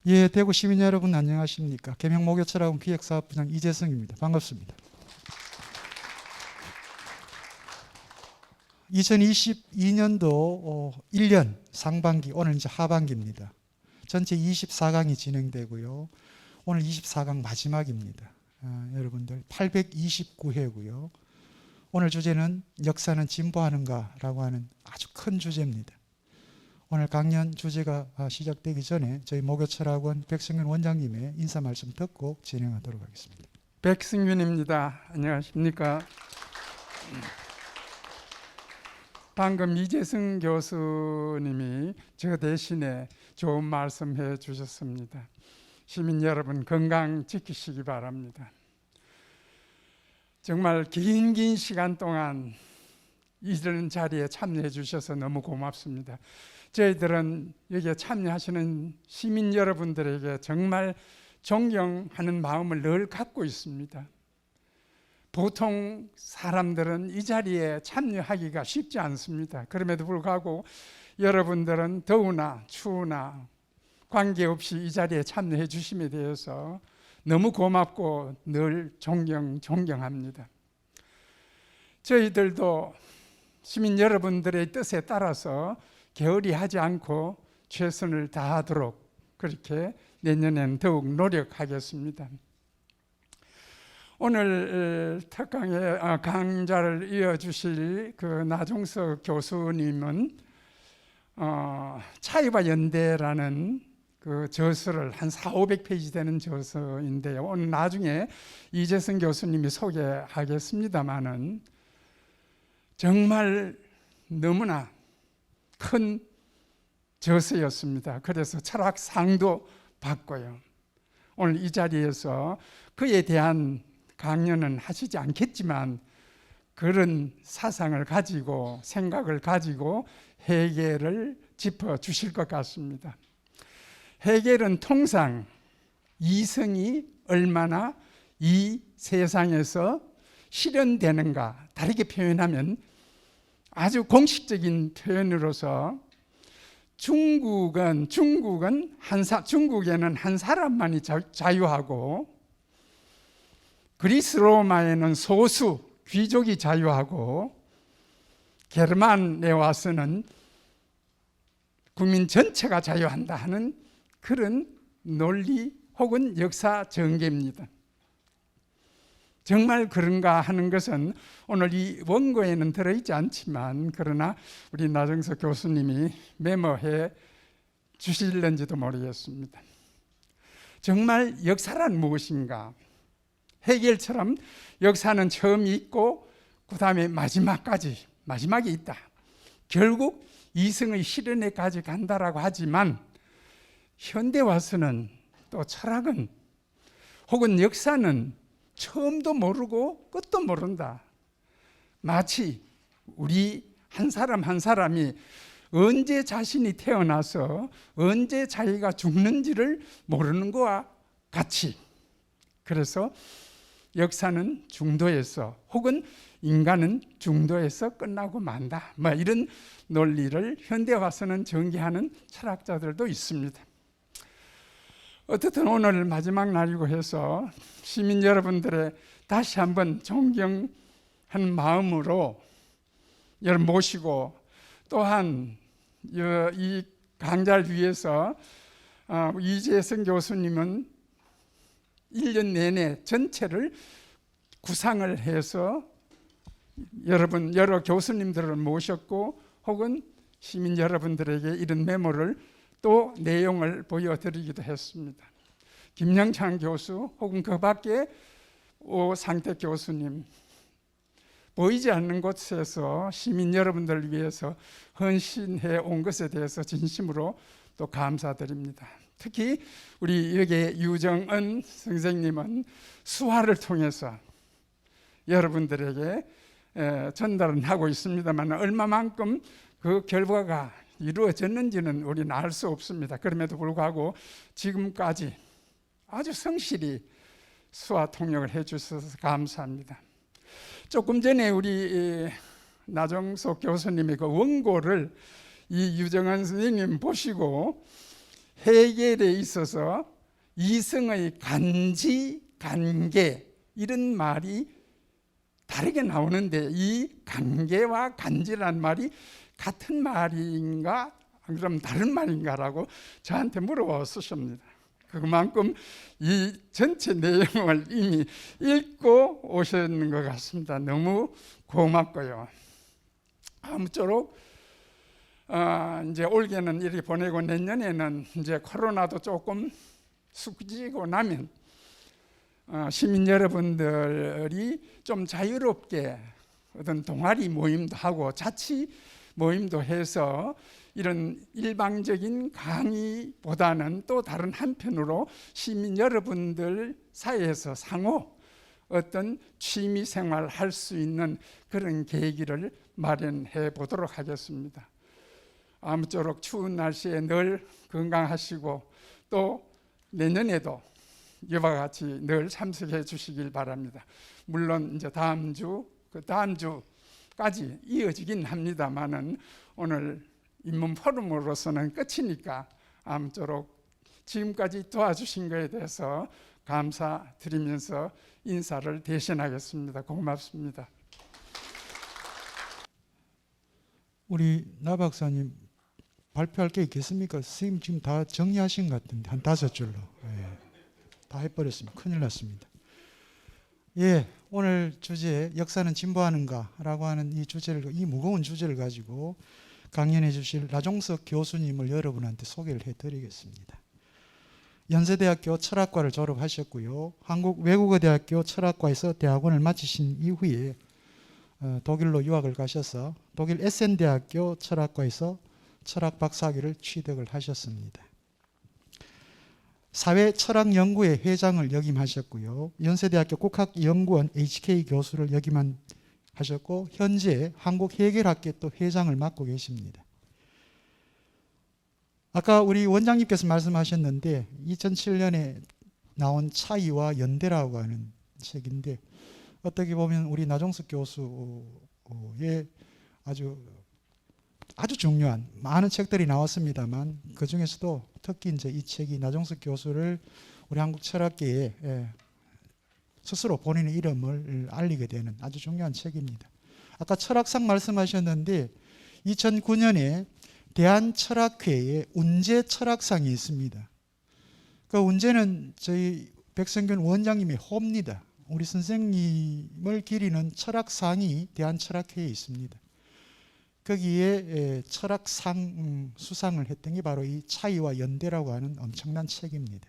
예, 대구 시민 여러분 안녕하십니까? 계명목요철학원 기획사업부장 이재성입니다. 반갑습니다. 2022년도 1년 상반기, 오늘 이제 하반기입니다. 전체 24강이 진행되고요. 오늘 24강 마지막입니다. 여러분들 829회고요. 오늘 주제는 역사는 진보하는가라고 하는 아주 큰 주제입니다. 오늘 강연 주제가 시작되기 전에 저희 목요철학원 백승윤 원장님의 인사 말씀 듣고 진행하도록 하겠습니다. 백승윤입니다. 안녕하십니까? 방금 이재승 교수님이 저 대신에 좋은 말씀해 주셨습니다. 시민 여러분 건강 지키시기 바랍니다. 정말 긴 시간 동안 이런 자리에 참여해 주셔서 너무 고맙습니다. 저희들은 여기에 참여하시는 시민 여러분들에게 정말 존경하는 마음을 늘 갖고 있습니다. 보통 사람들은 이 자리에 참여하기가 쉽지 않습니다. 그럼에도 불구하고 여러분들은 더우나 추우나 관계없이 이 자리에 참여해 주심에 대해서 너무 고맙고 늘 존경합니다. 저희들도 시민 여러분들의 뜻에 따라서 게을리 하지 않고 최선을 다하도록 그렇게 내년엔 더욱 노력하겠습니다. 오늘 특강의 강좌를 이어주실 그 나종석 교수님은 차이와 연대라는 그 저서를 한 400~500페이지 되는 저서인데요. 오늘 나중에 이재성 교수님이 소개하겠습니다마는 정말 너무나 큰 저서였습니다. 그래서 철학상도 받고요. 오늘 이 자리에서 그에 대한 강연은 하시지 않겠지만 그런 사상을 가지고 생각을 가지고 해겔을 짚어주실 것 같습니다. 해겔은 통상 이성이 얼마나 이 세상에서 실현되는가, 다르게 표현하면 아주 공식적인 표현으로서 중국에는 한 사람만이 자유하고 그리스 로마에는 소수 귀족이 자유하고 게르만에 와서는 국민 전체가 자유한다 하는 그런 논리 혹은 역사 전개입니다. 정말 그런가 하는 것은 오늘 이 원고에는 들어있지 않지만 그러나 우리 나정석 교수님이 메모해 주실는지도 모르겠습니다. 정말 역사란 무엇인가? 해겔처럼 역사는 처음이 있고 그 다음에 마지막이 있다. 결국 이성의 실현에까지 간다라고 하지만 현대 와서는 또 철학은 혹은 역사는 처음도 모르고 끝도 모른다. 마치 우리 한 사람 한 사람이 언제 자신이 태어나서 언제 자기가 죽는지를 모르는 것과 같이, 그래서 역사는 중도에서 혹은 인간은 중도에서 끝나고 만다, 이런 논리를 현대 와서는 전개하는 철학자들도 있습니다. 어쨌든 오늘 마지막 날이고 해서 시민 여러분들의 다시 한번 존경하는 마음으로 여러분 모시고, 또한 이 강좌를 위해서 이재성 교수님은 1년 내내 전체를 구상을 해서 여러 교수님들을 모셨고 혹은 시민 여러분들에게 이런 메모를 또 내용을 보여드리기도 했습니다. 김영창 교수 혹은 그 밖에 오상택 교수님, 보이지 않는 곳에서 시민 여러분들을 위해서 헌신해 온 것에 대해서 진심으로 또 감사드립니다. 특히 우리 여기 유정은 선생님은 수화를 통해서 여러분들에게 전달은 하고 있습니다만 얼마만큼 그 결과가 이루어졌는지는 우리는 알 수 없습니다. 그럼에도 불구하고 지금까지 아주 성실히 수화 통역을 해 주셔서 감사합니다. 조금 전에 우리 나종석 교수님의 그 원고를 이 유정한 선생님 보시고 해결에 있어서 이성의 간지, 간계 이런 말이 다르게 나오는데 이 관계와 간지라는 말이 같은 말인가 그럼 다른 말인가라고 저한테 물어보셨습니다. 그만큼 이 전체 내용을 이미 읽고 오셨는 것 같습니다. 너무 고맙고요. 아무쪼록 이제 올해는 이렇게 보내고 내년에는 이제 코로나도 조금 숙지고 나면 시민 여러분들이 좀 자유롭게 어떤 동아리 모임도 하고 자치 모임도 해서 이런 일방적인 강의보다는 또 다른 한편으로 시민 여러분들 사이에서 상호 어떤 취미 생활 할 수 있는 그런 계기를 마련해 보도록 하겠습니다. 아무쪼록 추운 날씨에 늘 건강하시고 또 내년에도 이와 같이 늘 참석해 주시길 바랍니다. 물론 이제 다음 주까지 이어지긴 합니다만은 오늘 인문 포럼으로서는 끝이니까 아무쪼록 지금까지 도와주신 것에 대해서 감사드리면서 인사를 대신하겠습니다. 고맙습니다. 우리 나 박사님 발표할 게 있겠습니까? 선생님 지금 다 정리하신 것 같은데 한 5줄로 다 해버렸습니다. 큰일 났습니다. 예, 오늘 주제 역사는 진보하는가라고 하는 이 무거운 주제를 가지고 강연해 주실 나종석 교수님을 여러분한테 소개를 해드리겠습니다. 연세대학교 철학과를 졸업하셨고요. 한국외국어대학교 철학과에서 대학원을 마치신 이후에 독일로 유학을 가셔서 독일 에센대학교 철학과에서 철학 박사학위를 취득을 하셨습니다. 사회철학연구회 회장을 역임하셨고요. 연세대학교 국학연구원 HK 교수를 역임하셨고 현재 한국해결학회 또 회장을 맡고 계십니다. 아까 우리 원장님께서 말씀하셨는데 2007년에 나온 차이와 연대라고 하는 책인데 어떻게 보면 우리 나종석 교수의 아주 중요한 많은 책들이 나왔습니다만 그 중에서도 특히 이제 이 책이 나종석 교수를 우리 한국 철학계에 스스로 본인의 이름을 알리게 되는 아주 중요한 책입니다. 아까 철학상 말씀하셨는데 2009년에 대한철학회에 운제 철학상이 있습니다. 그 운제는 저희 백성균 원장님의 호입니다. 우리 선생님을 기리는 철학상이 대한철학회에 있습니다. 거기에 철학상 수상을 했던 게 바로 이 차이와 연대라고 하는 엄청난 책입니다.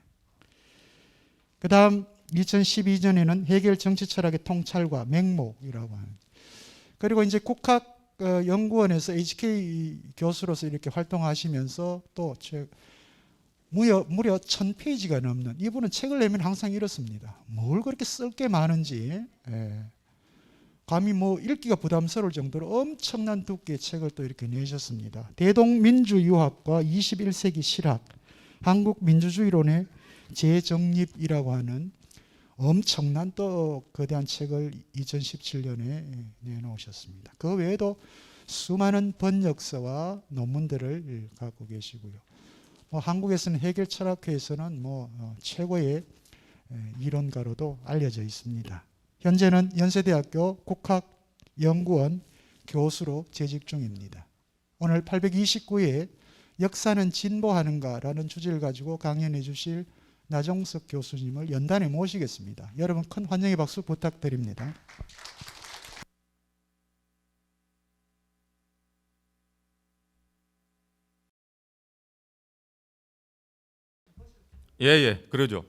그 다음 2012년에는 해결 정치철학의 통찰과 맹목이라고 하는, 그리고 이제 국학연구원에서 HK 교수로서 이렇게 활동하시면서 또 무려 1000페이지가 넘는, 이분은 책을 내면 항상 이렇습니다. 뭘 그렇게 쓸 게 많은지 감히 읽기가 부담스러울 정도로 엄청난 두께의 책을 또 이렇게 내셨습니다. 대동민주유학과 21세기 실학, 한국민주주의론의 재정립이라고 하는 엄청난 또 거대한 책을 2017년에 내놓으셨습니다. 그 외에도 수많은 번역서와 논문들을 갖고 계시고요. 한국에서는 해결철학회에서는 최고의 이론가로도 알려져 있습니다. 현재는 연세대학교 국학연구원 교수로 재직 중입니다. 오늘 829회 역사는 진보하는가라는 주제를 가지고 강연해 주실 나종석 교수님을 연단에 모시겠습니다. 여러분 큰 환영의 박수 부탁드립니다. 그러죠.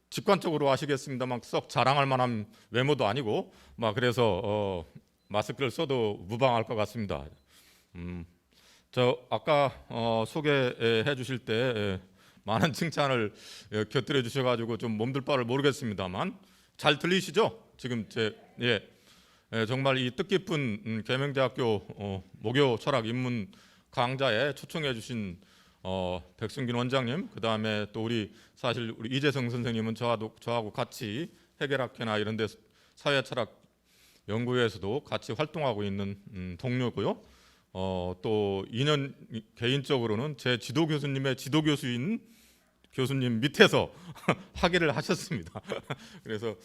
직관적으로 아시겠습니다만 썩 자랑할 만한 외모도 아니고 그래서 마스크를 써도 무방할 것 같습니다. 저 아까 소개해 주실 때 많은 칭찬을 곁들여 주셔가지고 좀 몸둘 바를 모르겠습니다만 잘 들리시죠? 지금 정말 이 뜻깊은 계명대학교 목요 철학 입문 강좌에 초청해 주신 백승균 원장님, 그 다음에 또 우리 이재성 선생님은 저하고 같이 해결학회나 이런 데 사회철학 연구회에서도 같이 활동하고 있는 동료고요. 또 2년 개인적으로는 제 지도 교수님의 지도 교수님 밑에서 학위를 하셨습니다. 그래서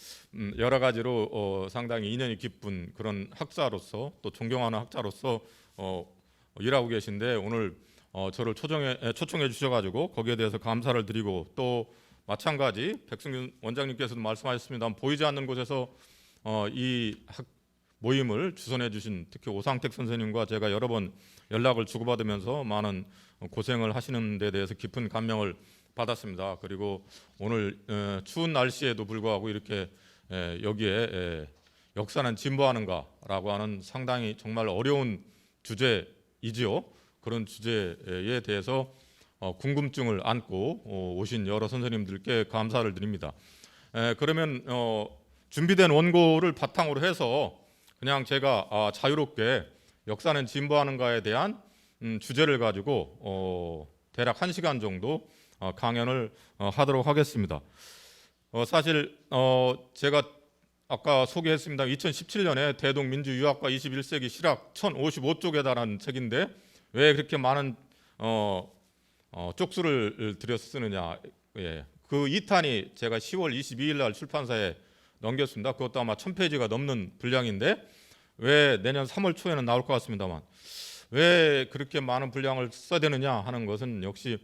여러 가지로 상당히 인연이 깊은 그런 학자로서 또 존경하는 학자로서 일하고 계신데 오늘 저를 초청해 주셔가지고 거기에 대해서 감사를 드리고 또 마찬가지 백승균 원장님께서도 말씀하셨습니다만 보이지 않는 곳에서 이 모임을 주선해 주신 특히 오상택 선생님과 제가 여러 번 연락을 주고받으면서 많은 고생을 하시는 데 대해서 깊은 감명을 받았습니다. 그리고 오늘 추운 날씨에도 불구하고 이렇게 여기에 역사는 진보하는가라고 하는 상당히 정말 어려운 주제이지요. 그런 주제에 대해서 궁금증을 안고 오신 여러 선생님들께 감사를 드립니다. 그러면 준비된 원고를 바탕으로 해서 그냥 제가 자유롭게 역사는 진보하는가에 대한 주제를 가지고 대략 1시간 정도 강연을 하도록 하겠습니다. 사실 제가 아까 소개했습니다. 2017년에 대동민주유학과 21세기 실학 1055쪽에 달한 책인데 왜 그렇게 많은 쪽수를 들여 쓰느냐. 예. 그 2탄이 제가 10월 22일 날 출판사에 넘겼습니다. 그것도 아마 1000페이지가 넘는 분량인데 왜 내년 3월 초에는 나올 것 같습니다만 왜 그렇게 많은 분량을 써야 되느냐 하는 것은 역시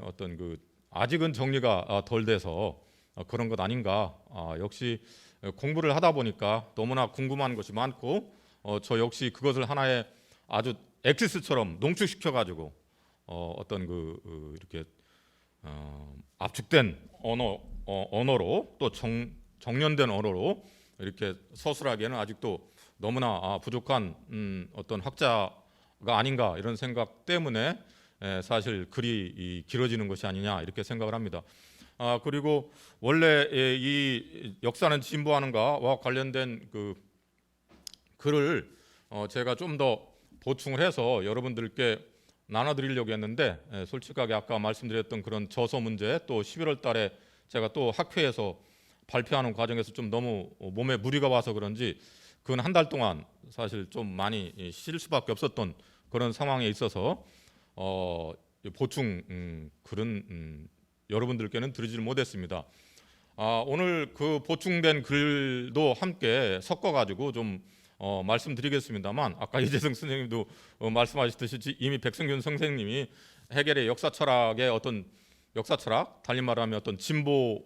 어떤 그 아직은 정리가 덜 돼서 그런 것 아닌가. 역시 공부를 하다 보니까 너무나 궁금한 것이 많고 저 역시 그것을 하나의 아주 엑시스처럼 농축시켜 가지고 어떤 이렇게 압축된 언어로 또 정연된 언어로 이렇게 서술하기에는 아직도 너무나 부족한 어떤 학자가 아닌가 이런 생각 때문에 사실 글이 길어지는 것이 아니냐 이렇게 생각을 합니다. 그리고 원래 이 역사는 진보하는가와 관련된 그 글을 제가 좀 더 보충을 해서 여러분들께 나눠드리려고 했는데 솔직하게 아까 말씀드렸던 그런 저서 문제 또 11월 달에 제가 또 학회에서 발표하는 과정에서 좀 너무 몸에 무리가 와서 그런지 그건 한 달 동안 사실 좀 많이 쉴 수밖에 없었던 그런 상황에 있어서 보충 글은 여러분들께는 드리지를 못했습니다. 오늘 그 보충된 글도 함께 섞어가지고 좀 말씀드리겠습니다만 아까 이재성 선생님도 말씀하셨듯이 이미 백승균 선생님이 해겔의 역사 철학의 어떤 역사 철학 달리 말하면 어떤 진보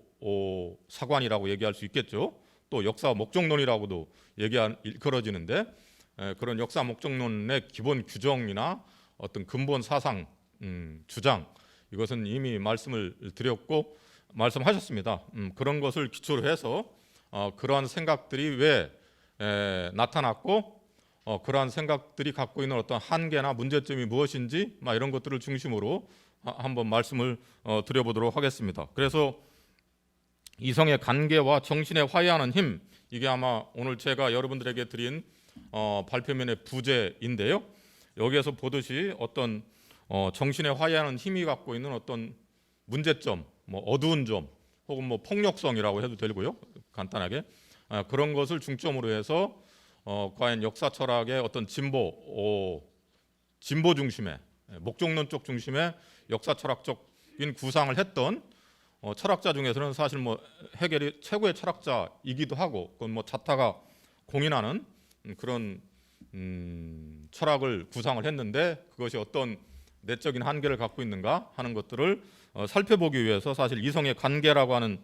사관이라고 얘기할 수 있겠죠. 또 역사 목적론이라고도 일컬어지는데 그런 역사 목적론의 기본 규정이나 어떤 근본 사상 주장 이것은 이미 말씀을 드렸고 말씀하셨습니다. 그런 것을 기초로 해서 그러한 생각들이 왜 나타났고 그러한 생각들이 갖고 있는 어떤 한계나 문제점이 무엇인지 이런 것들을 중심으로 한번 말씀을 드려보도록 하겠습니다. 그래서 이성의 관계와 정신의 화해하는 힘 이게 아마 오늘 제가 여러분들에게 드린 발표면의 부제인데요. 여기에서 보듯이 어떤 정신의 화해하는 힘이 갖고 있는 어떤 문제점, 어두운 점 혹은 폭력성이라고 해도 되고요. 간단하게 그런 것을 중점으로 해서 과연 역사 철학의 어떤 진보 중심의 목적론 쪽 중심의 역사 철학적인 구상을 했던 철학자 중에서는 사실 해겔이 최고의 철학자이기도 하고 그건 자타가 공인하는 그런 철학을 구상을 했는데 그것이 어떤 내적인 한계를 갖고 있는가 하는 것들을 살펴보기 위해서 사실 이성의 관계라고 하는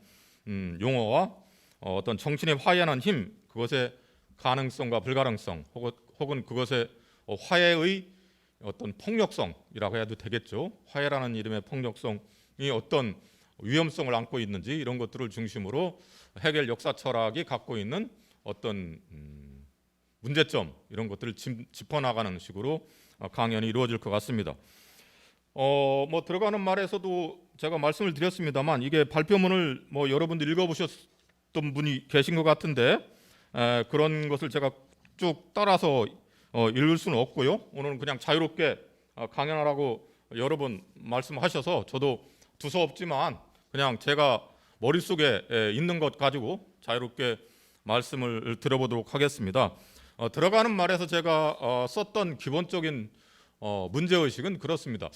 용어와 어떤 정신의 화해하는 힘 그것의 가능성과 불가능성 혹은 그것의 화해의 어떤 폭력성이라고 해도 되겠죠. 화해라는 이름의 폭력성이 어떤 위험성을 안고 있는지 이런 것들을 중심으로 해겔 역사 철학이 갖고 있는 어떤 문제점 이런 것들을 짚어나가는 식으로 강연이 이루어질 것 같습니다. 들어가는 말에서도 제가 말씀을 드렸습니다만 이게 발표문을 여러분들 읽어보셨던 분이 계신 것 같은데 그런 것을 제가 쭉 따라서 읽을 수는 없고요. 오늘은 그냥 자유롭게 강연하라고 여러 번 말씀하셔서 저도 두서없지만 그냥 제가 머릿속에 있는 것 가지고 자유롭게 말씀을 드려보도록 하겠습니다. 들어가는 말에서 제가 썼던 기본적인 문제의식은 그렇습니다.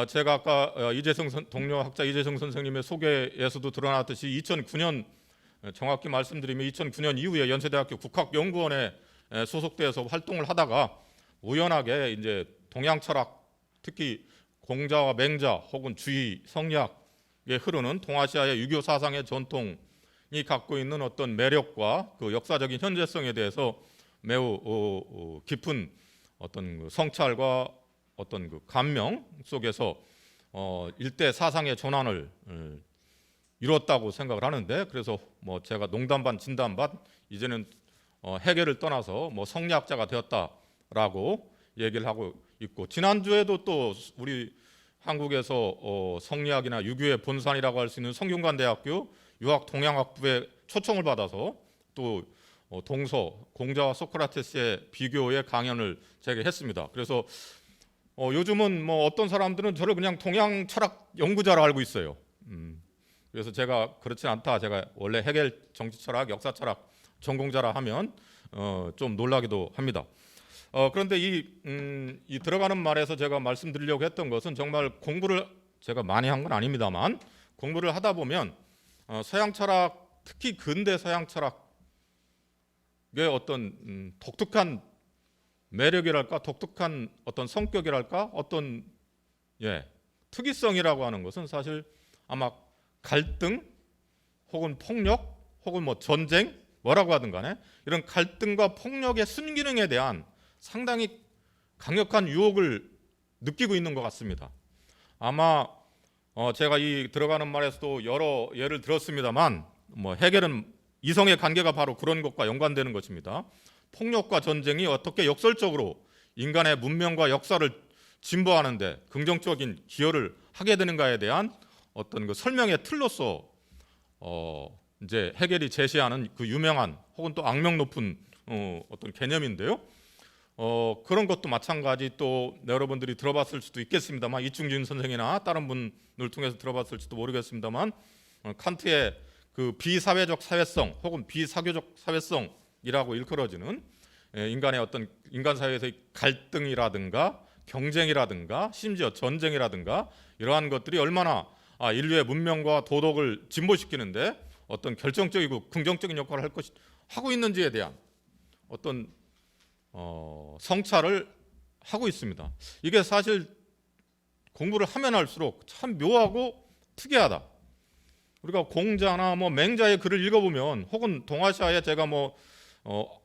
제가 아까 동료 학자 이재성 선생님의 소개에서도 드러났듯이 2009년 정확히 말씀드리면 2009년 이후에 연세대학교 국학연구원에 소속돼서 활동을 하다가 우연하게 이제 동양 철학, 특히 공자와 맹자 혹은 주의, 성리학에 흐르는 동아시아의 유교 사상의 전통이 갖고 있는 어떤 매력과 그 역사적인 현재성에 대해서 매우 깊은 어떤 그 성찰과 어떤 그 감명 속에서 일대 사상의 전환을 이뤘다고 생각을 하는데, 그래서 뭐 제가 농담 반 진담 반 이제는 해결을 떠나서 뭐 성리학자가 되었다라고 얘기를 하고 있고, 지난주에도 또 우리 한국에서 성리학이나 유교의 본산이라고 할 수 있는 성균관대학교 유학 동양학부에 초청을 받아서 또 동서 공자와 소크라테스의 비교의 강연을 제가 했습니다. 그래서 요즘은 뭐 어떤 사람들은 저를 그냥 동양 철학 연구자로 알고 있어요. 그래서 제가 그렇지 않다. 제가 원래 해겔 정치 철학, 역사 철학 전공자라 하면 좀 놀라기도 합니다. 그런데 이 들어가는 말에서 제가 말씀드리려고 했던 것은 정말 공부를 제가 많이 한 건 아닙니다만 공부를 하다 보면 서양 철학, 특히 근대 서양 철학의 어떤 독특한 매력이랄까, 독특한 어떤 성격이랄까, 어떤 특이성이라고 하는 것은 사실 아마 갈등 혹은 폭력 혹은 뭐 전쟁 뭐라고 하든 간에 이런 갈등과 폭력의 순기능에 대한 상당히 강력한 유혹을 느끼고 있는 것 같습니다. 아마 제가 이 들어가는 말에서도 여러 예를 들었습니다만 뭐 해결은 이성의 관계가 바로 그런 것과 연관되는 것입니다. 폭력과 전쟁이 어떻게 역설적으로 인간의 문명과 역사를 진보하는데 긍정적인 기여를 하게 되는가에 대한 어떤 그 설명의 틀로서 이제 해겔이 제시하는 그 유명한 혹은 또 악명 높은 어떤 개념인데요. 그런 것도 마찬가지 또 여러분들이 들어봤을 수도 있겠습니다만, 이충진 선생이나 다른 분을 통해서 들어봤을지도 모르겠습니다만 칸트의 그 비사회적 사회성 혹은 비사교적 사회성이라고 일컬어지는 인간의 어떤 인간 사회에서의 갈등이라든가 경쟁이라든가 심지어 전쟁이라든가 이러한 것들이 얼마나 인류의 문명과 도덕을 진보시키는데 어떤 결정적이고 긍정적인 역할을 하고 있는지에 대한 어떤 성찰을 하고 있습니다. 이게 사실 공부를 하면 할수록 참 묘하고 특이하다. 우리가 공자나 뭐 맹자의 글을 읽어보면, 혹은 동아시아에 제가 뭐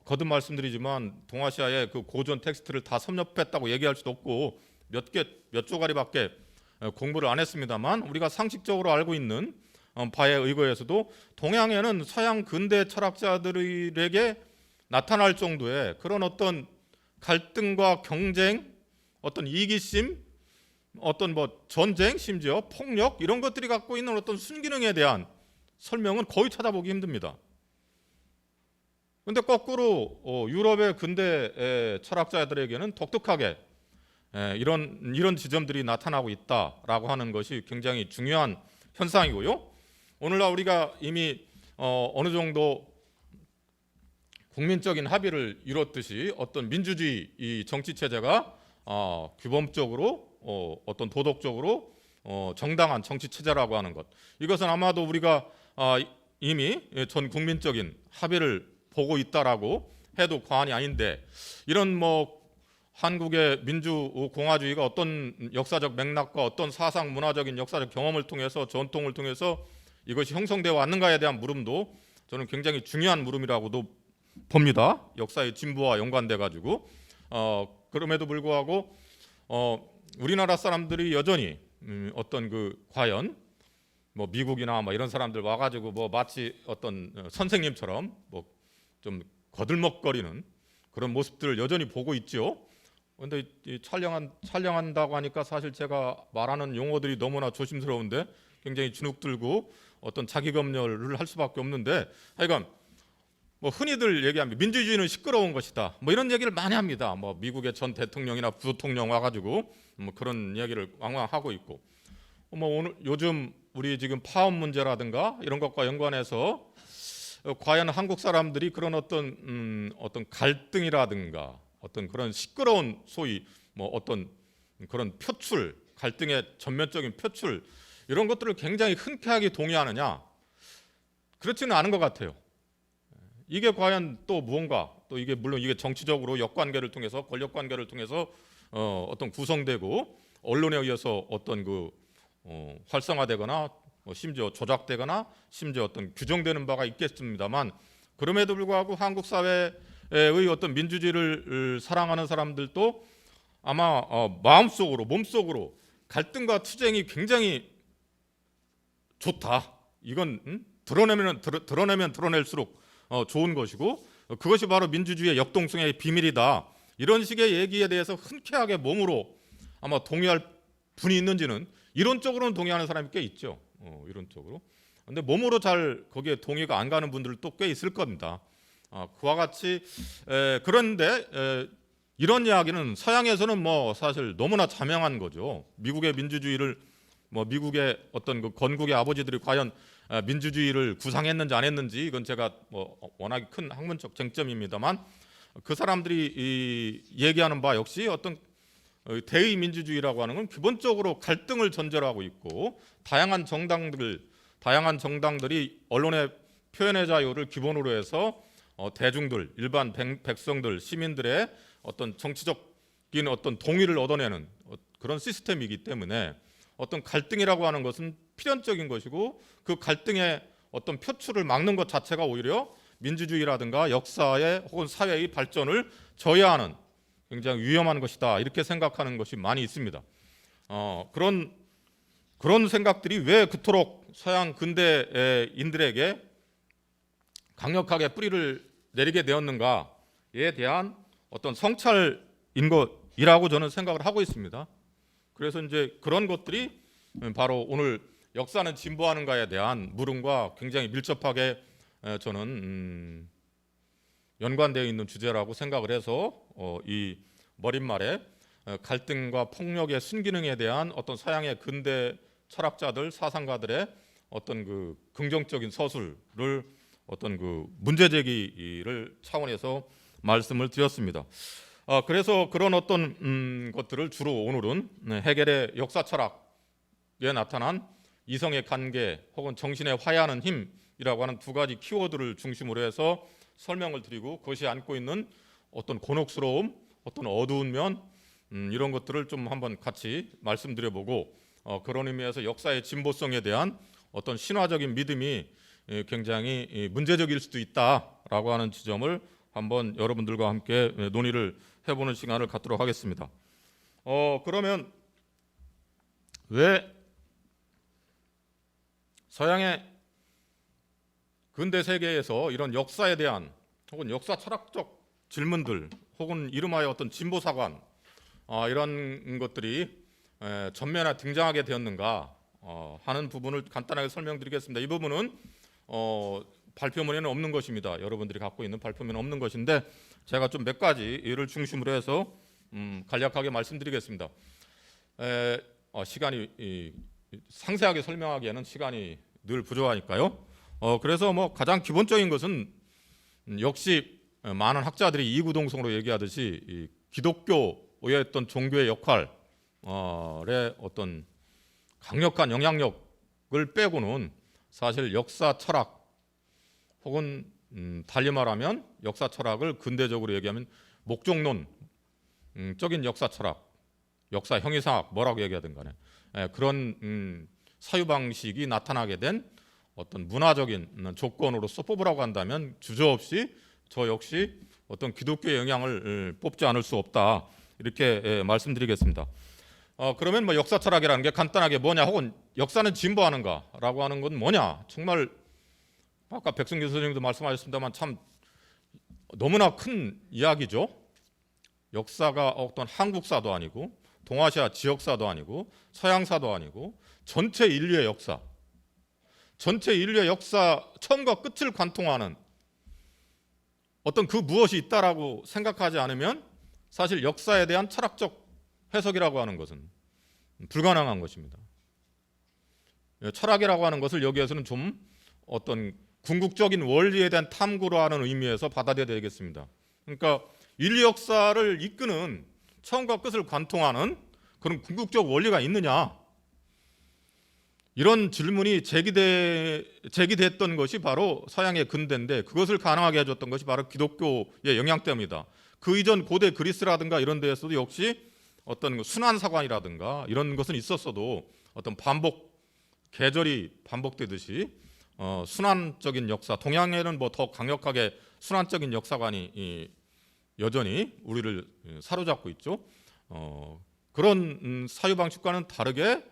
거듭 말씀드리지만 동아시아의 그 고전 텍스트를 다 섭렵했다고 얘기할 수도 없고 몇 조가리밖에 공부를 안 했습니다만, 우리가 상식적으로 알고 있는 바에 의거해서도 동양에는 서양 근대 철학자들에게 나타날 정도의 그런 어떤 갈등과 경쟁, 어떤 이기심, 어떤 뭐 전쟁, 심지어 폭력 이런 것들이 갖고 있는 어떤 순기능에 대한 설명은 거의 찾아보기 힘듭니다. 그런데 거꾸로 유럽의 근대 철학자들에게는 독특하게 이런 지점들이 나타나고 있다라고 하는 것이 굉장히 중요한 현상이고요. 오늘날 우리가 이미 어느 정도 국민적인 합의를 이뤘듯이 어떤 민주주의 이 정치 체제가 규범적으로 어떤 도덕적으로 정당한 정치 체제라고 하는 것, 이것은 아마도 우리가 이미 전 국민적인 합의를 보고 있다라고 해도 과언이 아닌데, 이런 뭐 한국의 민주공화주의가 어떤 역사적 맥락과 어떤 사상 문화적인 역사적 경험을 통해서 전통을 통해서 이것이 형성되어 왔는가에 대한 물음도 저는 굉장히 중요한 물음이라고도 봅니다. 역사의 진보와 연관돼 가지고 그럼에도 불구하고 우리나라 사람들이 여전히 어떤 그 과연 뭐 미국이나 뭐 이런 사람들 와가지고 뭐 마치 어떤 선생님처럼 뭐 좀 거들먹거리는 그런 모습들을 여전히 보고 있죠. 그런데 촬영한다고 하니까 사실 제가 말하는 용어들이 너무나 조심스러운데 굉장히 주눅 들고 어떤 자기 검열을 할 수밖에 없는데, 하여간 뭐 흔히들 얘기합니다. 민주주의는 시끄러운 것이다. 뭐 이런 얘기를 많이 합니다. 뭐 미국의 전 대통령이나 부통령 와가지고 뭐 그런 이야기를 왕왕 하고 있고, 뭐 오늘 요즘 우리 지금 파업 문제라든가 이런 것과 연관해서 과연 한국 사람들이 그런 어떤 갈등이라든가 어떤 그런 시끄러운 소위 뭐 어떤 그런 표출, 갈등의 전면적인 표출 이런 것들을 굉장히 흔쾌하게 동의하느냐? 그렇지는 않은 것 같아요. 이게 과연 또 무언가, 또 이게 물론 이게 정치적으로 역관계를 통해서 권력 관계를 통해서 어떤 구성되고 언론에 의해서 어떤 활성화되거나 심지어 조작되거나 심지어 어떤 규정되는 바가 있겠습니다만, 그럼에도 불구하고 한국 사회의 어떤 민주주의를 사랑하는 사람들도 아마 마음속으로 몸속으로 갈등과 투쟁이 굉장히 좋다. 이건 드러내면 드러낼수록 좋은 것이고 그것이 바로 민주주의의 역동성의 비밀이다. 이런 식의 얘기에 대해서 흔쾌하게 몸으로 아마 동의할 분이 있는지는, 이론적으로는 동의하는 사람이 꽤 있죠. 이론적으로. 근데 몸으로 잘 거기에 동의가 안 가는 분들도 꽤 있을 겁니다. 그와 같이 그런데 이런 이야기는 서양에서는 뭐 사실 너무나 자명한 거죠. 미국의 민주주의를 미국의 어떤 그 건국의 아버지들이 과연 민주주의를 구상했는지 안 했는지 이건 제가 워낙 큰 학문적 쟁점입니다만, 그 사람들이 얘기하는 바 역시 어떤 대의 민주주의라고 하는 건 기본적으로 갈등을 전제로 하고 있고, 다양한 정당들이 언론의 표현의 자유를 기본으로 해서 대중들, 일반 백성들, 시민들의 어떤 정치적인 어떤 동의를 얻어내는 그런 시스템이기 때문에 어떤 갈등이라고 하는 것은 필연적인 것이고, 그 갈등의 어떤 표출을 막는 것 자체가 오히려 민주주의라든가 역사의 혹은 사회의 발전을 저해하는 굉장히 위험한 것이다, 이렇게 생각하는 것이 많이 있습니다. 그런 생각들이 왜 그토록 서양 근대인들에게 강력하게 뿌리를 내리게 되었는가에 대한 어떤 성찰인 것이라고 저는 생각을 하고 있습니다. 그래서 이제 그런 것들이 바로 오늘 역사는 진보하는가에 대한 물음과 굉장히 밀접하게 저는 연관되어 있는 주제라고 생각을 해서 이 머릿말에 갈등과 폭력의 순기능에 대한 어떤 서양의 근대 철학자들, 사상가들의 어떤 그 긍정적인 서술을 어떤 그 문제 제기를 차원에서 말씀을 드렸습니다. 그래서 그런 어떤 것들을 주로 오늘은 헤겔의 역사 철학에 나타난 이성의 관계 혹은 정신의 화해하는 힘이라고 하는 두 가지 키워드를 중심으로 해서 설명을 드리고, 그것이 안고 있는 어떤 곤혹스러움, 어떤 어두운 면, 이런 것들을 좀 한번 같이 말씀드려보고, 그런 의미에서 역사의 진보성에 대한 어떤 신화적인 믿음이 굉장히 문제적일 수도 있다라고 하는 지점을 한번 여러분들과 함께 논의를 해보는 시간을 갖도록 하겠습니다. 그러면 왜 서양의 근대 세계에서 이런 역사에 대한 혹은 역사 철학적 질문들 혹은 이름하여 어떤 진보사관 이런 것들이 전면에 등장하게 되었는가 하는 부분을 간단하게 설명드리겠습니다. 이 부분은 발표문에는 없는 것입니다. 여러분들이 갖고 있는 발표문에는 없는 것인데 제가 좀 몇 가지를 중심으로 해서 간략하게 말씀드리겠습니다. 시간이 상세하게 설명하기에는 시간이 늘 부족하니까요. 그래서 가장 기본적인 것은 역시 많은 학자들이 이구동성으로 얘기하듯이 이 기독교의 어떤 종교의 역할의 어떤 강력한 영향력을 빼고는 사실 역사 철학 혹은 달리 말하면 역사 철학을 근대적으로 얘기하면 목적론적인 역사 철학, 역사 형이상학 뭐라고 얘기하든 간에 그런 사유 방식이 나타나게 된 어떤 문화적인 조건으로서 뽑으라고 한다면 주저없이 저 역시 어떤 기독교의 영향을 뽑지 않을 수 없다, 이렇게 말씀드리겠습니다. 그러면 역사 철학이라는 게 간단하게 뭐냐, 혹은 역사는 진보하는가라고 하는 건 뭐냐, 정말 아까 백승규 선생님도 말씀하셨습니다만 참 너무나 큰 이야기죠. 역사가 어떤 한국사도 아니고 동아시아 지역사도 아니고 서양사도 아니고 전체 인류의 역사, 전체 인류의 역사 처음과 끝을 관통하는 어떤 그 무엇이 있다라고 생각하지 않으면 사실 역사에 대한 철학적 해석이라고 하는 것은 불가능한 것입니다. 철학이라고 하는 것을 여기에서는 좀 어떤 궁극적인 원리에 대한 탐구로 하는 의미에서 받아들여야 되겠습니다. 그러니까 인류 역사를 이끄는 처음과 끝을 관통하는 그런 궁극적 원리가 있느냐, 이런 질문이 제기됐던 것이 바로 서양의 근대인데, 그것을 가능하게 해줬던 것이 바로 기독교의 영향 때문이다. 그 이전 고대 그리스라든가 이런 데에서도 역시 어떤 순환사관이라든가 이런 것은 있었어도 어떤 계절이 반복되듯이 순환적인 역사, 동양에는 뭐 더 강력하게 순환적인 역사관이 여전히 우리를 사로잡고 있죠. 그런 사유 방식과는 다르게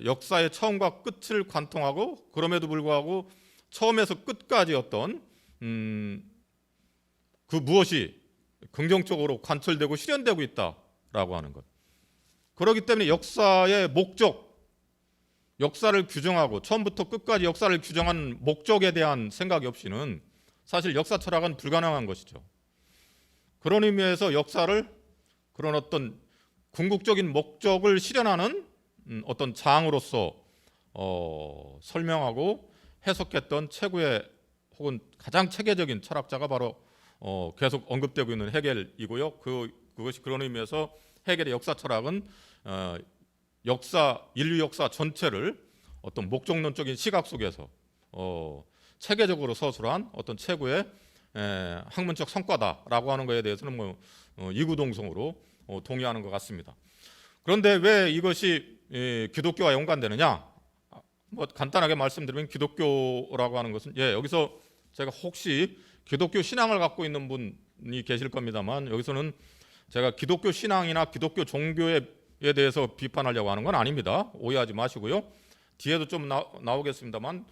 역사의 처음과 끝을 관통하고, 그럼에도 불구하고 처음에서 끝까지 어떤 그 무엇이 긍정적으로 관철되고 실현되고 있다라고 하는 것. 그렇기 때문에 역사의 목적, 역사를 규정하고 처음부터 끝까지 역사를 규정한 목적에 대한 생각이 없이는 사실 역사 철학은 불가능한 것이죠. 그런 의미에서 역사를 그런 어떤 궁극적인 목적을 실현하는 어떤 장으로서 설명하고 해석했던 최고의 혹은 가장 체계적인 철학자가 바로 계속 언급되고 있는 헤겔이고요. 그것이 그런 의미에서 헤겔의 역사 철학은 인류 역사 전체를 어떤 목적론적인 시각 속에서 체계적으로 서술한 어떤 최고의 학문적 성과다라고 하는 것에 대해서는 뭐 이구동성으로 동의하는 것 같습니다. 그런데 왜 이것이 기독교와 연관되느냐? 뭐 간단하게 말씀드리면, 기독교라고 하는 것은 여기서 제가 혹시 기독교 신앙을 갖고 있는 분이 계실 겁니다만, 여기서는 제가 기독교 신앙이나 기독교 종교에 대해서 비판하려고 하는 건 아닙니다. 오해하지 마시고요. 뒤에도 좀 나오겠습니다만,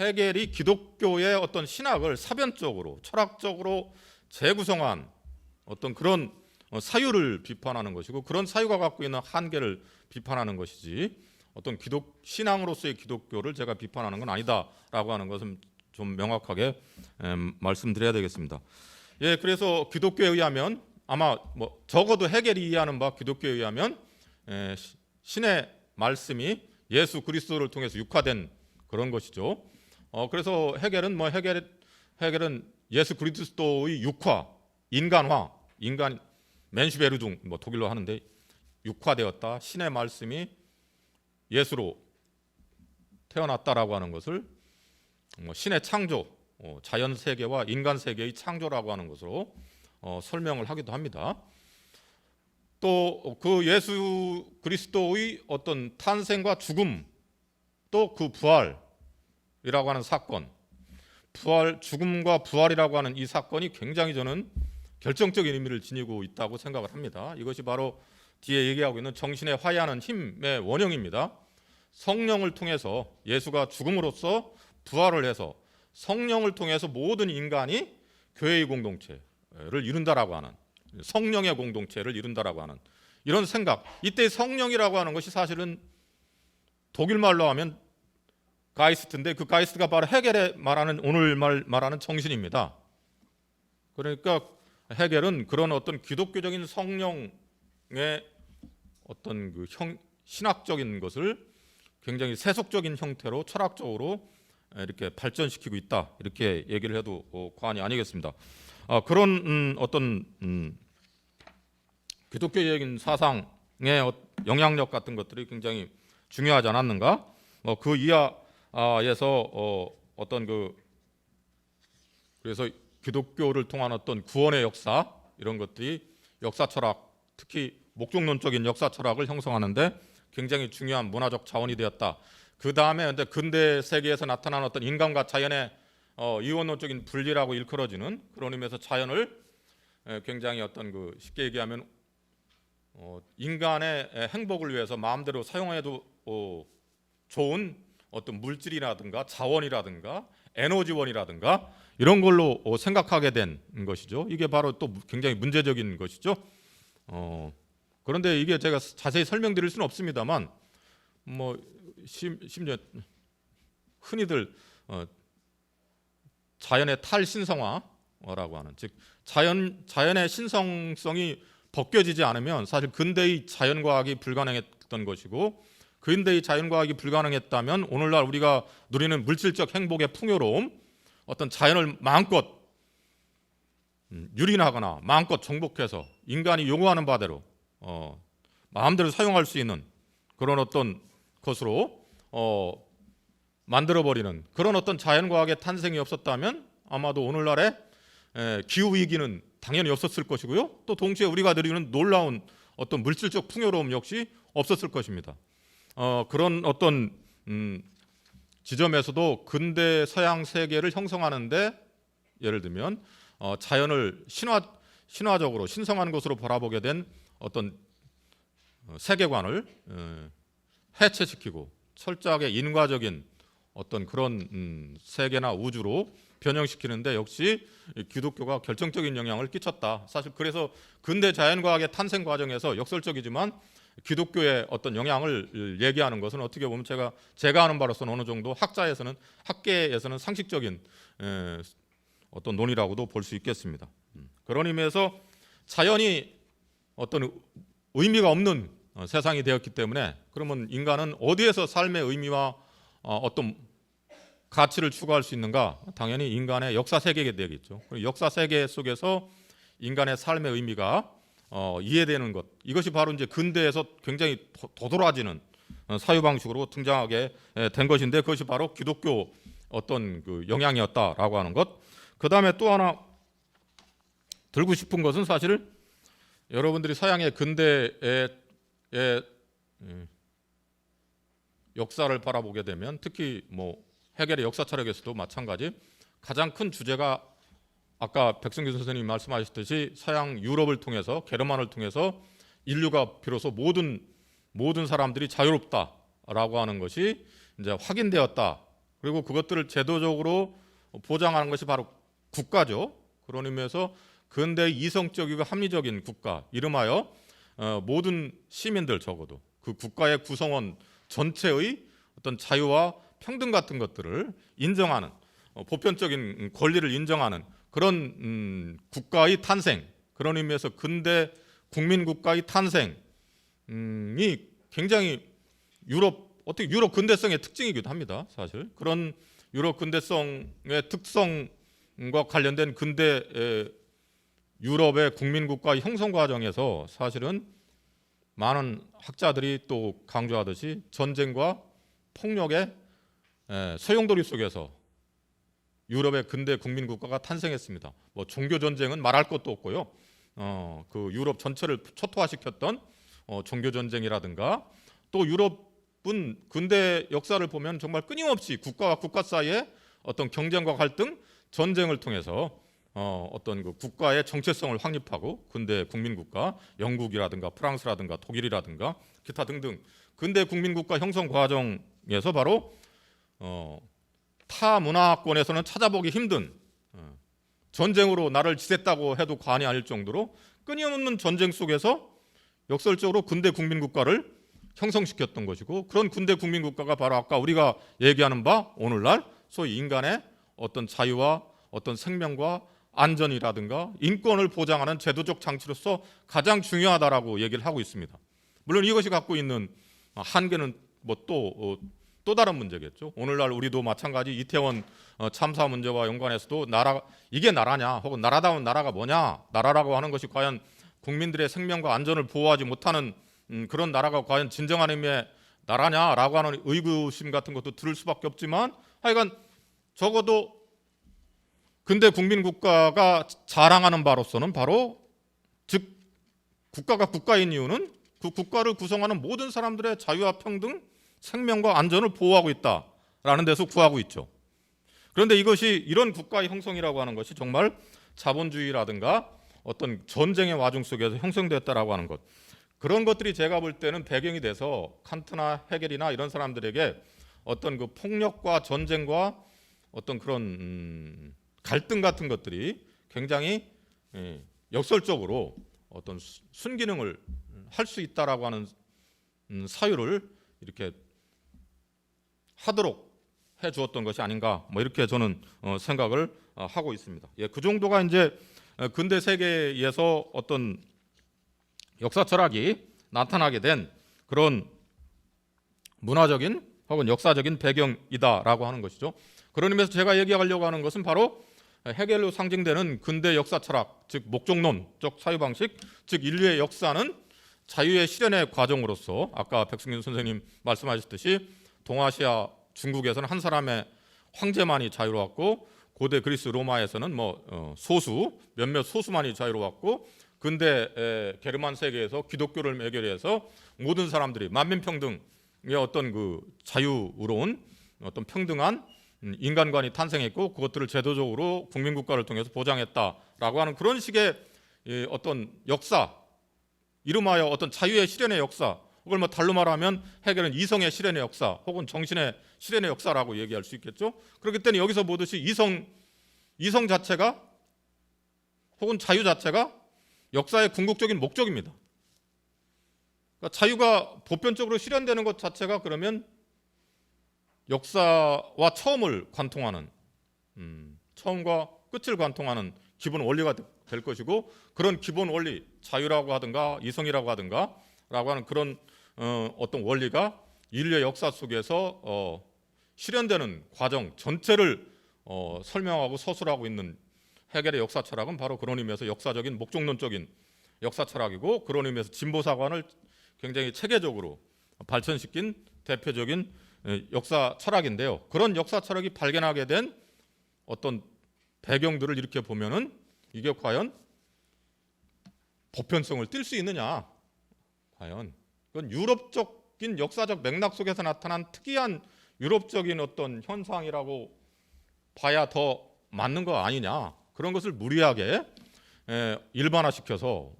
헤겔이 기독교의 어떤 신학을 사변적으로 철학적으로 재구성한 어떤 그런 사유를 비판하는 것이고, 그런 사유가 갖고 있는 한계를 비판하는 것이지, 어떤 신앙으로서의 기독교를 제가 비판하는 건 아니다라고 하는 것은 좀 명확하게 말씀드려야 되겠습니다. 그래서 기독교에 의하면, 아마 뭐 적어도 헤겔이 이해하는 바 기독교에 의하면 신의 말씀이 예수 그리스도를 통해서 육화된 그런 것이죠. 그래서 헤겔은 예수 그리스도의 육화, 인간화, 맨슈베르둥 뭐 독일로 하는데 육화되었다, 신의 말씀이 예수로 태어났다라고 하는 것을 신의 창조, 자연 세계와 인간 세계의 창조라고 하는 것으로 설명을 하기도 합니다. 또 그 예수 그리스도의 어떤 탄생과 죽음, 또 그 부활이라고 하는 사건, 죽음과 부활이라고 하는 이 사건이 굉장히 저는 결정적인 의미를 지니고 있다고 생각을 합니다. 이것이 바로 뒤에 얘기하고 있는 정신의 화해하는 힘의 원형입니다. 성령을 통해서, 예수가 죽음으로써 부활을 해서 성령을 통해서 모든 인간이 교회의 공동체를 이룬다라고 하는, 성령의 공동체를 이룬다라고 하는 이런 생각. 이때 성령이라고 하는 것이 사실은 독일말로 하면 가이스트인데, 그 가이스트가 바로 헤겔의 말하는, 오늘날 말하는 정신입니다. 그러니까 헤겔은 그런 어떤 기독교적인 성령의 어떤 그 신학적인 것을 굉장히 세속적인 형태로 철학적으로 이렇게 발전시키고 있다, 이렇게 얘기를 해도 과언이 아니겠습니다. 그런 어떤 기독교적인 사상의 영향력 같은 것들이 굉장히 중요하지 않았는가? 그 이하에서 어떤 그래서 기독교를 통한 어떤 구원의 역사, 이런 것들이 역사 철학, 특히 목적론적인 역사 철학을 형성하는데 굉장히 중요한 문화적 자원이 되었다. 그 다음에 근대 세계에서 나타난 어떤 인간과 자연의 이원론적인 분리라고 일컬어지는 그런 의미에서 자연을 굉장히 어떤 쉽게 얘기하면 인간의 행복을 위해서 마음대로 사용해도 좋은 어떤 물질이라든가 자원이라든가 에너지원이라든가 이런 걸로 생각하게 된 것이죠. 이게 바로 또 굉장히 문제적인 것이죠. 그런데 이게 제가 자세히 설명드릴 수는 없습니다만, 뭐 심지어 흔히들 자연의 탈신성화라고 하는, 즉 자연의 신성성이 벗겨지지 않으면 사실 근대의 자연과학이 불가능했던 것이고, 근대의 자연과학이 불가능했다면 오늘날 우리가 누리는 물질적 행복의 풍요로움, 어떤 자연을 마음껏 유린하거나 마음껏 정복해서 인간이 요구하는 바대로 마음대로 사용할 수 있는 그런 어떤 것으로 만들어버리는 그런 어떤 자연과학의 탄생이 없었다면 아마도 오늘날의 기후위기는 당연히 없었을 것이고요. 또 동시에 우리가 누리는 놀라운 어떤 물질적 풍요로움 역시 없었을 것입니다. 그런 어떤 지점에서도 근대 서양 세계를 형성하는데 예를 들면 자연을 신화적으로 신성한 것으로 바라보게 된 어떤 세계관을 해체시키고 철저하게 인과적인 어떤 그런 세계나 우주로 변형시키는데 역시 기독교가 결정적인 영향을 끼쳤다. 사실 그래서 근대 자연과학의 탄생 과정에서 역설적이지만 기독교의 어떤 영향을 얘기하는 것은 어떻게 보면 제가 아는 바로서는 어느 정도 학계에서는 상식적인 어떤 논의라고도 볼 수 있겠습니다. 그런 의미에서 자연이 어떤 의미가 없는 세상이 되었기 때문에 그러면 인간은 어디에서 삶의 의미와 어떤 가치를 추구할 수 있는가? 당연히 인간의 역사 세계에 되겠죠. 역사 세계 속에서 인간의 삶의 의미가 이해되는 것, 이것이 바로 이제 근대에서 굉장히 도드라지는 사유 방식으로 등장하게 된 것인데 그것이 바로 기독교 어떤 그 영향이었다라고 하는 것. 그 다음에 또 하나 들고 싶은 것은 사실 여러분들이 서양의 근대의 역사를 바라보게 되면 특히 뭐 해겔의 역사 철학에서도 마찬가지 가장 큰 주제가 아까 백승규 선생님이 말씀하셨듯이 서양 유럽을 통해서 게르만을 통해서 인류가 비로소 모든 사람들이 자유롭다라고 하는 것이 이제 확인되었다. 그리고 그것들을 제도적으로 보장하는 것이 바로 국가죠. 그런 의미에서 근대의 이성적이고 합리적인 국가, 이름하여 모든 시민들 적어도 그 국가의 구성원 전체의 어떤 자유와 평등 같은 것들을 인정하는 보편적인 권리를 인정하는 그런 국가의 탄생, 그런 의미에서 근대 국민 국가의 탄생이 굉장히 유럽 근대성의 특징이기도 합니다. 사실 그런 유럽 근대성의 특성과 관련된 근대 유럽의 국민 국가의 형성 과정에서 사실은 많은 학자들이 또 강조하듯이 전쟁과 폭력의 소용돌이 속에서 유럽의 근대 국민 국가가 탄생했습니다. 뭐 종교 전쟁은 말할 것도 없고요. 그 유럽 전체를 초토화시켰던 종교 전쟁이라든가 또 유럽은 근대 역사를 보면 정말 끊임없이 국가와 국가 사이에 어떤 경쟁과 갈등, 전쟁을 통해서 어떤 그 국가의 정체성을 확립하고 근대 국민 국가, 영국이라든가 프랑스라든가 독일이라든가 기타 등등 근대 국민 국가 형성 과정에서 바로 타 문화권에서는 찾아보기 힘든 전쟁으로 나를 지냈다고 해도 과언이 아닐 정도로 끊임없는 전쟁 속에서 역설적으로 근대 국민 국가를 형성시켰던 것이고 그런 근대 국민 국가가 바로 아까 우리가 얘기하는 바 오늘날 소위 인간의 어떤 자유와 어떤 생명과 안전이라든가 인권을 보장하는 제도적 장치로서 가장 중요하다라고 얘기를 하고 있습니다. 물론 이것이 갖고 있는 한계는 뭐 또 다른 문제겠죠. 오늘날 우리도 마찬가지 이태원 참사 문제와 연관해서도 이게 나라냐 혹은 나라다운 나라가 뭐냐, 나라라고 하는 것이 과연 국민들의 생명과 안전을 보호하지 못하는 그런 나라가 과연 진정한 의미의 나라냐라고 하는 의구심 같은 것도 들을 수밖에 없지만 하여간 적어도 근대 국민 국가가 자랑하는 바로서는 바로 즉 국가가 국가인 이유는 그 국가를 구성하는 모든 사람들의 자유와 평등, 생명과 안전을 보호하고 있다라는 데서 구하고 있죠. 그런데 이런 국가의 형성이라고 하는 것이 정말 자본주의라든가 어떤 전쟁의 와중 속에서 형성됐다라고 하는 것, 그런 것들이 제가 볼 때는 배경이 돼서 칸트나 헤겔이나 이런 사람들에게 어떤 그 폭력과 전쟁과 어떤 그런 갈등 같은 것들이 굉장히 역설적으로 어떤 순기능을 할 수 있다라고 하는 사유를 이렇게 하도록 해 주었던 것이 아닌가, 뭐 이렇게 저는 생각을 하고 있습니다. 예, 그 정도가 이제 근대 세계에서 어떤 역사 철학이 나타나게 된 그런 문화적인 혹은 역사적인 배경이다라고 하는 것이죠. 그런 의미에서 제가 얘기하려고 하는 것은 바로 헤겔로 상징되는 근대 역사 철학, 즉 목적론적 사유 방식, 즉 인류의 역사는 자유의 실현의 과정으로서 아까 백승균 선생님 말씀하셨듯이 동아시아 중국에서는 한 사람의 황제만이 자유로웠고 고대 그리스 로마에서는 몇몇 소수만이 자유로웠고 근대 게르만 세계에서 기독교를 매개해서 모든 사람들이 만민평등의 어떤 그 자유로운 어떤 평등한 인간관이 탄생했고 그것들을 제도적으로 국민국가를 통해서 보장했다라고 하는 그런 식의 어떤 역사, 이름하여 어떤 자유의 실현의 역사, 그걸 달로 말하면 헤겔은 이성의 실현의 역사 혹은 정신의 실현의 역사라고 얘기할 수 있겠죠. 그렇기 때문에 여기서 보듯이 이성 자체가 혹은 자유 자체가 역사의 궁극적인 목적입니다. 그러니까 자유가 보편적으로 실현되는 것 자체가 그러면 역사와 처음을 관통하는 처음과 끝을 관통하는 기본 원리가 될 것이고 그런 기본 원리, 자유라고 하든가 이성이라고 하든가 라고 하는 그런 어떤 원리가 인류의 역사 속에서 실현되는 과정 전체를 설명하고 서술하고 있는 헤겔의 역사 철학은 바로 그런 의미에서 역사적인 목적론적인 역사 철학이고 그런 의미에서 진보사관을 굉장히 체계적으로 발전시킨 대표적인 역사 철학인데요. 그런 역사 철학이 발견하게 된 어떤 배경들을 이렇게 보면은 이게 과연 보편성을 띌 수 있느냐? 과연 그건 유럽적인 역사적 맥락 속에서 나타난 특이한 유럽적인 어떤 현상이라고 봐야 더 맞는 거 아니냐? 그런 것을 무리하게 일반화시켜서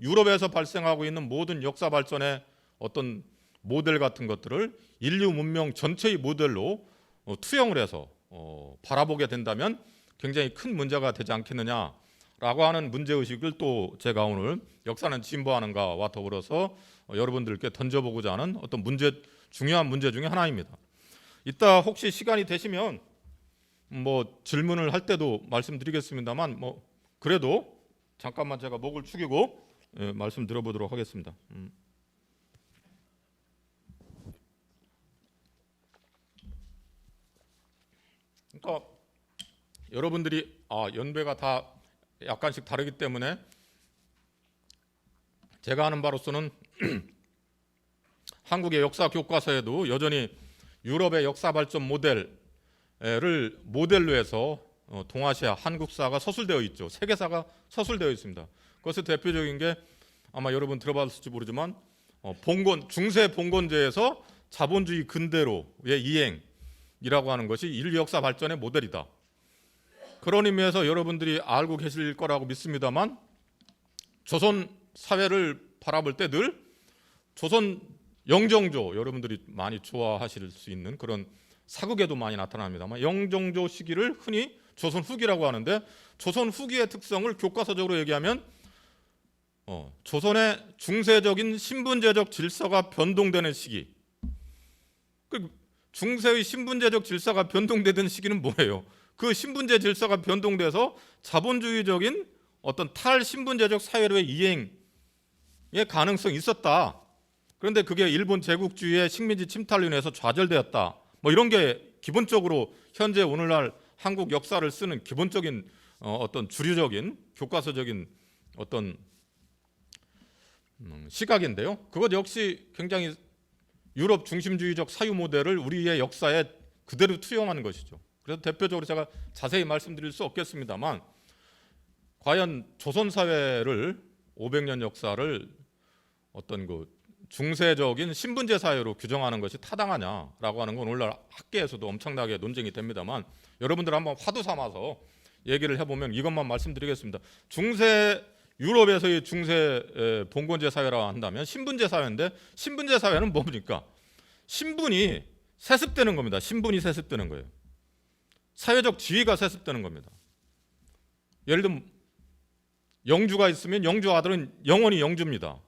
유럽에서 발생하고 있는 모든 역사 발전의 어떤 모델 같은 것들을 인류 문명 전체의 모델로 투영을 해서 바라보게 된다면 굉장히 큰 문제가 되지 않겠느냐라고 하는 문제의식을 또 제가 오늘 역사는 진보하는가와 더불어서 여러분들께 던져보고자 하는 어떤 중요한 문제 중에 하나입니다. 이따 혹시 시간이 되시면 질문을 할 때도 말씀드리겠습니다만 그래도 잠깐만 제가 목을 축이고 말씀 드려보도록 하겠습니다. 그러니까 여러분들이 연배가 다 약간씩 다르기 때문에 제가 하는 바로서는 한국의 역사 교과서에도 여전히 유럽의 역사 발전 모델을 모델로 해서 동아시아 한국사가 서술되어 있죠. 세계사가 서술되어 있습니다. 그것의 대표적인 게 아마 여러분 들어봤을지 모르지만 중세 봉건제에서 자본주의 근대로의 이행이라고 하는 것이 인류 역사 발전의 모델이다. 그런 의미에서 여러분들이 알고 계실 거라고 믿습니다만 조선 사회를 바라볼 때 늘 조선 영정조, 여러분들이 많이 좋아하실 수 있는 그런 사극에도 많이 나타납니다만 영정조 시기를 흔히 조선 후기라고 하는데 조선 후기의 특성을 교과서적으로 얘기하면 조선의 중세적인 신분제적 질서가 변동되는 시기. 중세의 신분제적 질서가 변동되던 시기는 뭐예요? 그 신분제 질서가 변동돼서 자본주의적인 어떤 탈신분제적 사회로의 이행의 가능성이 있었다. 그런데 그게 일본 제국주의의 식민지 침탈로 인해서 좌절되었다. 이런 게 기본적으로 현재 오늘날 한국 역사를 쓰는 기본적인 어떤 주류적인 교과서적인 어떤 시각인데요. 그것 역시 굉장히 유럽 중심주의적 사유 모델을 우리의 역사에 그대로 투영하는 것이죠. 그래서 대표적으로 제가 자세히 말씀드릴 수 없겠습니다만 과연 조선 사회를 500년 역사를 어떤 그 중세적인 신분제 사회로 규정하는 것이 타당하냐라고 하는 건 오늘날 학계에서도 엄청나게 논쟁이 됩니다만 여러분들 한번 화두 삼아서 얘기를 해보면 이것만 말씀드리겠습니다. 유럽에서의 중세 봉건제 사회라고 한다면 신분제 사회인데 신분제 사회는 뭡니까? 신분이 세습되는 겁니다. 신분이 세습되는 거예요. 사회적 지위가 세습되는 겁니다. 예를 들면 영주가 있으면 영주 아들은 영원히 영주입니다.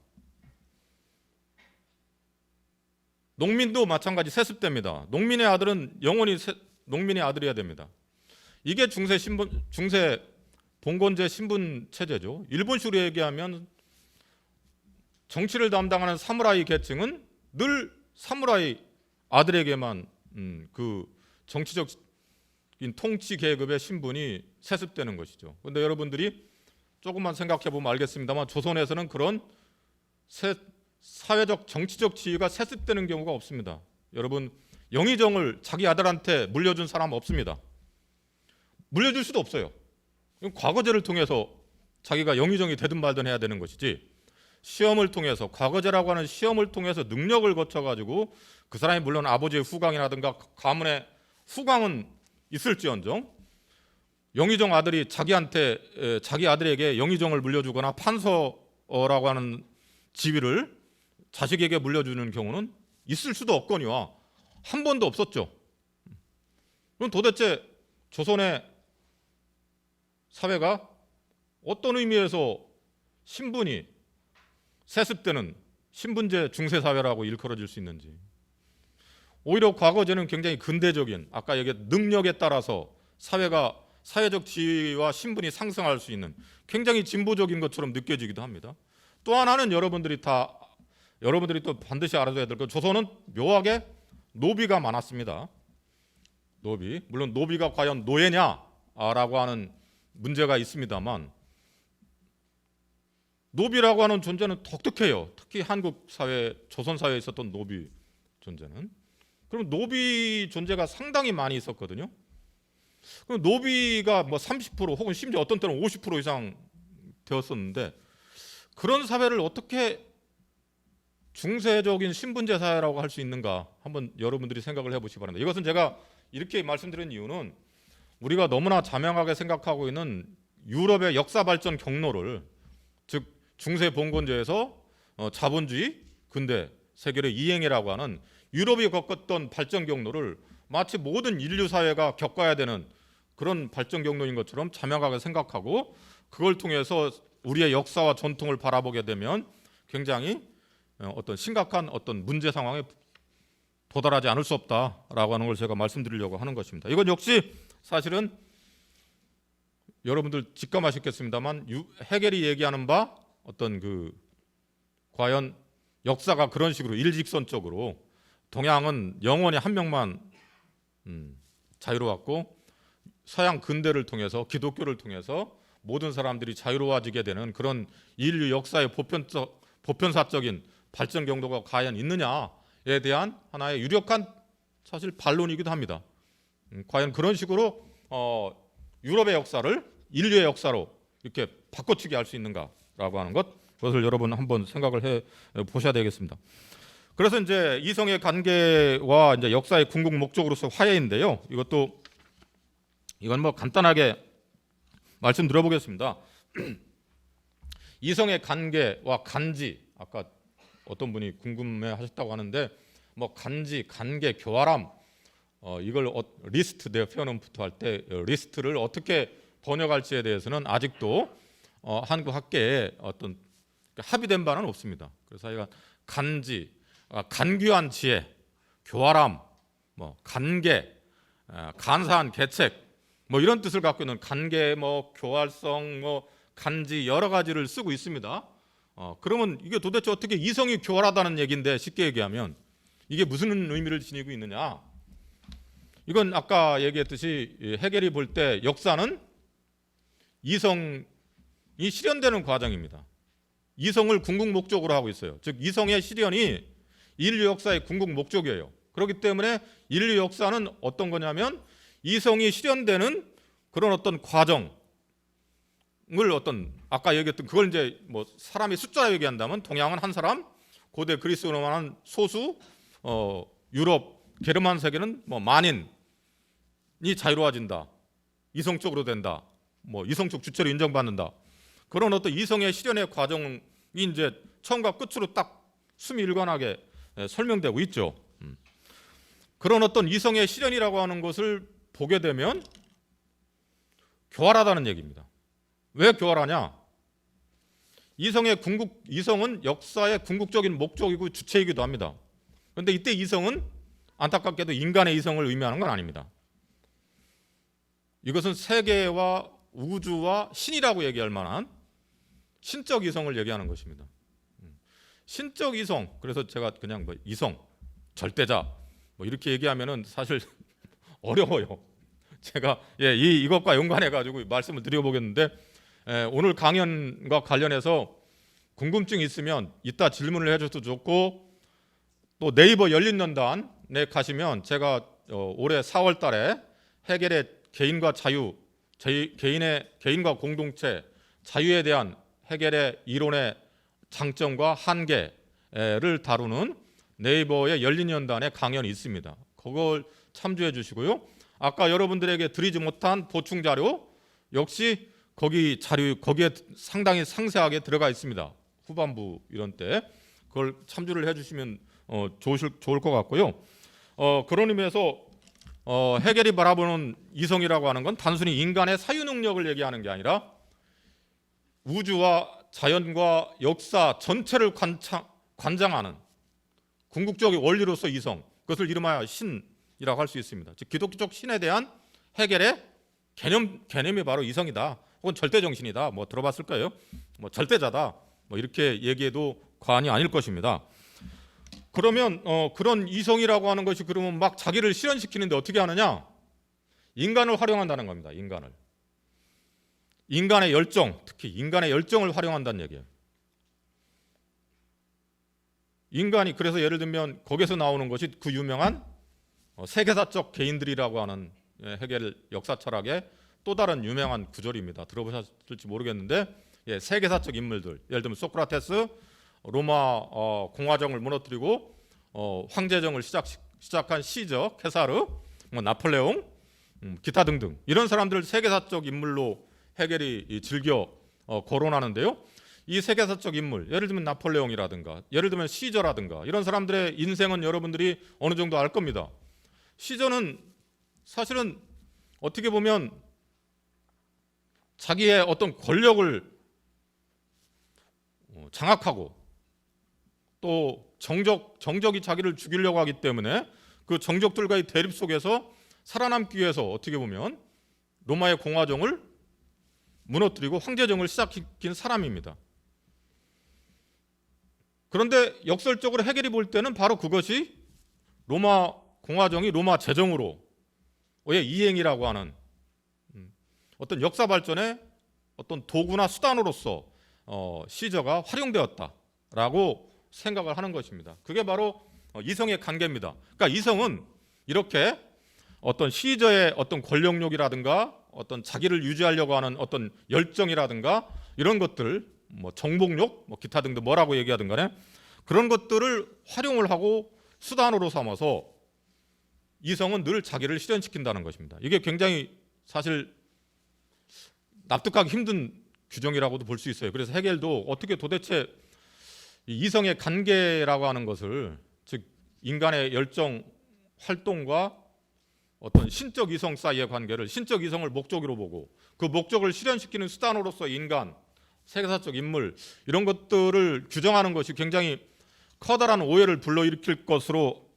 농민도 마찬가지 세습됩니다. 농민의 아들은 영원히 농민의 아들이어야 됩니다. 이게 중세 봉건제 신분 체제죠. 일본식으로 얘기하면 정치를 담당하는 사무라이 계층은 늘 사무라이 아들에게만 그 정치적 통치 계급의 신분이 세습되는 것이죠. 그런데 여러분들이 조금만 생각해 보면 알겠습니다만 조선에서는 그런 사회적 정치적 지위가 세습되는 경우가 없습니다. 여러분 영의정을 자기 아들한테 물려준 사람 없습니다. 물려줄 수도 없어요. 과거제를 통해서 자기가 영의정이 되든 말든 해야 되는 것이지, 시험을 통해서, 과거제라고 하는 시험을 통해서 능력을 거쳐가지고 그 사람이 물론 아버지의 후광이라든가 가문의 후광은 있을지언정 영의정 아들이 자기 아들에게 영의정을 물려주거나 판서라고 하는 지위를 자식에게 물려주는 경우는 있을 수도 없거니와 한 번도 없었죠. 그럼 도대체 조선의 사회가 어떤 의미에서 신분이 세습되는 신분제 중세사회라고 일컬어질 수 있는지. 오히려 과거제는 굉장히 근대적인, 아까 얘기한 능력에 따라서 사회적 지위와 신분이 상승할 수 있는 굉장히 진보적인 것처럼 느껴지기도 합니다. 또 하나는 여러분들이 또 반드시 알아둬야 될 것, 조선은 묘하게 노비가 많았습니다. 노비, 물론 노비가 과연 노예냐라고 하는 문제가 있습니다만 노비라고 하는 존재는 독특해요. 특히 한국 사회, 조선 사회에 있었던 노비 존재는. 그럼 노비 존재가 상당히 많이 있었거든요. 그럼 노비가 뭐 30% 혹은 심지어 어떤 때는 50% 이상 되었었는데, 그런 사회를 어떻게 중세적인 신분제 사회라고 할 수 있는가 한번 여러분들이 생각을 해보시기 바랍니다. 이것은 제가 이렇게 말씀드린 이유는 우리가 너무나 자명하게 생각하고 있는 유럽의 역사 발전 경로를, 즉 중세 봉건제에서 자본주의, 근대, 세계의 이행이라고 하는 유럽이 겪었던 발전 경로를 마치 모든 인류 사회가 겪어야 되는 그런 발전 경로인 것처럼 자명하게 생각하고, 그걸 통해서 우리의 역사와 전통을 바라보게 되면 굉장히 어떤 심각한 어떤 문제 상황에 도달하지 않을 수 없다라고 하는 걸 제가 말씀드리려고 하는 것입니다. 이건 역시 사실은 여러분들 직감하셨겠습니다만 헤겔이 얘기하는 바 어떤 과연 역사가 그런 식으로 일직선적으로 동양은 영원히 한 명만 자유로웠고 서양 근대를 통해서, 기독교를 통해서 모든 사람들이 자유로워지게 되는 그런 인류 역사의 보편사적인 발전 경로가 과연 있느냐에 대한 하나의 유력한 사실 반론이기도 합니다. 과연 그런 식으로 유럽의 역사를 인류의 역사로 이렇게 바꿔치기 할 수 있는가라고 하는 그것을 여러분 한번 생각을 해 보셔야 되겠습니다. 그래서 이제 이성의 관계와 이제 역사의 궁극 목적으로서 화해인데요. 이건 뭐 간단하게 말씀드려보겠습니다. 이성의 관계와 간지, 아까 어떤 분이 궁금해하셨다고 하는데 뭐 간지, 관계, 교활함, 이걸 리스트, 내가 표현부터 할 때 리스트를 어떻게 번역할지에 대해서는 아직도 한국 학계에 어떤 합의된 바는 없습니다. 그래서 저희가 간지, 간귀한 지혜, 교활함, 뭐 관계, 간사한 계책, 뭐 이런 뜻을 갖고 있는 관계, 뭐 교활성, 뭐 간지 여러 가지를 쓰고 있습니다. 그러면 이게 도대체 어떻게 이성이 교활하다는 얘기인데, 쉽게 얘기하면 이게 무슨 의미를 지니고 있느냐? 이건 아까 얘기했듯이 헤겔이 볼 때 역사는 이성이 실현되는 과정입니다. 이성을 궁극 목적으로 하고 있어요. 즉 이성의 실현이 인류 역사의 궁극 목적이에요. 그렇기 때문에 인류 역사는 어떤 거냐면 이성이 실현되는 그런 어떤 과정을 아까 얘기했던 그걸 이제 뭐 사람이 숫자로 얘기한다면 동양은 한 사람, 고대 그리스 로마는 소수, 유럽 게르만 세계는 뭐 만인이 자유로워진다, 이성적으로 된다, 뭐 이성적 주체로 인정받는다. 그런 어떤 이성의 실현의 과정이 이제 처음과 끝으로 딱 수미일관하게 설명되고 있죠. 그런 어떤 이성의 실현이라고 하는 것을 보게 되면 교활하다는 얘기입니다. 왜 교활하냐? 이성은 역사의 궁극적인 목적이고 주체이기도 합니다. 그런데 이때 이성은 안타깝게도 인간의 이성을 의미하는 건 아닙니다. 이것은 세계와 우주와 신이라고 얘기할 만한 신적 이성을 얘기하는 것입니다. 신적 이성, 그래서 제가 그냥 뭐 이성, 절대자 뭐 이렇게 얘기하면은 사실 어려워요. 제가 이것과 연관해 가지고 말씀을 드려보겠는데, 오늘 강연과 관련해서 궁금증이 있으면 이따 질문을 해줘도 좋고, 또 네이버 열린연단에 가시면 제가 올해 4월 달에 해겔의 개인과 자유, 개인과 공동체, 자유에 대한 해겔의 이론의 장점과 한계를 다루는 네이버의 열린연단의 강연이 있습니다. 그걸 참조해 주시고요. 아까 여러분들에게 드리지 못한 보충 자료 역시 거기에 상당히 상세하게 들어가 있습니다. 후반부 이런 때 그걸 참조를 해주시면 좋을 것 같고요. 그런 의미에서 해겔이 바라보는 이성이라고 하는 건 단순히 인간의 사유 능력을 얘기하는 게 아니라 우주와 자연과 역사 전체를 관장하는 궁극적인 원리로서 이성, 그것을 이름하여 신이라고 할 수 있습니다. 즉 기독교적 신에 대한 해겔의 개념이 바로 이성이다, 혹은 절대정신이다, 뭐 들어봤을 거예요. 뭐 절대자다, 뭐 이렇게 얘기해도 과언이 아닐 것입니다. 그러면 그런 이성이라고 하는 것이 그러면 막 자기를 실현시키는데 어떻게 하느냐? 인간을 활용한다는 겁니다. 인간의 열정, 특히 인간의 열정을 활용한다는 얘기예요. 인간이, 그래서 예를 들면 거기서 나오는 것이 그 유명한 세계사적 개인들이라고 하는 해겔 역사 철학의 또 다른 유명한 구절입니다. 들어보셨을지 모르겠는데, 세계사적 인물들, 예를 들면 소크라테스, 로마 공화정을 무너뜨리고 황제정을 시작한 시저, 케사르, 나폴레옹, 기타 등등 이런 사람들을 세계사적 인물로 해겔이 즐겨 거론하는데요. 이 세계사적 인물, 예를 들면 나폴레옹이라든가, 예를 들면 시저라든가, 이런 사람들의 인생은 여러분들이 어느 정도 알 겁니다. 시저는 사실은 어떻게 보면 자기의 어떤 권력을 장악하고 또 정적이 자기를 죽이려고 하기 때문에 그 정적들과의 대립 속에서 살아남기 위해서 어떻게 보면 로마의 공화정을 무너뜨리고 황제정을 시작시킨 사람입니다. 그런데 역설적으로 해겔이 볼 때는 바로 그것이 로마 공화정이 로마 제정으로의 이행이라고 하는 어떤 역사 발전의 어떤 도구나 수단으로서 시저가 활용되었다라고 생각을 하는 것입니다. 그게 바로 이성의 관계입니다. 그러니까 이성은 이렇게 어떤 시저의 어떤 권력욕이라든가 어떤 자기를 유지하려고 하는 어떤 열정이라든가 이런 것들, 뭐 정복욕, 뭐 기타 등등 뭐라고 얘기하든 간에 그런 것들을 활용을 하고 수단으로 삼아서 이성은 늘 자기를 실현시킨다는 것입니다. 이게 굉장히 사실 납득하기 힘든 규정이라고도 볼 수 있어요. 그래서 해겔도 어떻게 도대체 이성의 관계라고 하는 것을, 즉 인간의 열정 활동과 어떤 신적 이성 사이의 관계를, 신적 이성을 목적으로 보고 그 목적을 실현시키는 수단으로서 인간, 세계사적 인물 이런 것들을 규정하는 것이 굉장히 커다란 오해를 불러일으킬 것으로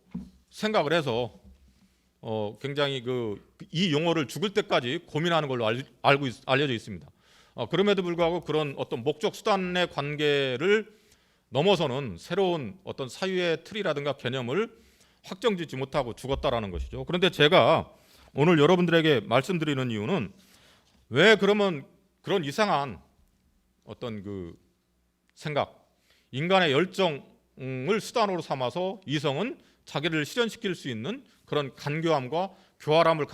생각을 해서 굉장히 이 용어를 죽을 때까지 고민하는 걸로 알려져 있습니다. 그럼에도 불구하고 그런 어떤 목적 수단의 관계를 넘어서는 새로운 어떤 사유의 틀이라든가 개념을 확정짓지 못하고 죽었다라는 것이죠. 그런데 제가 오늘 여러분들에게 말씀드리는 이유는 왜 그러면 그런 이상한 어떤 그 생각, 인간의 열정을 수단으로 삼아서 이성은 자기를 실현시킬 수 있는 그런 간교함과 교활함을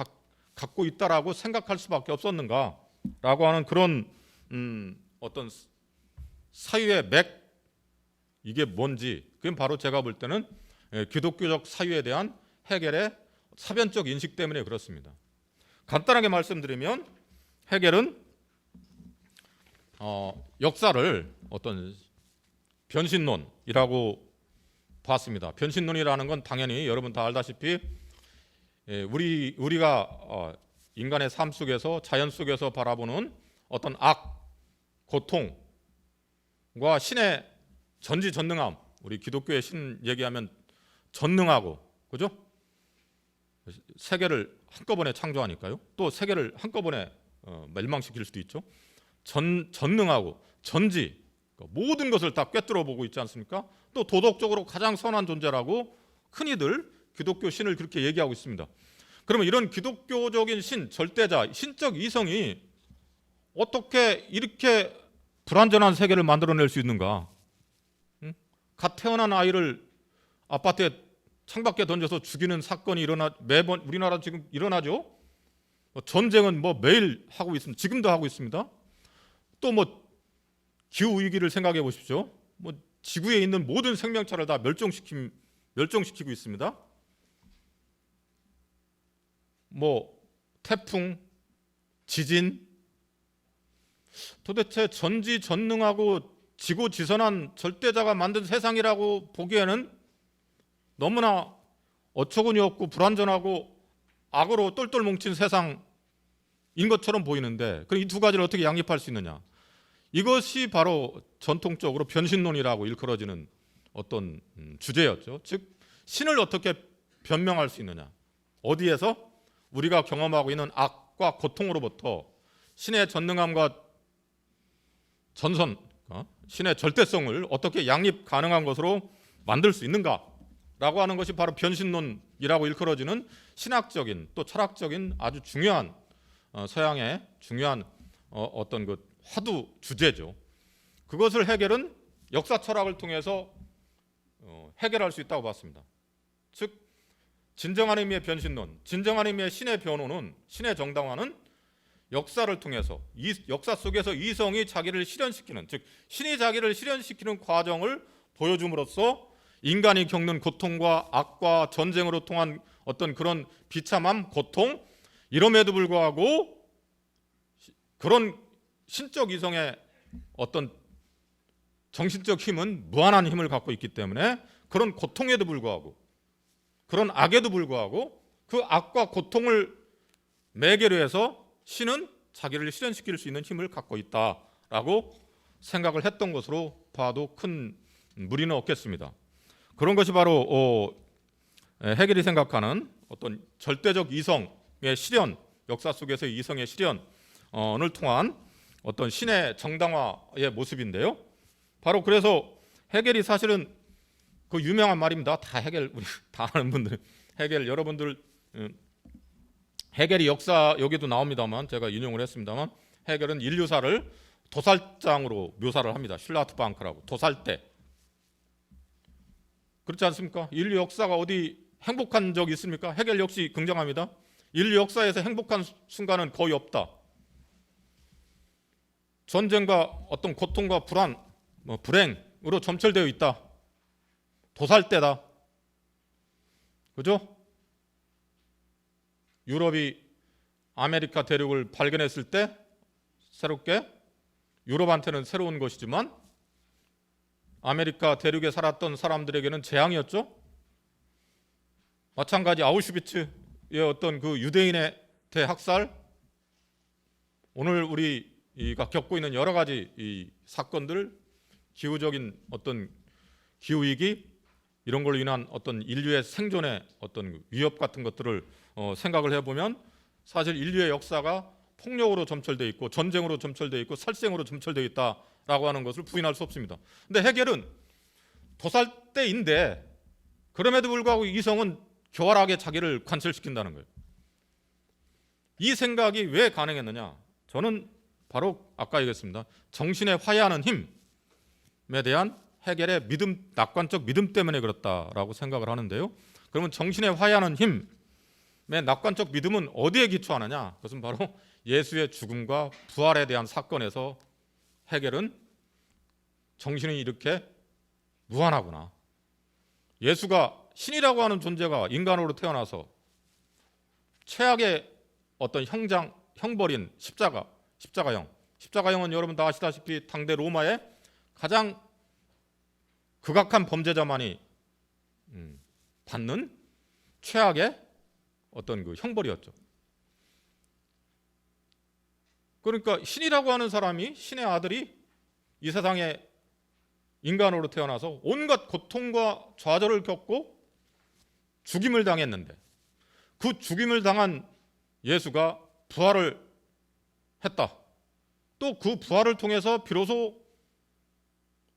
갖고 있다라고 생각할 수밖에 없었는가라고 하는 그런 어떤 사유의 맥, 이게 뭔지, 그건 바로 제가 볼 때는 기독교적 사유에 대한 해겔의 사변적 인식 때문에 그렇습니다. 간단하게 말씀드리면 해겔은 역사를 어떤 변신론이라고 봤습니다. 변신론이라는 건 당연히 여러분 다 알다시피 우리가 인간의 삶 속에서, 자연 속에서 바라보는 어떤 악, 고통과 신의 전지전능함, 우리 기독교의 신 얘기하면 전능하고, 그죠? 세계를 한꺼번에 창조하니까요. 또 세계를 한꺼번에 멸망시킬 수도 있죠. 전능하고 전지, 모든 것을 다 꿰뚫어 보고 있지 않습니까? 또 도덕적으로 가장 선한 존재라고 흔히들 기독교 신을 그렇게 얘기하고 있습니다. 그러면 이런 기독교적인 절대자, 신적 이성이 어떻게 이렇게 불완전한 세계를 만들어낼 수 있는가? 응? 갓 태어난 아이를 아파트에 창밖에 던져서 죽이는 사건이 매번 우리나라 지금 일어나죠. 전쟁은 매일 하고 있습니다. 지금도 하고 있습니다. 또 기후 위기를 생각해 보십시오. 지구에 있는 모든 생명체를 다 멸종시키고 있습니다. 태풍, 지진, 도대체 전지전능하고 지고지선한 절대자가 만든 세상이라고 보기에는 너무나 어처구니 없고 불완전하고 악으로 똘똘 뭉친 세상인 것처럼 보이는데, 그럼 이 두 가지를 어떻게 양립할 수 있느냐? 이것이 바로 전통적으로 변신론이라고 일컬어지는 어떤 주제였죠. 즉 신을 어떻게 변명할 수 있느냐? 어디에서? 우리가 경험하고 있는 악과 고통으로부터 신의 전능함과 전선, 신의 절대성을 어떻게 양립 가능한 것으로 만들 수 있는가라고 하는 것이 바로 변신론이라고 일컬어지는 신학적인 또 철학적인 아주 중요한 서양의 중요한 어떤 그 화두 주제죠. 그것을 해겔은 역사 철학을 통해서 해결할 수 있다고 봤습니다. 즉 진정한 의미의 변신론, 진정한 의미의 신의 변호는, 신의 정당화는 역사를 통해서 역사 속에서 이성이 자기를 실현시키는, 즉 신이 자기를 실현시키는 과정을 보여줌으로써 인간이 겪는 고통과 악과 전쟁으로 통한 어떤 그런 비참함, 고통, 이럼에도 불구하고 그런 신적 이성의 어떤 정신적 힘은 무한한 힘을 갖고 있기 때문에 그런 고통에도 불구하고, 그런 악에도 불구하고 그 악과 고통을 매개로 해서 신은 자기를 실현시킬 수 있는 힘을 갖고 있다라고 생각을 했던 것으로 봐도 큰 무리는 없겠습니다. 그런 것이 바로 해겔이 생각하는 어떤 절대적 이성의 실현, 역사 속에서의 이성의 실현을 통한 어떤 신의 정당화의 모습인데요. 바로 그래서 해겔이 사실은 그 유명한 말입니다. 다 해겔, 우리 다 아는 분들, 해겔 여러분들 해겔이 역사 여기도 나옵니다만 제가 인용을 했습니다만 해겔은 인류사를 도살장으로 묘사를 합니다. 슐라트 방크라고, 도살대. 그렇지 않습니까? 인류 역사가 어디 행복한 적이 있습니까? 해겔 역시 긍정합니다. 인류 역사에서 행복한 순간은 거의 없다. 전쟁과 어떤 고통과 불안, 불행으로 점철되어 있다. 도살대다. 그죠? 유럽이 아메리카 대륙을 발견했을 때 새롭게 유럽한테는 새로운 것이지만 아메리카 대륙에 살았던 사람들에게는 재앙이었죠. 마찬가지 아우슈비츠의 어떤 그 유대인의 대학살, 오늘 우리가 겪고 있는 여러 가지 이 사건들, 기후적인 어떤 기후위기, 이런 걸로 인한 어떤 인류의 생존의 어떤 위협 같은 것들을 생각을 해보면 사실 인류의 역사가 폭력으로 점철되어 있고 전쟁으로 점철되어 있고 살생으로 점철되어 있다라고 하는 것을 부인할 수 없습니다. 근데 해겔은 도살대인데 그럼에도 불구하고 이성은 교활하게 자기를 관철시킨다는 거예요. 이 생각이 왜 가능했느냐? 저는 바로 아까 얘기했습니다. 정신에 화해하는 힘에 대한 해겔의 믿음, 낙관적 믿음 때문에 그렇다라고 생각을 하는데요. 그러면 정신에 화해하는 힘의 낙관적 믿음은 어디에 기초하느냐? 그것은 바로 예수의 죽음과 부활에 대한 사건에서 해겔은 정신이 이렇게 무한하구나. 예수가 신이라고 하는 존재가 인간으로 태어나서 최악의 어떤 형벌인 십자가형은 여러분 다 아시다시피 당대 로마의 가장 극악한 범죄자만이 받는 최악의 어떤 그 형벌이었죠. 그러니까 신이라고 하는 사람이, 신의 아들이 이 세상에 인간으로 태어나서 온갖 고통과 좌절을 겪고 죽임을 당했는데 그 죽임을 당한 예수가 부활을 했다. 또 그 부활을 통해서 비로소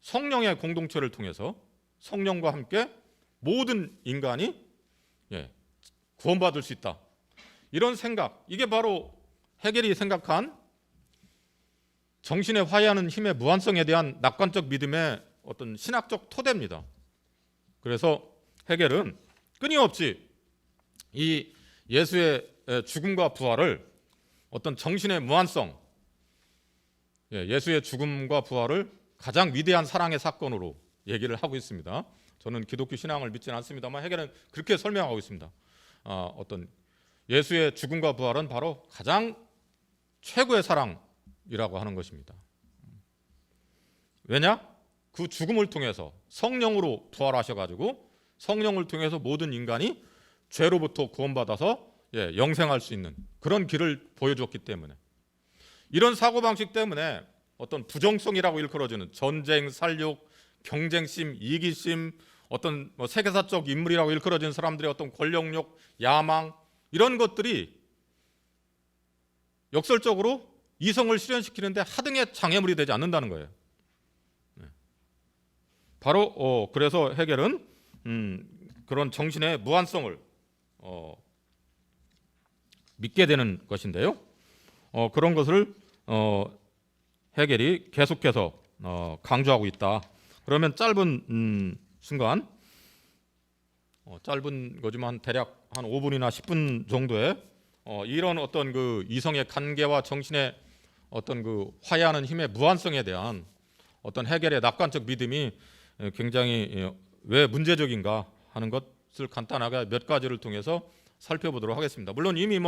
성령의 공동체를 통해서 성령과 함께 모든 인간이 구원받을 수 있다. 이런 생각, 이게 바로 헤겔이 생각한 정신의 화해하는 힘의 무한성에 대한 낙관적 믿음의 어떤 신학적 토대입니다. 그래서 헤겔은 끊임없이 이 예수의 죽음과 부활을 어떤 정신의 무한성, 예수의 죽음과 부활을 가장 위대한 사랑의 사건으로 얘기를 하고 있습니다. 저는 기독교 신앙을 믿지는 않습니다만 헤겔은 그렇게 설명하고 있습니다. 어떤 예수의 죽음과 부활은 바로 가장 최고의 사랑이라고 하는 것입니다. 왜냐? 그 죽음을 통해서 성령으로 부활하셔가지고 성령을 통해서 모든 인간이 죄로부터 구원받아서 영생할 수 있는 그런 길을 보여줬기 때문에, 이런 사고방식 때문에 어떤 부정성이라고 일컬어지는 전쟁, 살육, 경쟁심, 이기심, 어떤 세계사적 인물이라고 일컬어지는 사람들의 어떤 권력욕, 야망, 이런 것들이 역설적으로 이성을 실현시키는데 하등의 장애물이 되지 않는다는 거예요. 바로 그래서 헤겔은 그런 정신의 무한성을 믿게 되는 것인데요. 그런 것을 헤겔이 계속해서 강조하고 있다. 그러면 짧은 순간, 짧은 거지만 대략 한 5분이나 10분 정도에 이런 어떤 그 이성의 관계와 정신의 어떤 그 화해하는 힘의 무한성에 대한 어떤 헤겔의 낙관적 믿음이 굉장히 왜 문제적인가 하는 것을 간단하게 몇 가지를 통해서 살펴보도록 하겠습니다. 물론 이미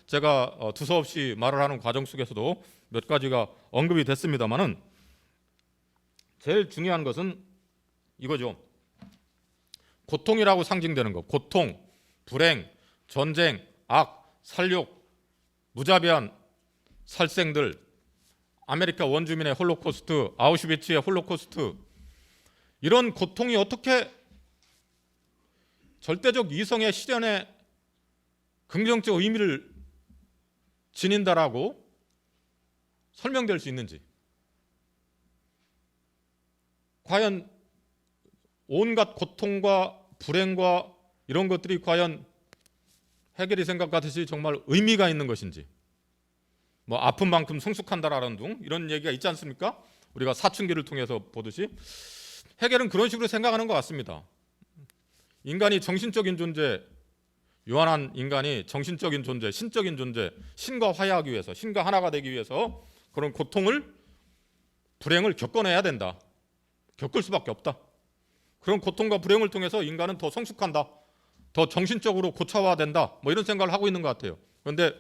제가 두서없이 말을 하는 과정 속에서도 몇 가지가 언급이 됐습니다만은 제일 중요한 것은 이거죠. 고통이라고 상징되는 것, 고통, 불행, 전쟁, 악, 살육, 무자비한 살생들, 아메리카 원주민의 홀로코스트, 아우슈비츠의 홀로코스트, 이런 고통이 어떻게 절대적 이성의 실현에 긍정적 의미를 지닌다라고 설명될 수 있는지, 과연 온갖 고통과 불행과 이런 것들이 과연 헤겔이 생각하듯이 정말 의미가 있는 것인지, 아픈 만큼 성숙한다라는 등 이런 얘기가 있지 않습니까? 우리가 사춘기를 통해서 보듯이 헤겔은 그런 식으로 생각하는 것 같습니다. 인간이 정신적인 존재, 유한한 인간이 정신적인 존재, 신적인 존재, 신과 화해하기 위해서, 신과 하나가 되기 위해서 그런 고통을, 불행을 겪어내야 된다. 겪을 수밖에 없다. 그런 고통과 불행을 통해서 인간은 더 성숙한다, 더 정신적으로 고차화된다, 이런 생각을 하고 있는 것 같아요. 그런데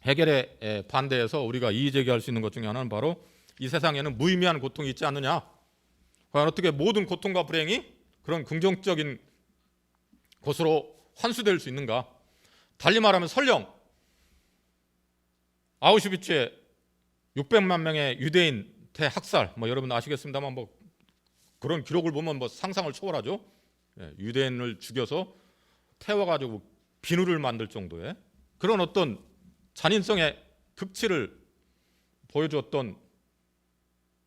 헤겔의 반대에서 우리가 이의제기할 수 있는 것 중에 하나는 바로 이 세상에는 무의미한 고통이 있지 않느냐, 과연 어떻게 모든 고통과 불행이 그런 긍정적인 것으로 환수될 수 있는가. 달리 말하면 설령 아우슈비츠의 600만 명의 유대인 대학살, 여러분 아시겠습니다만 그런 기록을 보면 상상을 초월하죠. 유대인을 죽여서 태워가지고 비누를 만들 정도의 그런 어떤 잔인성의 극치를 보여주었던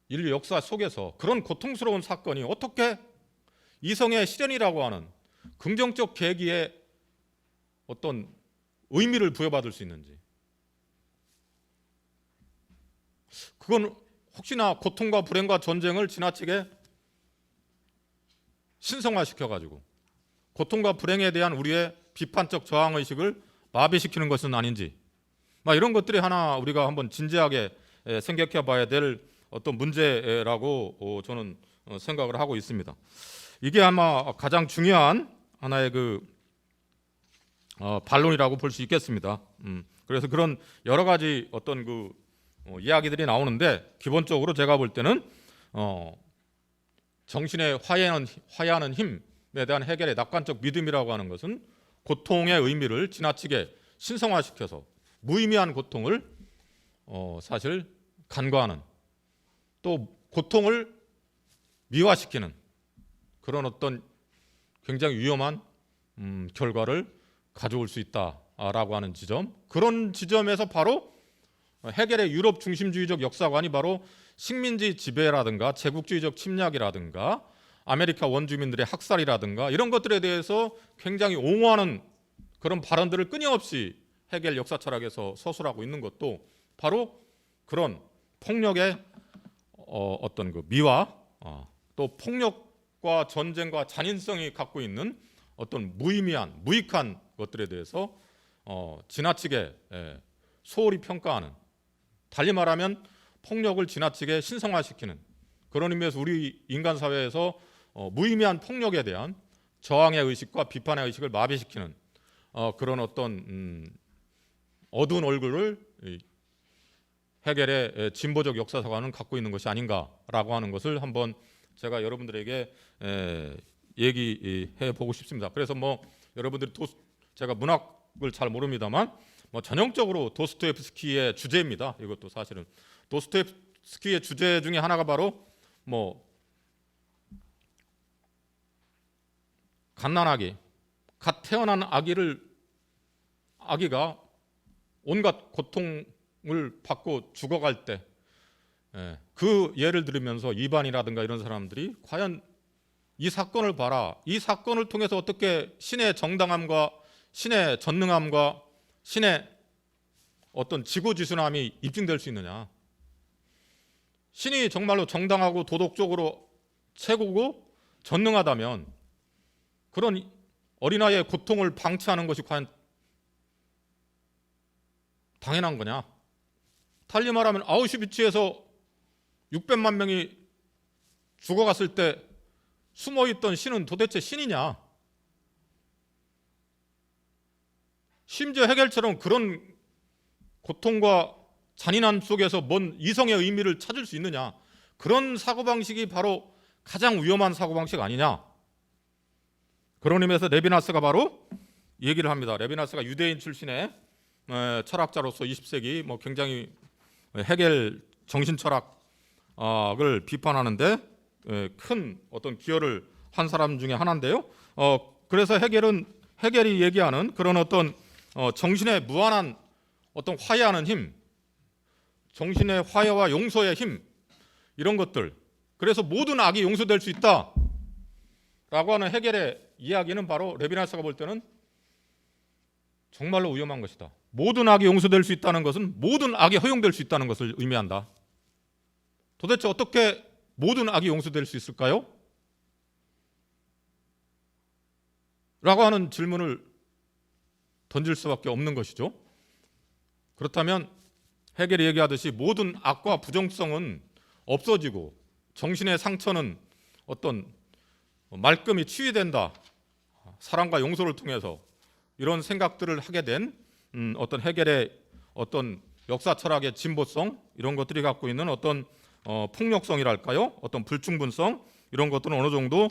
인류 역사 속에서 그런 고통스러운 사건이 어떻게 이성의 실현이라고 하는 긍정적 계기에 어떤 의미를 부여받을 수 있는지, 그건 혹시나 고통과 불행과 전쟁을 지나치게 신성화시켜가지고 고통과 불행에 대한 우리의 비판적 저항의식을 마비시키는 것은 아닌지, 이런 것들이 하나 우리가 한번 진지하게 생각해 봐야 될 어떤 문제라고 저는 생각을 하고 있습니다. 이게 아마 가장 중요한 하나의 반론이라고 볼 수 있겠습니다. 그래서 그런 여러 가지 어떤 이야기들이 나오는데, 기본적으로 제가 볼 때는 정신의 화해하는 힘에 대한 헤겔의 낙관적 믿음이라고 하는 것은 고통의 의미를 지나치게 신성화시켜서 무의미한 고통을 사실 간과하는, 또 고통을 미화시키는 그런 어떤 굉장히 위험한 결과를 가져올 수 있다라고 하는 지점, 그런 지점에서 바로 헤겔의 유럽 중심주의적 역사관이 바로 식민지 지배라든가 제국주의적 침략이라든가 아메리카 원주민들의 학살이라든가 이런 것들에 대해서 굉장히 옹호하는 그런 발언들을 끊임없이 헤겔 역사 철학에서 서술하고 있는 것도 바로 그런 폭력의 어떤 그 미화, 또 폭력과 전쟁과 잔인성이 갖고 있는 어떤 무의미한, 무익한 것들에 대해서 지나치게 소홀히 평가하는, 달리 말하면 폭력을 지나치게 신성화시키는 그런 의미에서 우리 인간 사회에서 무의미한 폭력에 대한 저항의 의식과 비판의 의식을 마비시키는 그런 어떤 어두운 얼굴을 헤겔의 진보적 역사사관은 갖고 있는 것이 아닌가라고 하는 것을 한번 제가 여러분들에게 얘기해 보고 싶습니다. 그래서 뭐 여러분들이 제가 문학을 잘 모릅니다만 뭐 전형적으로 도스토옙스키의 주제입니다. 이것도 사실은 도스토옙스키의 주제 중에 하나가 바로 뭐 갓난아기, 갓 태어난 아기가 온갖 고통을 받고 죽어갈 때 그 예를 들으면서 이반이라든가 이런 사람들이 과연 이 사건을 봐라, 이 사건을 통해서 어떻게 신의 정당함과 신의 전능함과 신의 어떤 지고지순함이 입증될 수 있느냐. 신이 정말로 정당하고 도덕적으로 최고고 전능하다면 그런 어린아이의 고통을 방치하는 것이 과연 당연한 거냐. 달리 말하면 아우슈비츠에서 600만 명이 죽어갔을 때 숨어있던 신은 도대체 신이냐. 심지어 헤겔처럼 그런 고통과 잔인함 속에서 뭔 이성의 의미를 찾을 수 있느냐. 그런 사고방식이 바로 가장 위험한 사고방식 아니냐. 그런 의미에서 레비나스가 바로 얘기를 합니다. 레비나스가 유대인 출신의 철학자로서 20세기 뭐 굉장히 헤겔 정신철학을 비판하는데 큰 어떤 기여를 한 사람 중에 하나인데요. 그래서 헤겔이 얘기하는 그런 어떤 정신의 무한한 어떤 화해하는 힘, 정신의 화해와 용서의 힘, 이런 것들. 그래서 모든 악이 용서될 수 있다라고 하는 헤겔의 이야기는 바로 레비나스가 볼 때는 정말로 위험한 것이다. 모든 악이 용서될 수 있다는 것은 모든 악이 허용될 수 있다는 것을 의미한다. 도대체 어떻게 모든 악이 용서될 수 있을까요? 라고 하는 질문을 던질 수밖에 없는 것이죠. 그렇다면 헤겔이 얘기하듯이 모든 악과 부정성은 없어지고 정신의 상처는 어떤 말끔히 치유된다. 사랑과 용서를 통해서 이런 생각들을 하게 된 어떤 헤겔의 어떤 역사 철학의 진보성, 이런 것들이 갖고 있는 어떤 폭력성이랄까요? 어떤 불충분성, 이런 것들은 어느 정도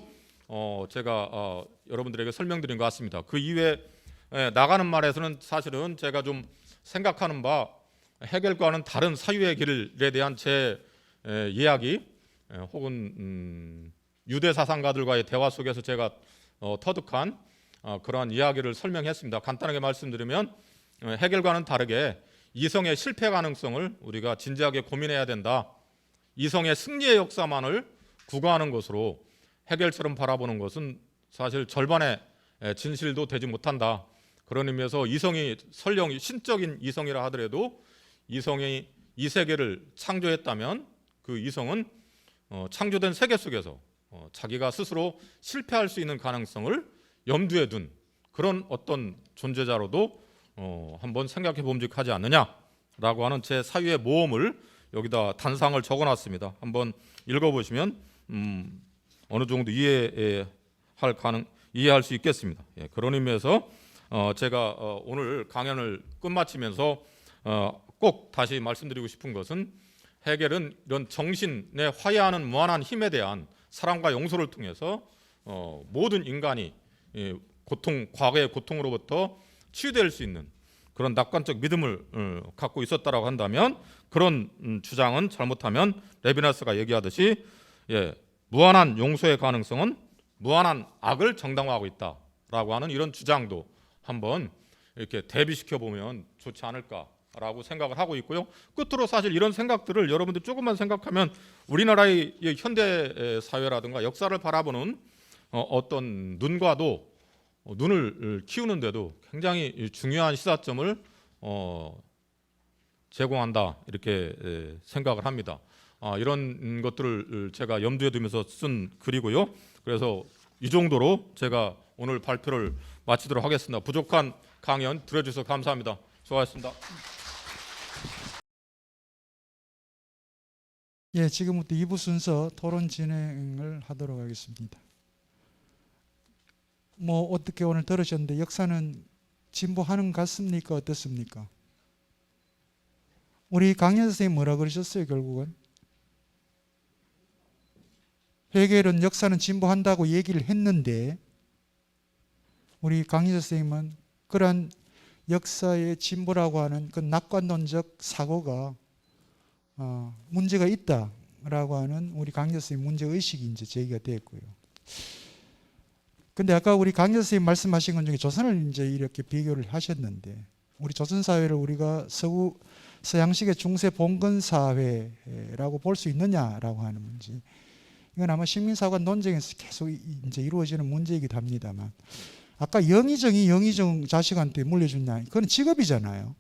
제가 여러분들에게 설명드린 것 같습니다. 그 이외에 나가는 말에서는 사실은 제가 좀 생각하는 바 헤겔과는 다른 사유의 길에 대한 제 이야기 혹은 유대 사상가들과의 대화 속에서 제가 터득한 그러한 이야기를 설명했습니다. 간단하게 말씀드리면 헤겔과는 다르게 이성의 실패 가능성을 우리가 진지하게 고민해야 된다. 이성의 승리의 역사만을 구가하는 것으로 헤겔처럼 바라보는 것은 사실 절반의 진실도 되지 못한다. 그런 의미에서 이성이 설령 신적인 이성이라 하더라도 이성이 이 세계를 창조했다면 그 이성은 창조된 세계 속에서 자기가 스스로 실패할 수 있는 가능성을 염두에 둔 그런 어떤 존재자로도 한번 생각해 봄직하지 않느냐라고 하는 제 사유의 모험을 여기다 단상을 적어놨습니다. 한번 읽어보시면 어느 정도 이해할 수 있겠습니다. 예, 그런 의미에서 제가 오늘 강연을 끝마치면서 꼭 다시 말씀드리고 싶은 것은 헤겔은 이런 정신의 화해하는 무한한 힘에 대한 사랑과 용서를 통해서 모든 인간이 과거의 고통으로부터 치유될 수 있는 그런 낙관적 믿음을 갖고 있었다라고 한다면 그런 주장은 잘못하면 레비나스가 얘기하듯이 무한한 용서의 가능성은 무한한 악을 정당화하고 있다라고 하는 이런 주장도 한번 이렇게 대비시켜 보면 좋지 않을까라고 생각을 하고 있고요. 끝으로 사실 이런 생각들을 여러분들 조금만 생각하면 우리나라의 현대 사회라든가 역사를 바라보는 어떤 눈과도 눈을 키우는데도 굉장히 중요한 시사점을 제공한다 이렇게 생각을 합니다. 이런 것들을 제가 염두에 두면서 쓴 글이고요. 그래서 이 정도로 제가 오늘 발표를 마치도록 하겠습니다. 부족한 강연 들어주셔서 감사합니다. 수고하셨습니다. 예, 지금부터 2부 순서 토론 진행을 하도록 하겠습니다. 뭐 어떻게 오늘 들으셨는데 역사는 진보하는 것 같습니까? 어떻습니까? 우리 강연 선생님 뭐라 그러셨어요? 결국은 헤겔은 역사는 진보한다고 얘기를 했는데 우리 강연 선생님은 그러한 역사의 진보라고 하는 그 낙관론적 사고가 문제가 있다라고 하는 우리 강연 선생님 문제의식이 이제 제기가 됐고요. 근데 아까 우리 강연 선생님 말씀하신 것 중에 조선을 이제 이렇게 비교를 하셨는데 우리 조선 사회를 우리가 서양식의 중세 봉건 사회라고 볼 수 있느냐라고 하는 문제. 이건 아마 식민사관 논쟁에서 계속 이제 이루어지는 문제이기도 합니다만 아까 영의정 자식한테 물려준다. 그건 직업이잖아요.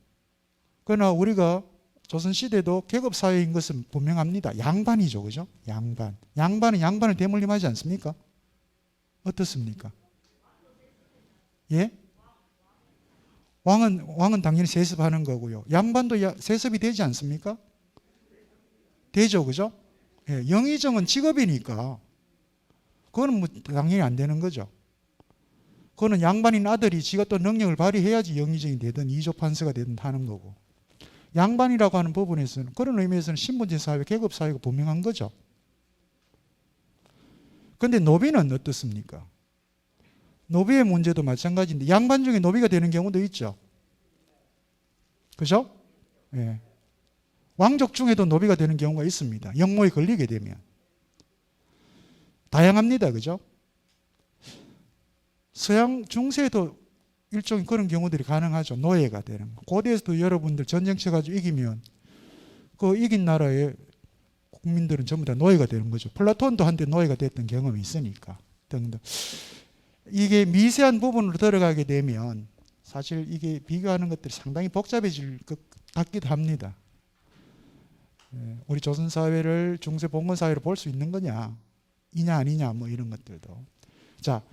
그러나 우리가 조선시대도 계급사회인 것은 분명합니다. 양반이죠. 그죠? 양반. 양반은 양반을 대물림하지 않습니까? 어떻습니까? 예? 왕은 당연히 세습하는 거고요. 양반도 세습이 되지 않습니까? 되죠. 그죠? 예, 영의정은 직업이니까 그거는 뭐 당연히 안 되는 거죠. 그거는 양반인 아들이 지가 또 능력을 발휘해야지 영의정이 되든 이조판서가 되든 하는 거고 양반이라고 하는 부분에서는 그런 의미에서는 신분제 사회, 계급 사회가 분명한 거죠. 그런데 노비는 어떻습니까? 노비의 문제도 마찬가지인데 양반 중에 노비가 되는 경우도 있죠. 그죠? 예. 왕족 중에도 노비가 되는 경우가 있습니다. 역모에 걸리게 되면. 다양합니다. 그죠? 서양 중세에도 일종의 그런 경우들이 가능하죠. 노예가 되는 거. 고대에서도 여러분들 전쟁 쳐가지고 이기면 그 이긴 나라의 국민들은 전부 다 노예가 되는 거죠. 플라톤도 한때 노예가 됐던 경험이 있으니까 등등. 이게 미세한 부분으로 들어가게 되면 사실 이게 비교하는 것들이 상당히 복잡해질 것 같기도 합니다. 우리 조선 사회를 중세 봉건 사회로 볼 수 있는 거냐, 이냐 아니냐 뭐 이런 것들도. 자,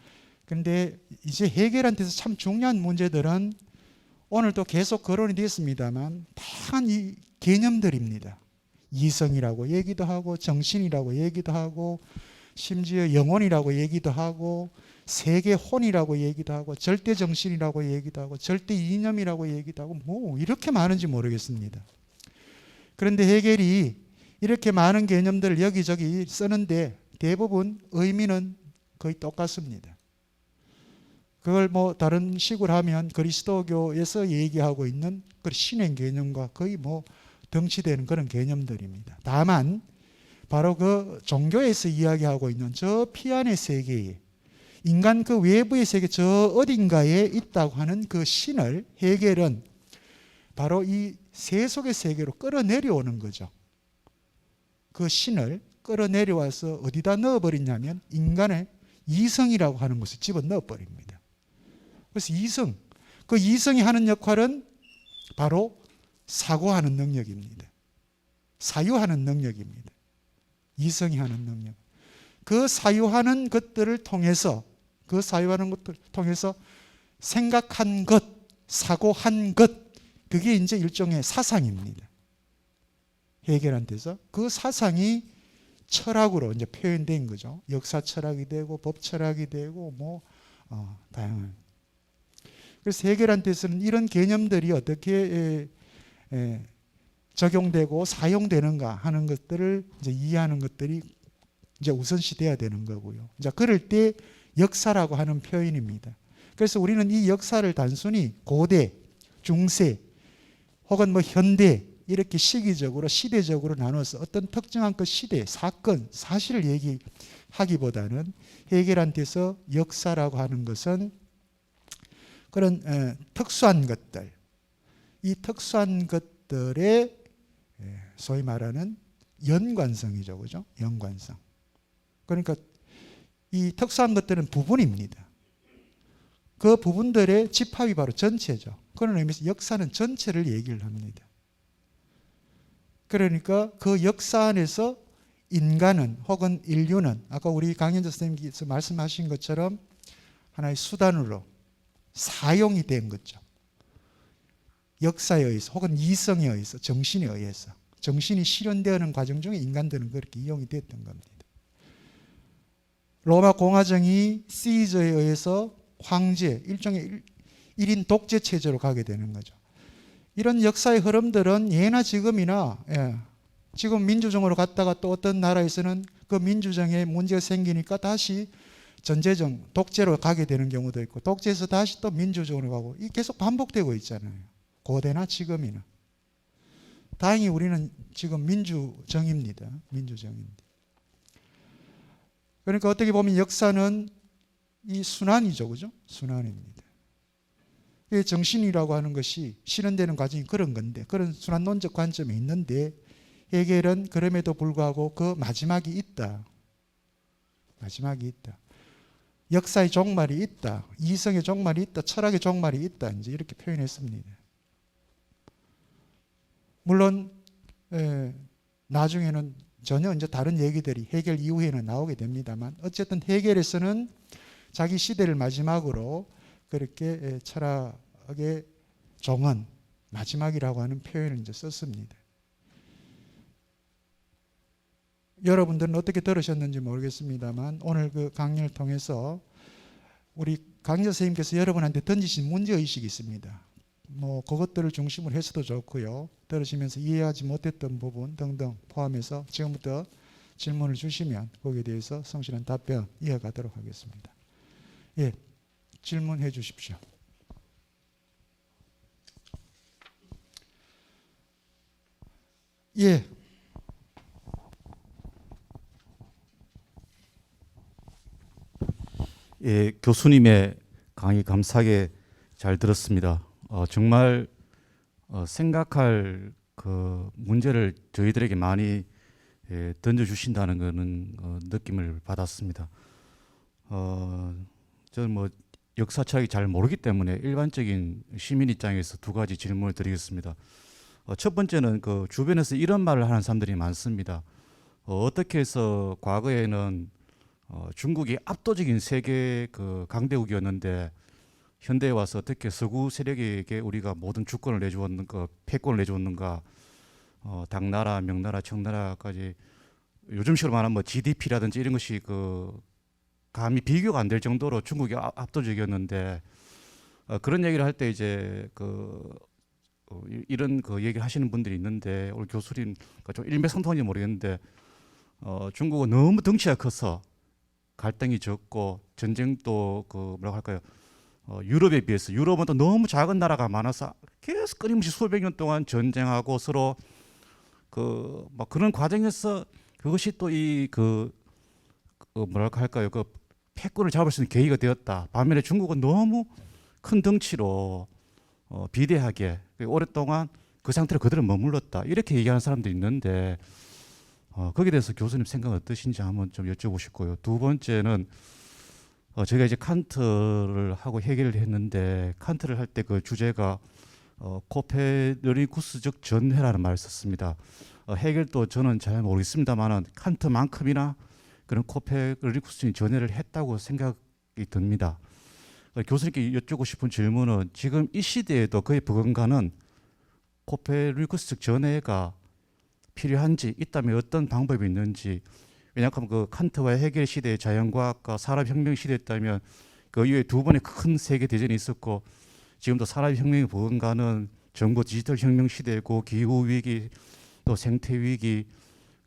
그런데 이제 헤겔한테서 참 중요한 문제들은 오늘도 계속 거론이 됐습니다만 다양한 이 개념들입니다. 이성이라고 얘기도 하고 정신이라고 얘기도 하고 심지어 영혼이라고 얘기도 하고 세계 혼이라고 얘기도 하고 절대 정신이라고 얘기도 하고 절대 이념이라고 얘기도 하고 뭐 이렇게 많은지 모르겠습니다. 그런데 헤겔이 이렇게 많은 개념들을 여기저기 쓰는데 대부분 의미는 거의 똑같습니다. 그걸 뭐 다른 식으로 하면 그리스도교에서 얘기하고 있는 그 신의 개념과 거의 뭐 등치되는 그런 개념들입니다. 다만 바로 그 종교에서 이야기하고 있는 저 피안의 세계에 인간 그 외부의 세계 저 어딘가에 있다고 하는 그 신을 헤겔은 바로 이 세속의 세계로 끌어내려오는 거죠. 그 신을 끌어내려와서 어디다 넣어버리냐면 인간의 이성이라고 하는 곳에 집어넣어버립니다. 그래서 이성, 그 이성이 하는 역할은 바로 사고하는 능력입니다. 사유하는 능력입니다. 이성이 하는 능력. 그 사유하는 것들을 통해서 생각한 것, 사고한 것, 그게 이제 일종의 사상입니다. 헤겔한테서 그 사상이 철학으로 이제 표현된 거죠. 역사 철학이 되고 법 철학이 되고 다양한. 그래서 헤겔한테서는 이런 개념들이 어떻게 적용되고 사용되는가 하는 것들을 이제 이해하는 것들이 이제 우선시 돼야 되는 거고요. 이제 그럴 때 역사라고 하는 표현입니다. 그래서 우리는 이 역사를 단순히 고대, 중세 혹은 현대 이렇게 시기적으로 시대적으로 나눠서 어떤 특정한 그 시대, 사건, 사실을 얘기하기보다는 헤겔한테서 역사라고 하는 것은 그런 특수한 것들, 이 특수한 것들의 소위 말하는 연관성이죠. 그죠? 연관성. 그러니까 이 특수한 것들은 부분입니다. 그 부분들의 집합이 바로 전체죠. 그런 의미에서 역사는 전체를 얘기를 합니다. 그러니까 그 역사 안에서 인간은 혹은 인류는 아까 우리 강현재 선생님께서 말씀하신 것처럼 하나의 수단으로 사용이 된 거죠. 역사에 의해서 혹은 이성에 의해서 정신에 의해서 정신이 실현되는 과정 중에 인간들은 그렇게 이용이 됐던 겁니다. 로마 공화정이 시저에 의해서 황제, 일종의 1인 독재 체제로 가게 되는 거죠. 이런 역사의 흐름들은 예나 지금이나 지금 민주정으로 갔다가 또 어떤 나라에서는 그 민주정에 문제가 생기니까 다시 전제정, 독재로 가게 되는 경우도 있고 독재에서 다시 또 민주정으로 가고 이 계속 반복되고 있잖아요. 고대나 지금이나. 다행히 우리는 지금 민주정입니다. 민주정입니다. 그러니까 어떻게 보면 역사는 이 순환이죠. 그죠? 순환입니다. 정신이라고 하는 것이 실현되는 과정이 그런 건데 그런 순환론적 관점이 있는데 헤겔은 그럼에도 불구하고 그 마지막이 있다. 마지막이 있다. 역사의 종말이 있다. 이성의 종말이 있다. 철학의 종말이 있다. 이제 이렇게 표현했습니다. 물론 나중에는 전혀 이제 다른 얘기들이 헤겔 이후에는 나오게 됩니다만 어쨌든 헤겔에서는 자기 시대를 마지막으로 그렇게 철학의 종은 마지막이라고 하는 표현을 이제 썼습니다. 여러분들은 어떻게 들으셨는지 모르겠습니다만 오늘 그 강연을 통해서 우리 강의 선생님께서 여러분한테 던지신 문제의식이 있습니다. 뭐 그것들을 중심으로 해서도 좋고요. 들으시면서 이해하지 못했던 부분 등등 포함해서 지금부터 질문을 주시면 거기에 대해서 성실한 답변 이어가도록 하겠습니다. 예, 질문해 주십시오. 예. 예, 교수님의 강의 감사하게 잘 들었습니다. 정말 생각할 그 문제를 저희들에게 많이 던져주신다는 것은 느낌을 받았습니다. 저는 뭐 역사 철학이 잘 모르기 때문에 일반적인 시민 입장에서 두 가지 질문을 드리겠습니다. 첫 번째는 그 주변에서 이런 말을 하는 사람들이 많습니다. 어떻게 해서 과거에는 중국이 압도적인 세계 그 강대국이었는데 현대에 와서 어떻게 서구 세력에게 우리가 모든 주권을 내주었는가, 패권을 내주었는가, 당나라, 명나라, 청나라까지 요즘식으로 말하면 뭐 GDP라든지 이런 것이 그 감히 비교가 안 될 정도로 중국이 압도적이었는데 그런 얘기를 할 때 이제 이런 그 얘기를 하시는 분들이 있는데 오늘 교수님 좀 일맥상통한지 모르겠는데 중국은 너무 덩치가 커서 갈등이 적고 전쟁도 그 뭐라고 할까요? 유럽에 비해서 유럽은 또 너무 작은 나라가 많아서 계속 끊임없이 수백 년 동안 전쟁하고 서로 그 막 그런 과정에서 그것이 또 이 뭐랄까 할까요? 그 패권을 잡을 수 있는 계기가 되었다. 반면에 중국은 너무 큰 덩치로 비대하게 오랫동안 그 상태로 그대로 머물렀다. 이렇게 얘기하는 사람들이 있는데 거기에 대해서 교수님 생각은 어떠신지 한번 좀 여쭤보고 싶고요. 두 번째는 제가 이제 칸트를 하고 해결을 했는데 칸트를 할 때 그 주제가 코페르니쿠스적 전회라는 말을 썼습니다. 해결도 저는 잘 모르겠습니다만은 칸트만큼이나 그런 코페르니쿠스적인 전회를 했다고 생각이 듭니다. 교수님께 여쭙고 싶은 질문은 지금 이 시대에도 그에 버금가는 코페르니쿠스적 전회가 필요한지 있다면 어떤 방법이 있는지 왜냐하면 그 칸트와 해겔 시대의 자연과학과 산업혁명 시대였다면 그 이후에 두 번의 큰 세계 대전이 있었고 지금도 산업혁명이 버금가는 정보 디지털 혁명 시대고 기후 위기 또 생태 위기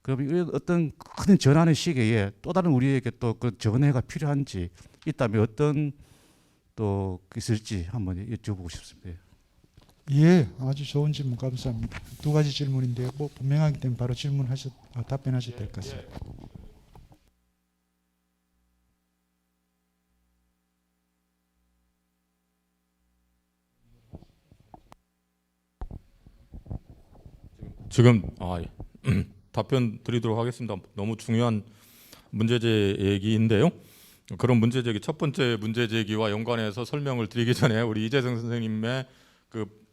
그럼 이런 어떤 큰 전환의 시기에 또 다른 우리에게 또 그 전해가 필요한지 있다면 어떤 또 있을지 한번 여쭤보고 싶습니다. 예, 아주 좋은 질문 감사합니다. 두 가지 질문인데요. 뭐 분명하기 때문에 바로 답변하셔도 될 것 같습니다. 지금 답변 드리도록 하겠습니다. 너무 중요한 문제제 얘기인데요. 그런 문제 제기, 첫 번째 문제 제기와 연관해서 설명을 드리기 전에 우리 이재성 선생님의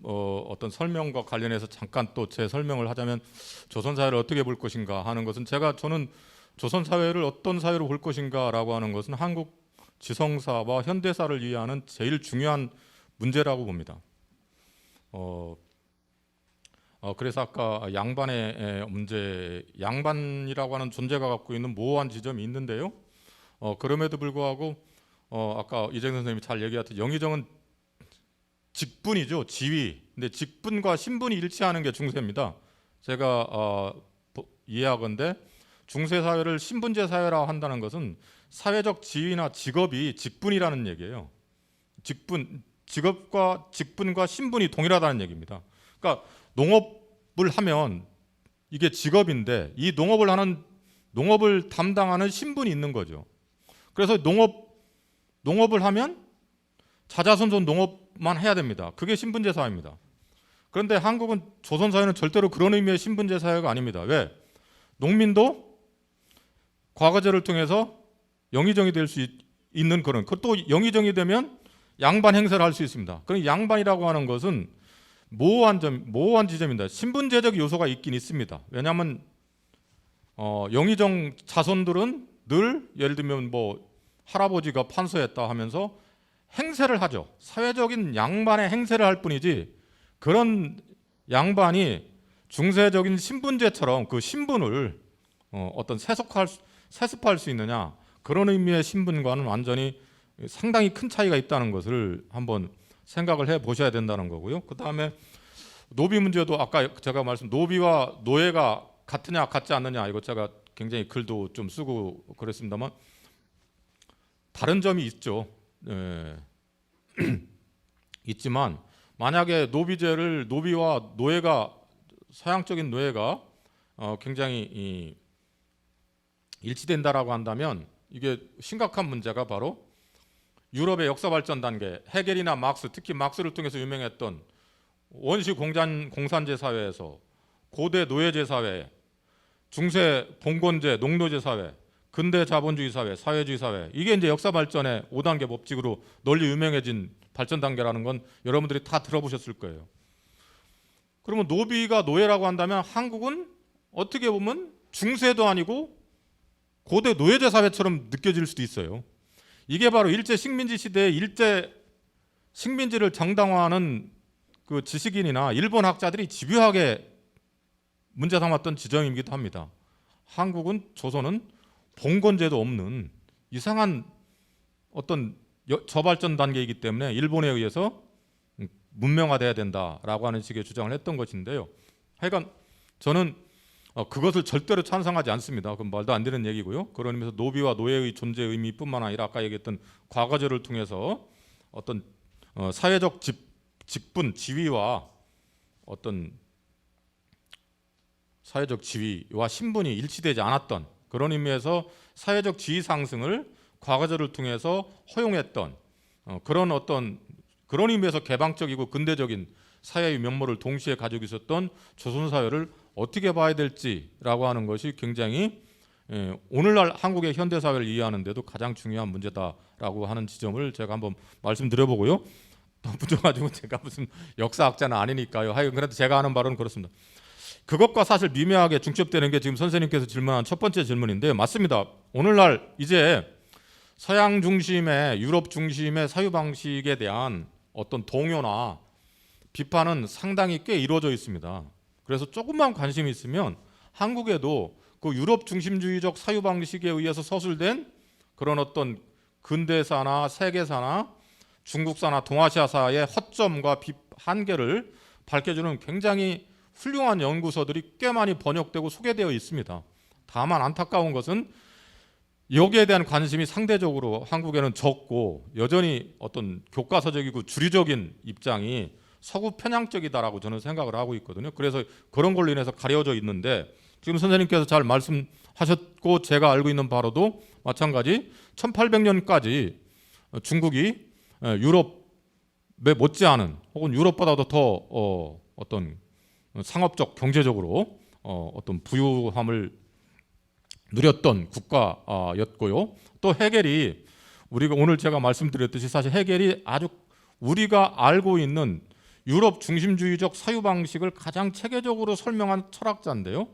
어떤 설명과 관련해서 잠깐 또 제 설명을 하자면, 조선 사회를 어떻게 볼 것인가 하는 것은, 저는 조선 사회를 어떤 사회로 볼 것인가라고 하는 것은 한국 지성사와 현대사를 이해하는 제일 중요한 문제라고 봅니다. 그래서 아까 양반의 문제, 양반이라고 하는 존재가 갖고 있는 모호한 지점이 있는데요. 그럼에도 불구하고 아까 이재성 선생님이 잘 얘기했듯이 영의정은 직분이죠, 지위. 근데 직분과 신분이 일치하는 게 중세입니다. 제가 이해하건대 중세 사회를 신분제 사회라고 한다는 것은 사회적 지위나 직업이 직분이라는 얘기예요. 직업과 직분과 신분이 동일하다는 얘기입니다. 그러니까 농업을 하면 이게 직업인데, 이 농업을 담당하는 신분이 있는 거죠. 그래서 농업을 하면 자자손손 농업만 해야 됩니다. 그게 신분제 사회입니다. 그런데 한국은, 조선 사회는 절대로 그런 의미의 신분제 사회가 아닙니다. 왜? 농민도 과거제를 통해서 영의정이 될 수 있는 그런, 또 영의정이 되면 양반 행세를 할 수 있습니다. 그럼 양반이라고 하는 것은 모호한 지점입니다. 신분제적 요소가 있긴 있습니다. 왜냐하면 영의정 자손들은 늘 예를 들면 뭐 할아버지가 판서했다 하면서 행세를 하죠. 사회적인 양반의 행세를 할 뿐이지, 그런 양반이 중세적인 신분제처럼 그 신분을 어떤 세습할 수 있느냐, 그런 의미의 신분과는 완전히 상당히 큰 차이가 있다는 것을 한번 생각을 해 보셔야 된다는 거고요. 그 다음에 노비 문제도 아까 제가 노비와 노예가 같으냐 같지 않느냐, 이거 제가 굉장히 글도 좀 쓰고 그랬습니다만 다른 점이 있죠. 있지만 만약에 노비와 노예가, 서양적인 노예가 굉장히 일치된다라고 한다면, 이게 심각한 문제가 바로 유럽의 역사 발전 단계, 헤겔이나 막스, 특히 막스를 통해서 유명했던 원시 공산제 사회에서 고대 노예제 사회, 중세 봉건제 농노제 사회, 근대 자본주의 사회, 사회주의 사회, 이게 이제 역사 발전의 5단계 법칙으로 널리 유명해진 발전 단계라는 건 여러분들이 다 들어보셨을 거예요. 그러면 노비가 노예라고 한다면 한국은 어떻게 보면 중세도 아니고 고대 노예제 사회처럼 느껴질 수도 있어요. 이게 바로 일제 식민지 시대에 일제 식민지를 정당화하는 그 지식인이나 일본 학자들이 집요하게 문제 삼았던 지점이기도 합니다. 조선은 봉건제도 없는 이상한 어떤 저발전 단계이기 때문에 일본에 의해서 문명화돼야 된다라고 하는 식의 주장을 했던 것인데요. 하여간 저는 그것을 절대로 찬성하지 않습니다. 그건 말도 안 되는 얘기고요. 그런 의미에서 노비와 노예의 존재 의미뿐만 아니라 아까 얘기했던 과거제를 통해서 어떤 사회적 직분, 지위와 어떤 사회적 지위와 신분이 일치되지 않았던, 그런 의미에서 사회적 지위 상승을 과거제를 통해서 허용했던 그런 의미에서 개방적이고 근대적인 사회의 면모를 동시에 가지고 있었던 조선 사회를 어떻게 봐야 될지라고 하는 것이 굉장히 오늘날 한국의 현대 사회를 이해하는 데도 가장 중요한 문제다라고 하는 지점을 제가 한번 말씀드려보고요. 또 붙여가지고 제가 무슨 역사학자는 아니니까요. 하여간 그래도 제가 하는 바로는 그렇습니다. 그것과 사실 미묘하게 중첩되는 게 지금 선생님께서 질문한 첫 번째 질문인데요. 맞습니다. 오늘날 이제 서양 중심의, 유럽 중심의 사유 방식에 대한 어떤 동요나 비판은 상당히 꽤 이루어져 있습니다. 그래서 조금만 관심이 있으면 한국에도 그 유럽 중심주의적 사유 방식에 의해서 서술된 그런 어떤 근대사나 세계사나 중국사나 동아시아사의 허점과 한계를 밝혀주는 굉장히 훌륭한 연구서들이 꽤 많이 번역되고 소개되어 있습니다. 다만 안타까운 것은 여기에 대한 관심이 상대적으로 한국에는 적고, 여전히 어떤 교과서적이고 주류적인 입장이 서구 편향적이다라고 저는 생각을 하고 있거든요. 그래서 그런 걸로 인해서 가려져 있는데, 지금 선생님께서 잘 말씀하셨고 제가 알고 있는 바로도 마찬가지 1800년까지 중국이 유럽에 못지않은, 혹은 유럽보다도 더 어떤 상업적, 경제적으로 어떤 부유함을 누렸던 국가였고요. 또 헤겔이 우리가 오늘 제가 말씀드렸듯이 사실 해겔이 아주 우리가 알고 있는 유럽 중심주의적 사유 방식을 가장 체계적으로 설명한 철학자인데요.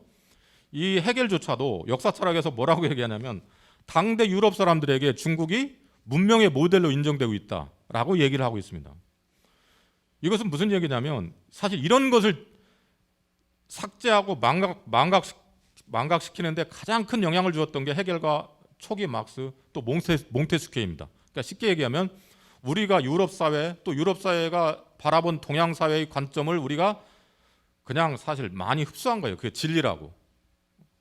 이 해겔조차도 역사 철학에서 뭐라고 얘기하냐면 당대 유럽 사람들에게 중국이 문명의 모델로 인정되고 있다라고 얘기를 하고 있습니다. 이것은 무슨 얘기냐면 사실 이런 것을 삭제하고 망각시키는데 가장 큰 영향을 주었던 게 해겔과 초기 막스 또 몽테스키에입니다. 그러니까 쉽게 얘기하면 우리가 유럽 사회 또 유럽 사회가 바라본 동양 사회의 관점을 우리가 그냥 사실 많이 흡수한 거예요. 그게 진리라고.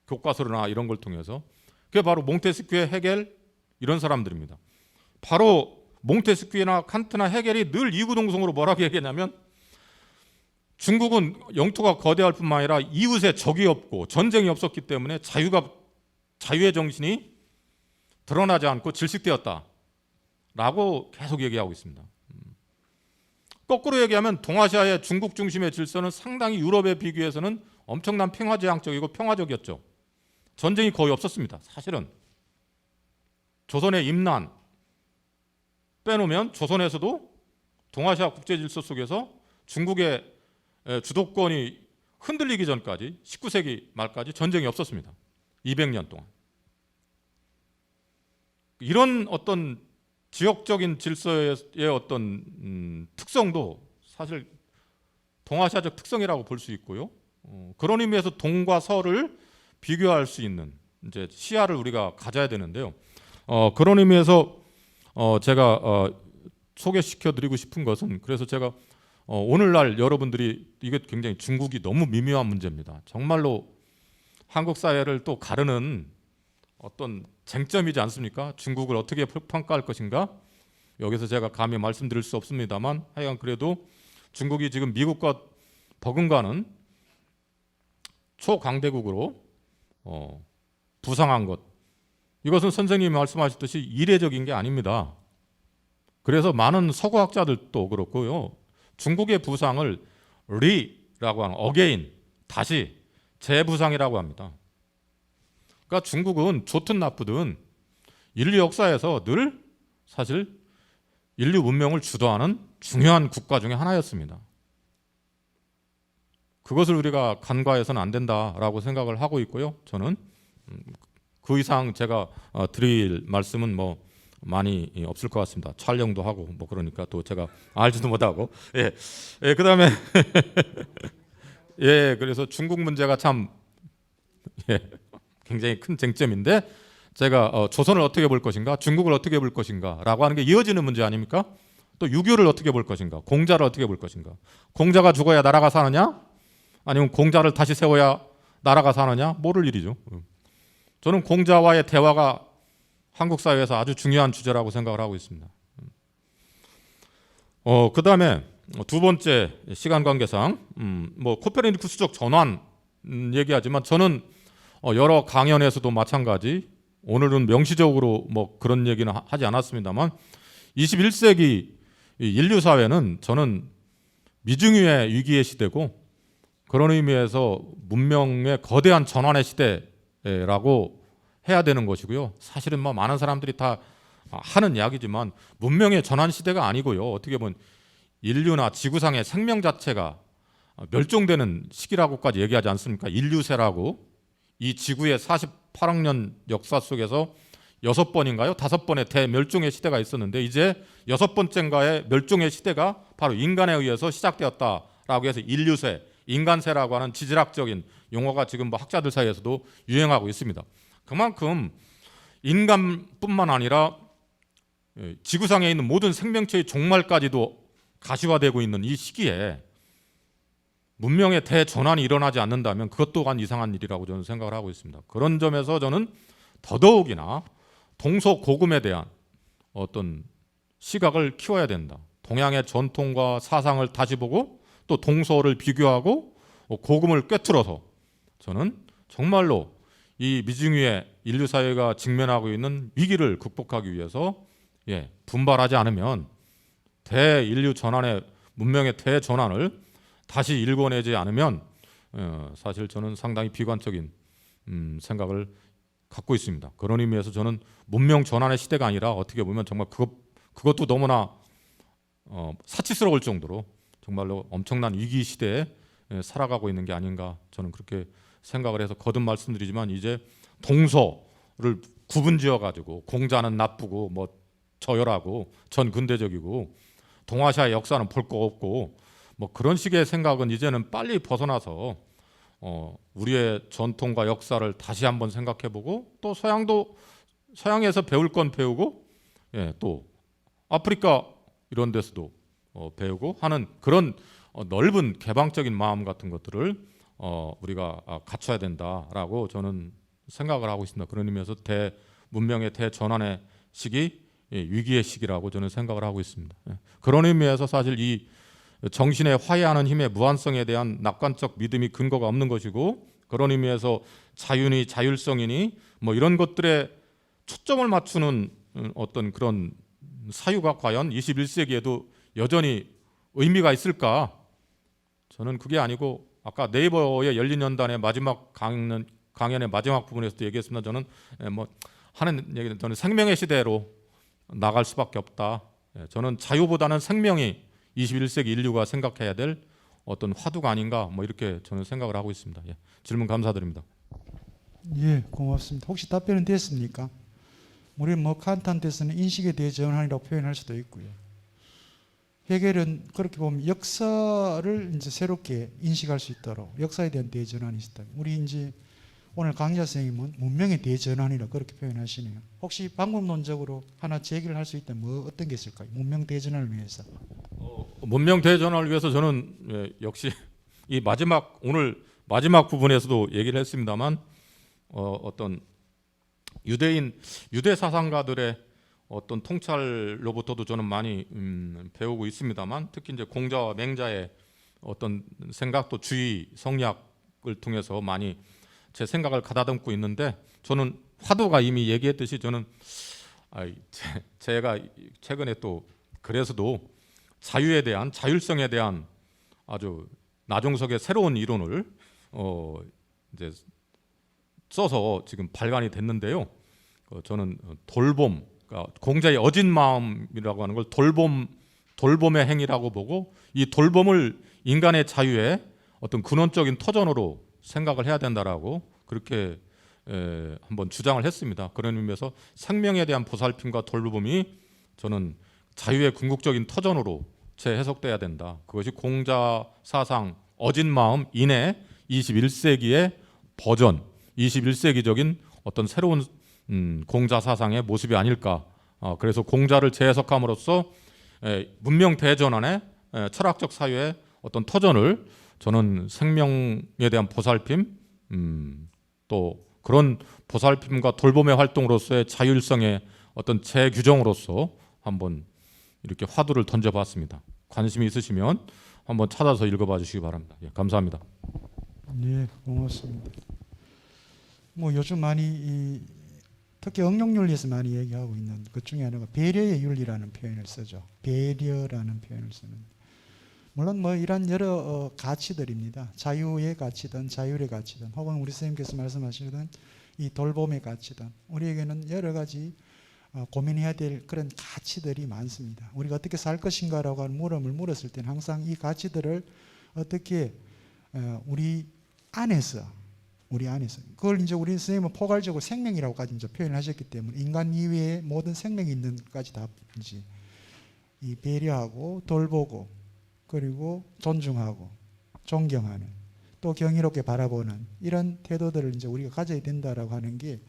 교과서나 이런 걸 통해서. 그게 바로 몽테스키에, 해겔 이런 사람들입니다. 바로 몽테스키나 칸트나 해겔이 늘 이구동성으로 뭐라고 얘기했냐면 중국은 영토가 거대할 뿐만 아니라 이웃에 적이 없고 전쟁이 없었기 때문에 자유의 정신이 드러나지 않고 질식되었다 라고 계속 얘기하고 있습니다. 거꾸로 얘기하면 동아시아의 중국 중심의 질서는 상당히 유럽에 비교해서는 엄청난 평화지향적이고 평화적이었죠. 전쟁이 거의 없었습니다. 사실은 조선의 임난 빼놓으면 조선에서도 동아시아 국제질서 속에서 중국의 주도권이 흔들리기 전까지 19세기 말까지 전쟁이 없었습니다. 200년 동안. 이런 어떤 지역적인 질서의 어떤 특성도 사실 동아시아적 특성이라고 볼 수 있고요. 그런 의미에서 동과 서를 비교할 수 있는 이제 시야를 우리가 가져야 되는데요. 그런 의미에서 제가 소개시켜드리고 싶은 것은 그래서 제가 오늘날 여러분들이 이게 굉장히 중국이 너무 미묘한 문제입니다. 정말로 한국 사회를 또 가르는 어떤 쟁점이지 않습니까? 중국을 어떻게 평가할 것인가? 여기서 제가 감히 말씀드릴 수 없습니다만 하여간 그래도 중국이 지금 미국과 버금가는 초강대국으로 부상한 것, 이것은 선생님이 말씀하셨듯이 이례적인 게 아닙니다. 그래서 많은 서구학자들도 그렇고요. 중국의 부상을 리라고 하는 어게인, 다시 재부상이라고 합니다. 그러니까 중국은 좋든 나쁘든 인류 역사에서 늘 사실 인류 문명을 주도하는 중요한 국가 중에 하나였습니다. 그것을 우리가 간과해서는 안 된다라고 생각을 하고 있고요. 저는 그 이상 제가 드릴 말씀은 뭐 많이 없을 것 같습니다. 촬영도 하고 뭐 그러니까 또 제가 알지도 못하고 그다음에 그래서 중국 문제가 참 굉장히 큰 쟁점인데 제가 조선을 어떻게 볼 것인가, 중국을 어떻게 볼 것인가라고 하는 게 이어지는 문제 아닙니까? 또 유교를 어떻게 볼 것인가, 공자를 어떻게 볼 것인가. 공자가 죽어야 나라가 사느냐, 아니면 공자를 다시 세워야 나라가 사느냐, 모를 일이죠. 저는 공자와의 대화가 한국 사회에서 아주 중요한 주제라고 생각을 하고 있습니다. 그 다음에 두 번째 시간 관계상 뭐 코페르니쿠스적 전환 얘기하지만 저는 여러 강연에서도 마찬가지, 오늘은 명시적으로 뭐 그런 얘기는 하지 않았습니다만 21세기 인류 사회는 저는 미중유의 위기의 시대고 그런 의미에서 문명의 거대한 전환의 시대라고 해야 되는 것이고요. 사실은 뭐 많은 사람들이 다 하는 이야기지만 문명의 전환 시대가 아니고요. 어떻게 보면 인류나 지구상의 생명 자체가 멸종되는 시기라고까지 얘기하지 않습니까? 인류세라고. 이 지구의 48억 년 역사 속에서 6번인가요? 5번의 대멸종의 시대가 있었는데 이제 6번째인가의 멸종의 시대가 바로 인간에 의해서 시작되었다라고 해서 인류세, 인간세라고 하는 지질학적인 용어가 지금 뭐 학자들 사이에서도 유행하고 있습니다. 그만큼 인간뿐만 아니라 지구상에 있는 모든 생명체의 종말까지도 가시화되고 있는 이 시기에 문명의 대전환이 일어나지 않는다면 그것 또한 이상한 일이라고 저는 생각을 하고 있습니다. 그런 점에서 저는 더더욱이나 동서고금에 대한 어떤 시각을 키워야 된다. 동양의 전통과 사상을 다시 보고 또 동서를 비교하고 고금을 꿰뚫어서 저는 정말로 이 미중유의 인류 사회가 직면하고 있는 위기를 극복하기 위해서 분발하지 않으면 대인류 전환의 문명의 대전환을 다시 일궈내지 않으면 사실 저는 상당히 비관적인 생각을 갖고 있습니다. 그런 의미에서 저는 문명 전환의 시대가 아니라 어떻게 보면 정말 그것도 너무나 사치스러울 정도로 정말로 엄청난 위기 시대에 살아가고 있는 게 아닌가, 저는 그렇게 생각을 해서 거듭 말씀드리지만, 이제 동서를 구분지어 가지고 공자는 나쁘고 뭐 저열하고 전 근대적이고 동아시아의 역사는 볼 거 없고 뭐 그런 식의 생각은 이제는 빨리 벗어나서 우리의 전통과 역사를 다시 한번 생각해보고, 또 서양에서 배울 건 배우고, 또 아프리카 이런 데서도 배우고 하는 그런 넓은 개방적인 마음 같은 것들을 우리가 갖춰야 된다라고 저는 생각을 하고 있습니다. 그런 의미에서 문명의 대전환의 시기, 위기의 시기라고 저는 생각을 하고 있습니다. 그런 의미에서 사실 이 정신의 화해하는 힘의 무한성에 대한 낙관적 믿음이 근거가 없는 것이고, 그런 의미에서 자유니 자율성이니 뭐 이런 것들에 초점을 맞추는 어떤 그런 사유가 과연 21세기에도 여전히 의미가 있을까? 저는 그게 아니고, 아까 네이버의 열린연단의 마지막 강연의 마지막 부분에서도 얘기했습니다. 저는 뭐 하는 얘기는, 저는 생명의 시대로 나갈 수밖에 없다. 저는 자유보다는 생명이 21세기 인류가 생각해야 될 어떤 화두가 아닌가, 뭐 이렇게 저는 생각을 하고 있습니다. 질문 감사드립니다. 예, 고맙습니다. 혹시 답변은 됐습니까? 우리 뭐 칸트한테서는 인식에 대해 전환이라고 표현할 수도 있고요. 헤겔은 그렇게 보면 역사를 이제 새롭게 인식할 수 있도록 역사에 대한 대전환이 있다. 우리 이제 오늘 강의자 선생님은 문명의 대전환이라 그렇게 표현하시네요. 혹시 방법론적으로 하나 제기를 할 수 있다면 뭐 어떤 게 있을까요? 문명 대전환을 위해서. 문명 대전환을 위해서 저는 역시 이 오늘 마지막 부분에서도 얘기를 했습니다만, 어떤 유대 사상가들의 어떤 통찰로부터도 저는 많이 배우고 있습니다만, 특히 이제 공자와 맹자의 어떤 생각도 주의 성리학을 통해서 많이 제 생각을 가다듬고 있는데, 저는 화두가 이미 얘기했듯이 저는 제가 최근에 또 그래서도 자율성에 대한 아주 나종석의 새로운 이론을 이제 써서 지금 발간이 됐는데요. 저는 돌봄, 그러니까 공자의 어진 마음이라고 하는 걸 돌봄의 행위라고 보고, 이 돌봄을 인간의 자유의 어떤 근원적인 터전으로 생각을 해야 된다라고 그렇게 한번 주장을 했습니다. 그런 의미에서 생명에 대한 보살핌과 돌봄이 저는 자유의 궁극적인 터전으로 재해석돼야 된다. 그것이 공자 사상 어진 마음 인의 21세기의 버전, 21세기적인 어떤 새로운 공자 사상의 모습이 아닐까. 그래서 공자를 재해석함으로써 문명 대전환의 철학적 사유의 어떤 터전을, 저는 생명에 대한 보살핌, 또 그런 보살핌과 돌봄의 활동으로서의 자율성의 어떤 재규정으로서 한번 이렇게 화두를 던져봤습니다. 관심이 있으시면 한번 찾아서 읽어봐 주시기 바랍니다. 감사합니다. 네, 고맙습니다. 뭐 요즘 많이 특히 응용윤리에서 많이 얘기하고 있는 것 중에 하나가 배려의 윤리라는 표현을 쓰죠. 배려라는 표현을 쓰는. 물론 뭐 이런 여러 가치들입니다. 자유의 가치든 자율의 가치든, 혹은 우리 선생님께서 말씀하시던 이 돌봄의 가치든, 우리에게는 여러 가지 고민해야 될 그런 가치들이 많습니다. 우리가 어떻게 살 것인가라고 하는 물음을 물었을 때는 항상 이 가치들을 어떻게 우리 안에서 그걸 이제 우리 선생님은 포괄적으로 생명이라고까지 이제 표현하셨기 때문에, 인간 이외에 모든 생명이 있는 것까지 다 이제 이 배려하고 돌보고, 그리고 존중하고 존경하는, 또 경이롭게 바라보는 이런 태도들을 이제 우리가 가져야 된다라고 하는 게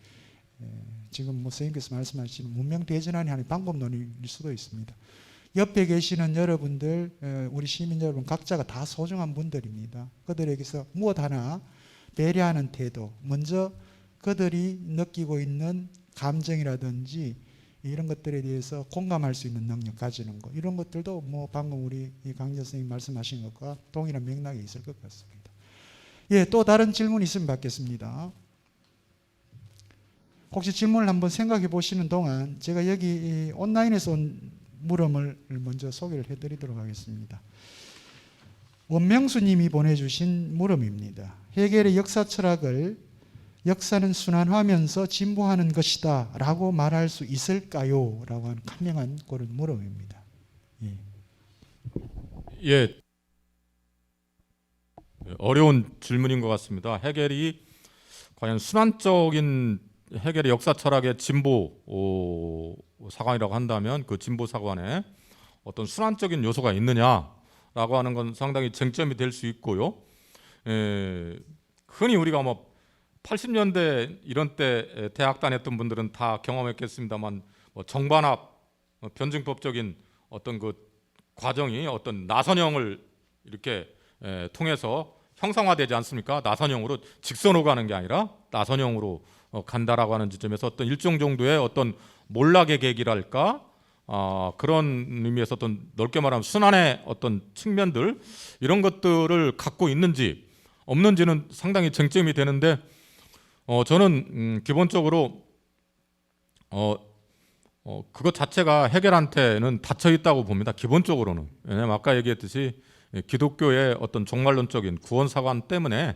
지금 뭐 선생님께서 말씀하시는 문명 대전환이 하는 방법론일 수도 있습니다. 옆에 계시는 여러분들, 우리 시민 여러분 각자가 다 소중한 분들입니다. 그들에게서 무엇 하나 배려하는 태도, 먼저 그들이 느끼고 있는 감정이라든지 이런 것들에 대해서 공감할 수 있는 능력 가지는 것, 이런 것들도 뭐 방금 우리 강자 선생님 말씀하신 것과 동일한 맥락이 있을 것 같습니다. 예, 또 다른 질문 있으면 받겠습니다. 혹시 질문을 한번 생각해 보시는 동안 제가 여기 온라인에서 온 물음을 먼저 소개를 해드리도록 하겠습니다. 원명수 님이 보내주신 물음입니다. 헤겔의 역사 철학을 역사는 순환하면서 진보하는 것이다 라고 말할 수 있을까요? 라고 하는 간명한 그런 물음입니다. 예. 예, 어려운 질문인 것 같습니다. 해겔이 과연 순환적인 해겔의 역사 철학의 진보 사관이라고 한다면 그 진보 사관에 어떤 순환적인 요소가 있느냐라고 하는 건 상당히 쟁점이 될 수 있고요. 흔히 우리가 뭐 80년대 이런 때 대학 다녔던 분들은 다 경험했겠습니다만 뭐 정반합 변증법적인 어떤 그 과정이 어떤 나선형을 이렇게 통해서 형상화되지 않습니까? 나선형으로 직선으로 가는 게 아니라 나선형으로 간다라고 하는 지점에서 어떤 일정 정도의 어떤 몰락의 계기랄까 그런 의미에서 어떤 넓게 말하면 순환의 어떤 측면들 이런 것들을 갖고 있는지 없는지는 상당히 쟁점이 되는데 저는 기본적으로 그것 자체가 해겔한테는 닫혀 있다고 봅니다. 기본적으로는. 왜냐하면 아까 얘기했듯이 기독교의 어떤 종말론적인 구원사관 때문에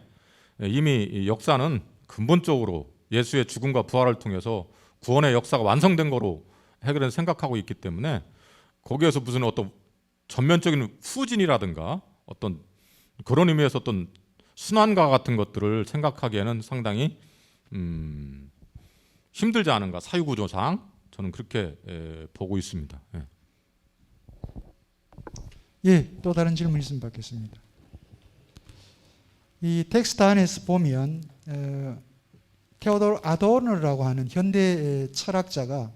이미 이 역사는 근본적으로 예수의 죽음과 부활을 통해서 구원의 역사가 완성된 거로 해겔은 생각하고 있기 때문에 거기에서 무슨 어떤 전면적인 후진이라든가 어떤 그런 의미에서 어떤 순환과 같은 것들을 생각하기에는 상당히 힘들지 않은가 사유구조상 저는 그렇게 보고 있습니다. 예. 예, 또 다른 질문 있으면 받겠습니다. 이 텍스트 안에서 보면 테오도르 아도르노라고 하는 현대 철학자가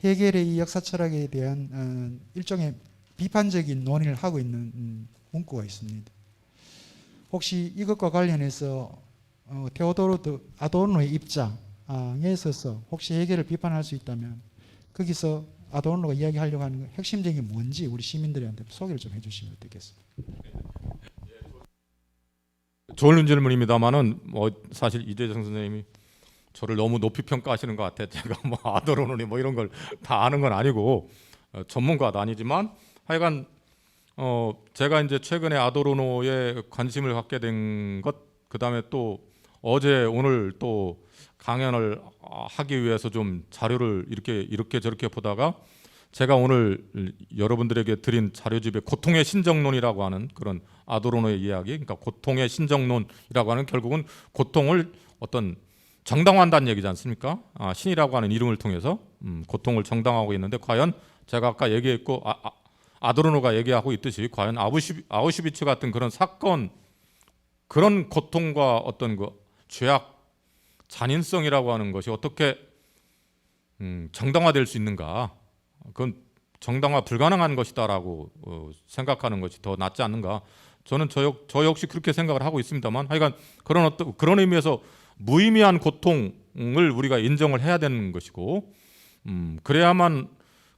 해겔의 이 역사 철학에 대한 일종의 비판적인 논의를 하고 있는 문구가 있습니다. 혹시 이것과 관련해서 테오도르 아도르노의 입장에 있어서 혹시 해겔을 비판할 수 있다면 거기서 아도르노가 이야기하려고 하는 핵심적인 게 뭔지 우리 시민들한테 소개를 좀 해주시면 어떻겠습니까? 좋은 질문입니다만은 뭐 사실 이재정 선생님이 저를 너무 높이 평가하시는 것 같아요. 제가 뭐 아도르노니 뭐 이런 걸 다 아는 건 아니고 전문가도 아니지만 하여간 제가 이제 최근에 아도르노에 관심을 갖게 된 것, 그 다음에 또 어제 오늘 또 강연을 하기 위해서 좀 자료를 이렇게 저렇게 보다가 제가 오늘 여러분들에게 드린 자료집에 고통의 신정론이라고 하는 그런 아도르노의 이야기, 그러니까 고통의 신정론이라고 하는 결국은 고통을 어떤 정당화한다는 얘기지 않습니까? 신이라고 하는 이름을 통해서 고통을 정당화하고 있는데 과연 제가 아까 얘기했고 아도르노가 얘기하고 있듯이 과연 아우슈비츠 같은 그런 사건 그런 고통과 어떤 그 죄악 잔인성이라고 하는 것이 어떻게 정당화될 수 있는가? 그건 정당화 불가능한 것이다라고 생각하는 것이 더 낫지 않는가? 저는 저 역시 그렇게 생각을 하고 있습니다만, 하여간 그런 의미에서 무의미한 고통을 우리가 인정을 해야 되는 것이고, 그래야만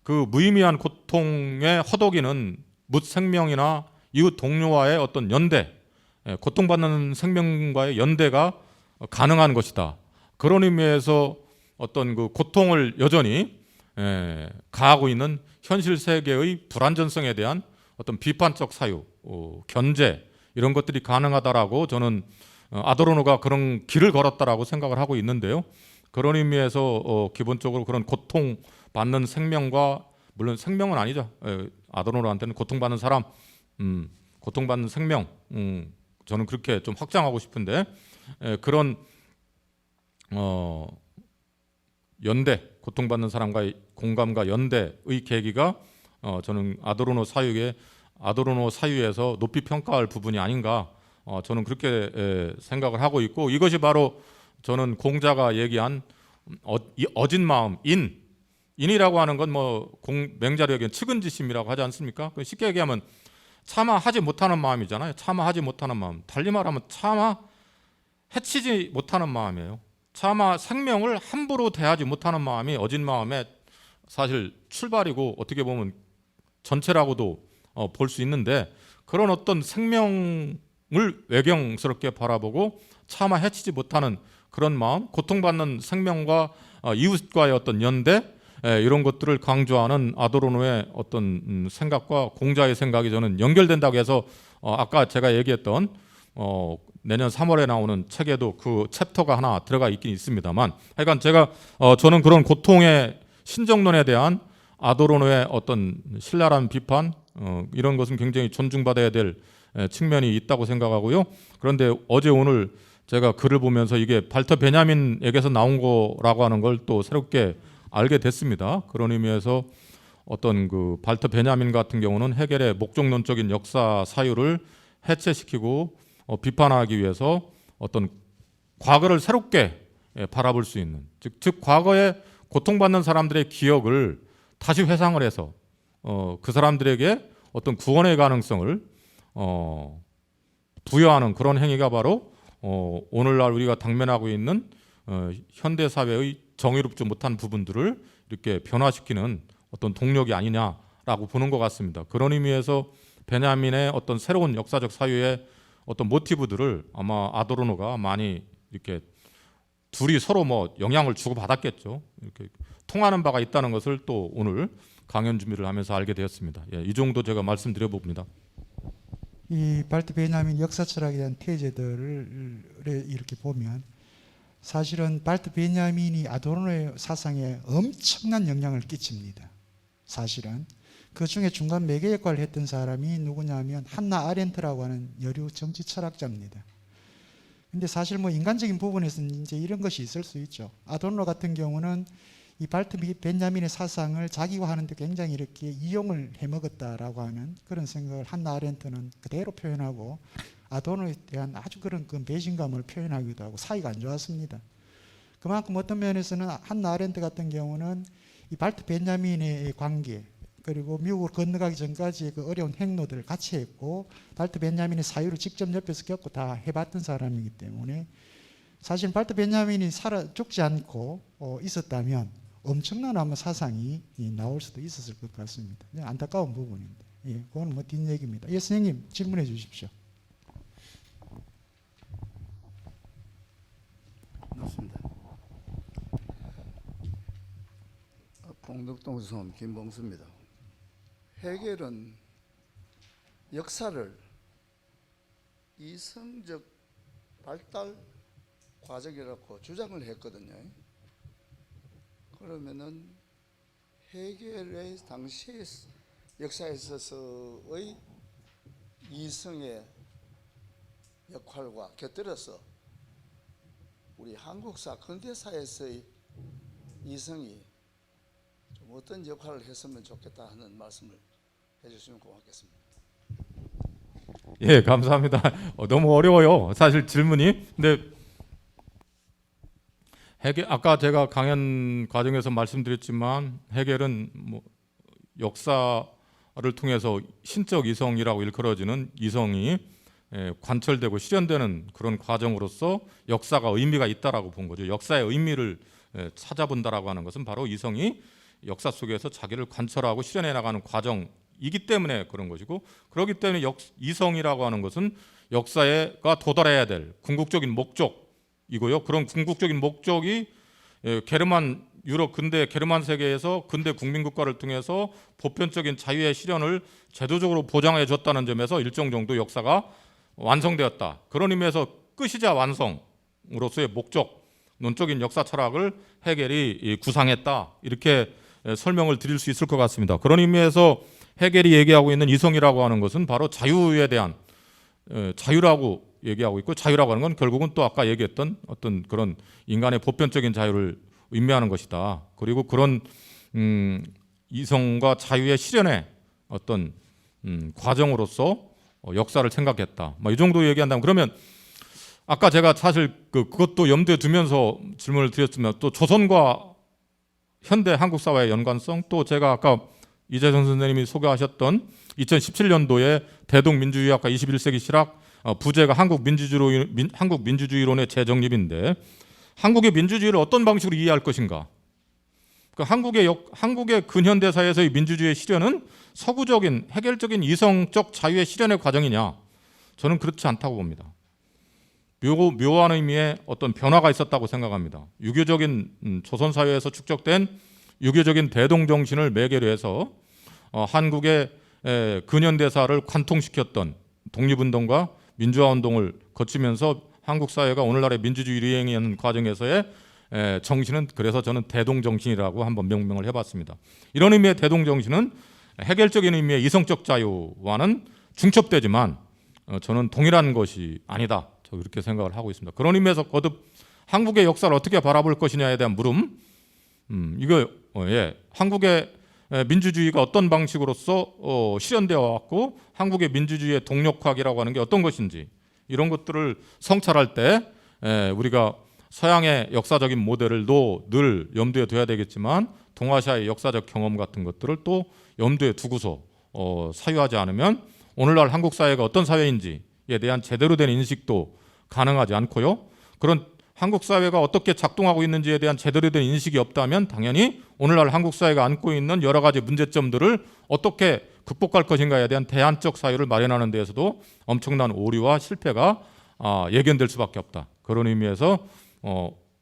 그 무의미한 고통의 허덕이는 묻 생명이나 이웃 동료와의 어떤 연대, 고통받는 생명과의 연대가 가능한 것이다. 그런 의미에서 어떤 그 고통을 여전히 가하고 있는 현실 세계의 불안전성에 대한 어떤 비판적 사유, 견제 이런 것들이 가능하다라고 저는 아도르노가 그런 길을 걸었다라고 생각을 하고 있는데요. 그런 의미에서 기본적으로 그런 고통받는 생명과 물론 생명은 아니죠. 아도르노한테는 고통받는 사람, 고통받는 생명, 저는 그렇게 좀 확장하고 싶은데 그런 연대, 고통받는 사람과의 공감과 연대의 계기가 저는 아도르노 사유에서 높이 평가할 부분이 아닌가 저는 그렇게 생각을 하고 있고 이것이 바로 저는 공자가 얘기한 어진 마음, 인이라고 하는 건 뭐 맹자로 얘기한 측은지심이라고 하지 않습니까? 쉽게 얘기하면 차마 하지 못하는 마음이잖아요. 차마 하지 못하는 마음. 달리 말하면 차마 해치지 못하는 마음이에요. 차마 생명을 함부로 대하지 못하는 마음이 어진 마음의 사실 출발이고 어떻게 보면 전체라고도 볼 수 있는데 그런 어떤 생명을 외경스럽게 바라보고 차마 해치지 못하는 그런 마음, 고통받는 생명과 이웃과의 어떤 연대 이런 것들을 강조하는 아도르노의 어떤 생각과 공자의 생각이 저는 연결된다고 해서 아까 제가 얘기했던 내년 3월에 나오는 책에도 그 챕터가 하나 들어가 있긴 있습니다만, 하여간 제가 저는 그런 고통의 신정론에 대한 아도르노의 어떤 신랄한 비판, 이런 것은 굉장히 존중받아야 될 측면이 있다고 생각하고요. 그런데 어제 오늘 제가 글을 보면서 이게 발터 베냐민에게서 나온 거라고 하는 걸 또 새롭게 알게 됐습니다. 그런 의미에서 어떤 그 발터 베냐민 같은 경우는 헤겔의 목적론적인 역사 사유를 해체시키고 비판하기 위해서 어떤 과거를 새롭게 바라볼 수 있는, 즉 과거에 고통받는 사람들의 기억을 다시 회상을 해서 그 사람들에게 어떤 구원의 가능성을 부여하는 그런 행위가 바로 오늘날 우리가 당면하고 있는 현대 사회의 정의롭지 못한 부분들을 이렇게 변화시키는 어떤 동력이 아니냐라고 보는 것 같습니다. 그런 의미에서 베냐민의 어떤 새로운 역사적 사유의 어떤 모티브들을 아마 아도르노가 많이 이렇게 둘이 서로 뭐 영향을 주고 받았겠죠. 이렇게 통하는 바가 있다는 것을 또 오늘 강연 준비를 하면서 알게 되었습니다. 예, 이 정도 제가 말씀드려 봅니다. 이 발터 베냐민 역사 철학에 대한 테이제들을 이렇게 보면 사실은 발터 베냐민이 아도르노의 사상에 엄청난 영향을 끼칩니다. 사실은 그 중에 중간 매개 역할을 했던 사람이 누구냐면 한나 아렌트라고 하는 여류 정치 철학자입니다. 근데 사실 뭐 인간적인 부분에서는 이제 이런 것이 있을 수 있죠. 아도르노 같은 경우는 이 발터 베냐민의 사상을 자기화하는데 굉장히 이렇게 이용을 해먹었다라고 하는 그런 생각을 한나 아렌트는 그대로 표현하고, 아도르노에 대한 아주 그런 그 배신감을 표현하기도 하고 사이가 안 좋았습니다. 그만큼 어떤 면에서는 한나 아렌트 같은 경우는 이 발터 베냐민의 관계, 그리고 미국으로 건너가기 전까지 그 어려운 행로들을 같이 했고 발터 베냐민의 사유를 직접 옆에서 겪고 다 해봤던 사람이기 때문에 사실 발터 베냐민이 죽지 않고 있었다면 엄청난 아마 사상이 나올 수도 있었을 것 같습니다. 안타까운 부분인데, 예, 그건 뭐 뒷얘기입니다. 예, 선생님 질문해 주십시오. 맞습니다. 봉덕동성 김봉수입니다. 헤겔은 역사를 이성적 발달 과정이라고 주장을 했거든요. 그러면은 헤겔의 당시 역사에 있어서의 이성의 역할과 곁들여서 우리 한국사 근대사에서의 이성이 좀 어떤 역할을 했으면 좋겠다 하는 말씀을 해주시면 고맙겠습니다. 예, 감사합니다. 너무 어려워요. 사실 질문이. 근데 헤겔, 아까 제가 강연 과정에서 말씀드렸지만 헤겔은 뭐 역사를 통해서 신적 이성이라고 일컬어지는 이성이 관철되고 실현되는 그런 과정으로서 역사가 의미가 있다라고 본 거죠. 역사의 의미를 찾아본다라고 하는 것은 바로 이성이 역사 속에서 자기를 관철하고 실현해 나가는 과정이기 때문에 그런 것이고, 그렇기 때문에 이성이라고 하는 것은 역사가 도달해야 될 궁극적인 목적이고요. 그런 궁극적인 목적이 게르만 유럽 근대 게르만 세계에서 근대 국민국가를 통해서 보편적인 자유의 실현을 제도적으로 보장해 줬다는 점에서 일정 정도 역사가 완성되었다. 그런 의미에서 끝이자 완성으로서의 목적, 논적인 역사 철학을 헤겔이 구상했다. 이렇게 설명을 드릴 수 있을 것 같습니다. 그런 의미에서 헤겔이 얘기하고 있는 이성이라고 하는 것은 바로 자유에 대한 자유라고 얘기하고 있고, 자유라고 하는 건 결국은 또 아까 얘기했던 어떤 그런 인간의 보편적인 자유를 의미하는 것이다. 그리고 그런 이성과 자유의 실현의 어떤 과정으로서 역사를 생각했다. 이 정도 얘기한다면, 그러면 아까 제가 사실 그것도 염두에 두면서 질문을 드렸으면, 또 조선과 현대 한국 사회의 연관성, 또 제가 아까 이재성 선생님이 소개하셨던 2017년도에 대동민주주의학과 21세기 실학 부제가 한국 민주주의론의 재정립인데, 한국의 민주주의를 어떤 방식으로 이해할 것인가? 한국의 근현대사에서의 민주주의의 실현은 서구적인 해결적인 이성적 자유의 실현의 과정이냐? 저는 그렇지 않다고 봅니다. 묘한 의미의 어떤 변화가 있었다고 생각합니다. 유교적인 조선 사회에서 축적된 유교적인 대동 정신을 매개로 해서 한국의 근현대사를 관통시켰던 독립운동과 민주화 운동을 거치면서 한국 사회가 오늘날의 민주주의 이행하는 과정에서의 정신은 그래서 저는 대동정신이라고 한번 명명을 해봤습니다. 이런 의미의 대동정신은 해결적인 의미의 이성적 자유와는 중첩되지만 저는 동일한 것이 아니다. 저 그렇게 생각을 하고 있습니다. 그런 의미에서 거듭 한국의 역사를 어떻게 바라볼 것이냐에 대한 물음, 이거 한국의 민주주의가 어떤 방식으로서 실현되어 왔고 한국의 민주주의의 동력학이라고 하는 게 어떤 것인지 이런 것들을 성찰할 때 우리가 서양의 역사적인 모델을도 늘 염두에 둬야 되겠지만 동아시아의 역사적 경험 같은 것들을 또 염두에 두고서 사유하지 않으면 오늘날 한국 사회가 어떤 사회인지에 대한 제대로 된 인식도 가능하지 않고요. 그런 한국 사회가 어떻게 작동하고 있는지에 대한 제대로 된 인식이 없다면 당연히 오늘날 한국 사회가 안고 있는 여러 가지 문제점들을 어떻게 극복할 것인가에 대한 대안적 사유를 마련하는 데에서도 엄청난 오류와 실패가 예견될 수밖에 없다. 그런 의미에서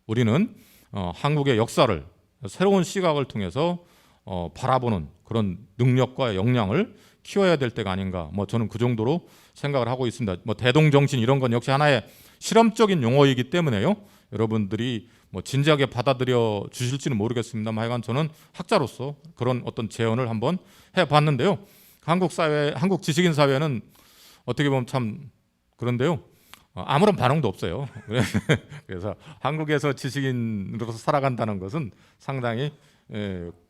우리는 한국의 역사를 새로운 시각을 통해서 바라보는 그런 능력과 역량을 키워야 될 때가 아닌가. 저는 그 정도로 생각을 하고 있습니다. 대동정신 이런 건 역시 하나의 실험적인 용어이기 때문에요. 여러분들이 진지하게 받아들여 주실지는 모르겠습니다만 하여간 저는 학자로서 그런 어떤 제언을 한번 해봤는데요. 한국 사회, 한국 지식인 사회는 어떻게 보면 참 그런데요. 아무런 반응도 없어요. 그래서 한국에서 지식인으로서 살아간다는 것은 상당히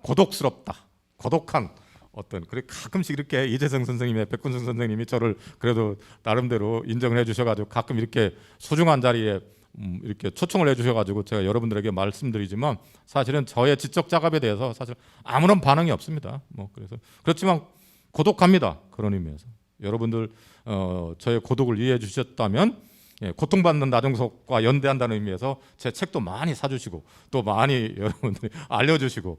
고독스럽다. 고독한 어떤 그래 가끔씩 이렇게 이재성 선생님의 백군승 선생님이 저를 그래도 나름대로 인정을 해주셔가지고 가끔 이렇게 소중한 자리에 이렇게 초청을 해주셔가지고 제가 여러분들에게 말씀드리지만 사실은 저의 지적 작업에 대해서 사실 아무런 반응이 없습니다. 그래서 그렇지만 고독합니다. 그런 의미에서 여러분들 저의 고독을 이해해 주셨다면 고통받는 나종석과 연대한다는 의미에서 제 책도 많이 사주시고 또 많이 여러분들이 알려주시고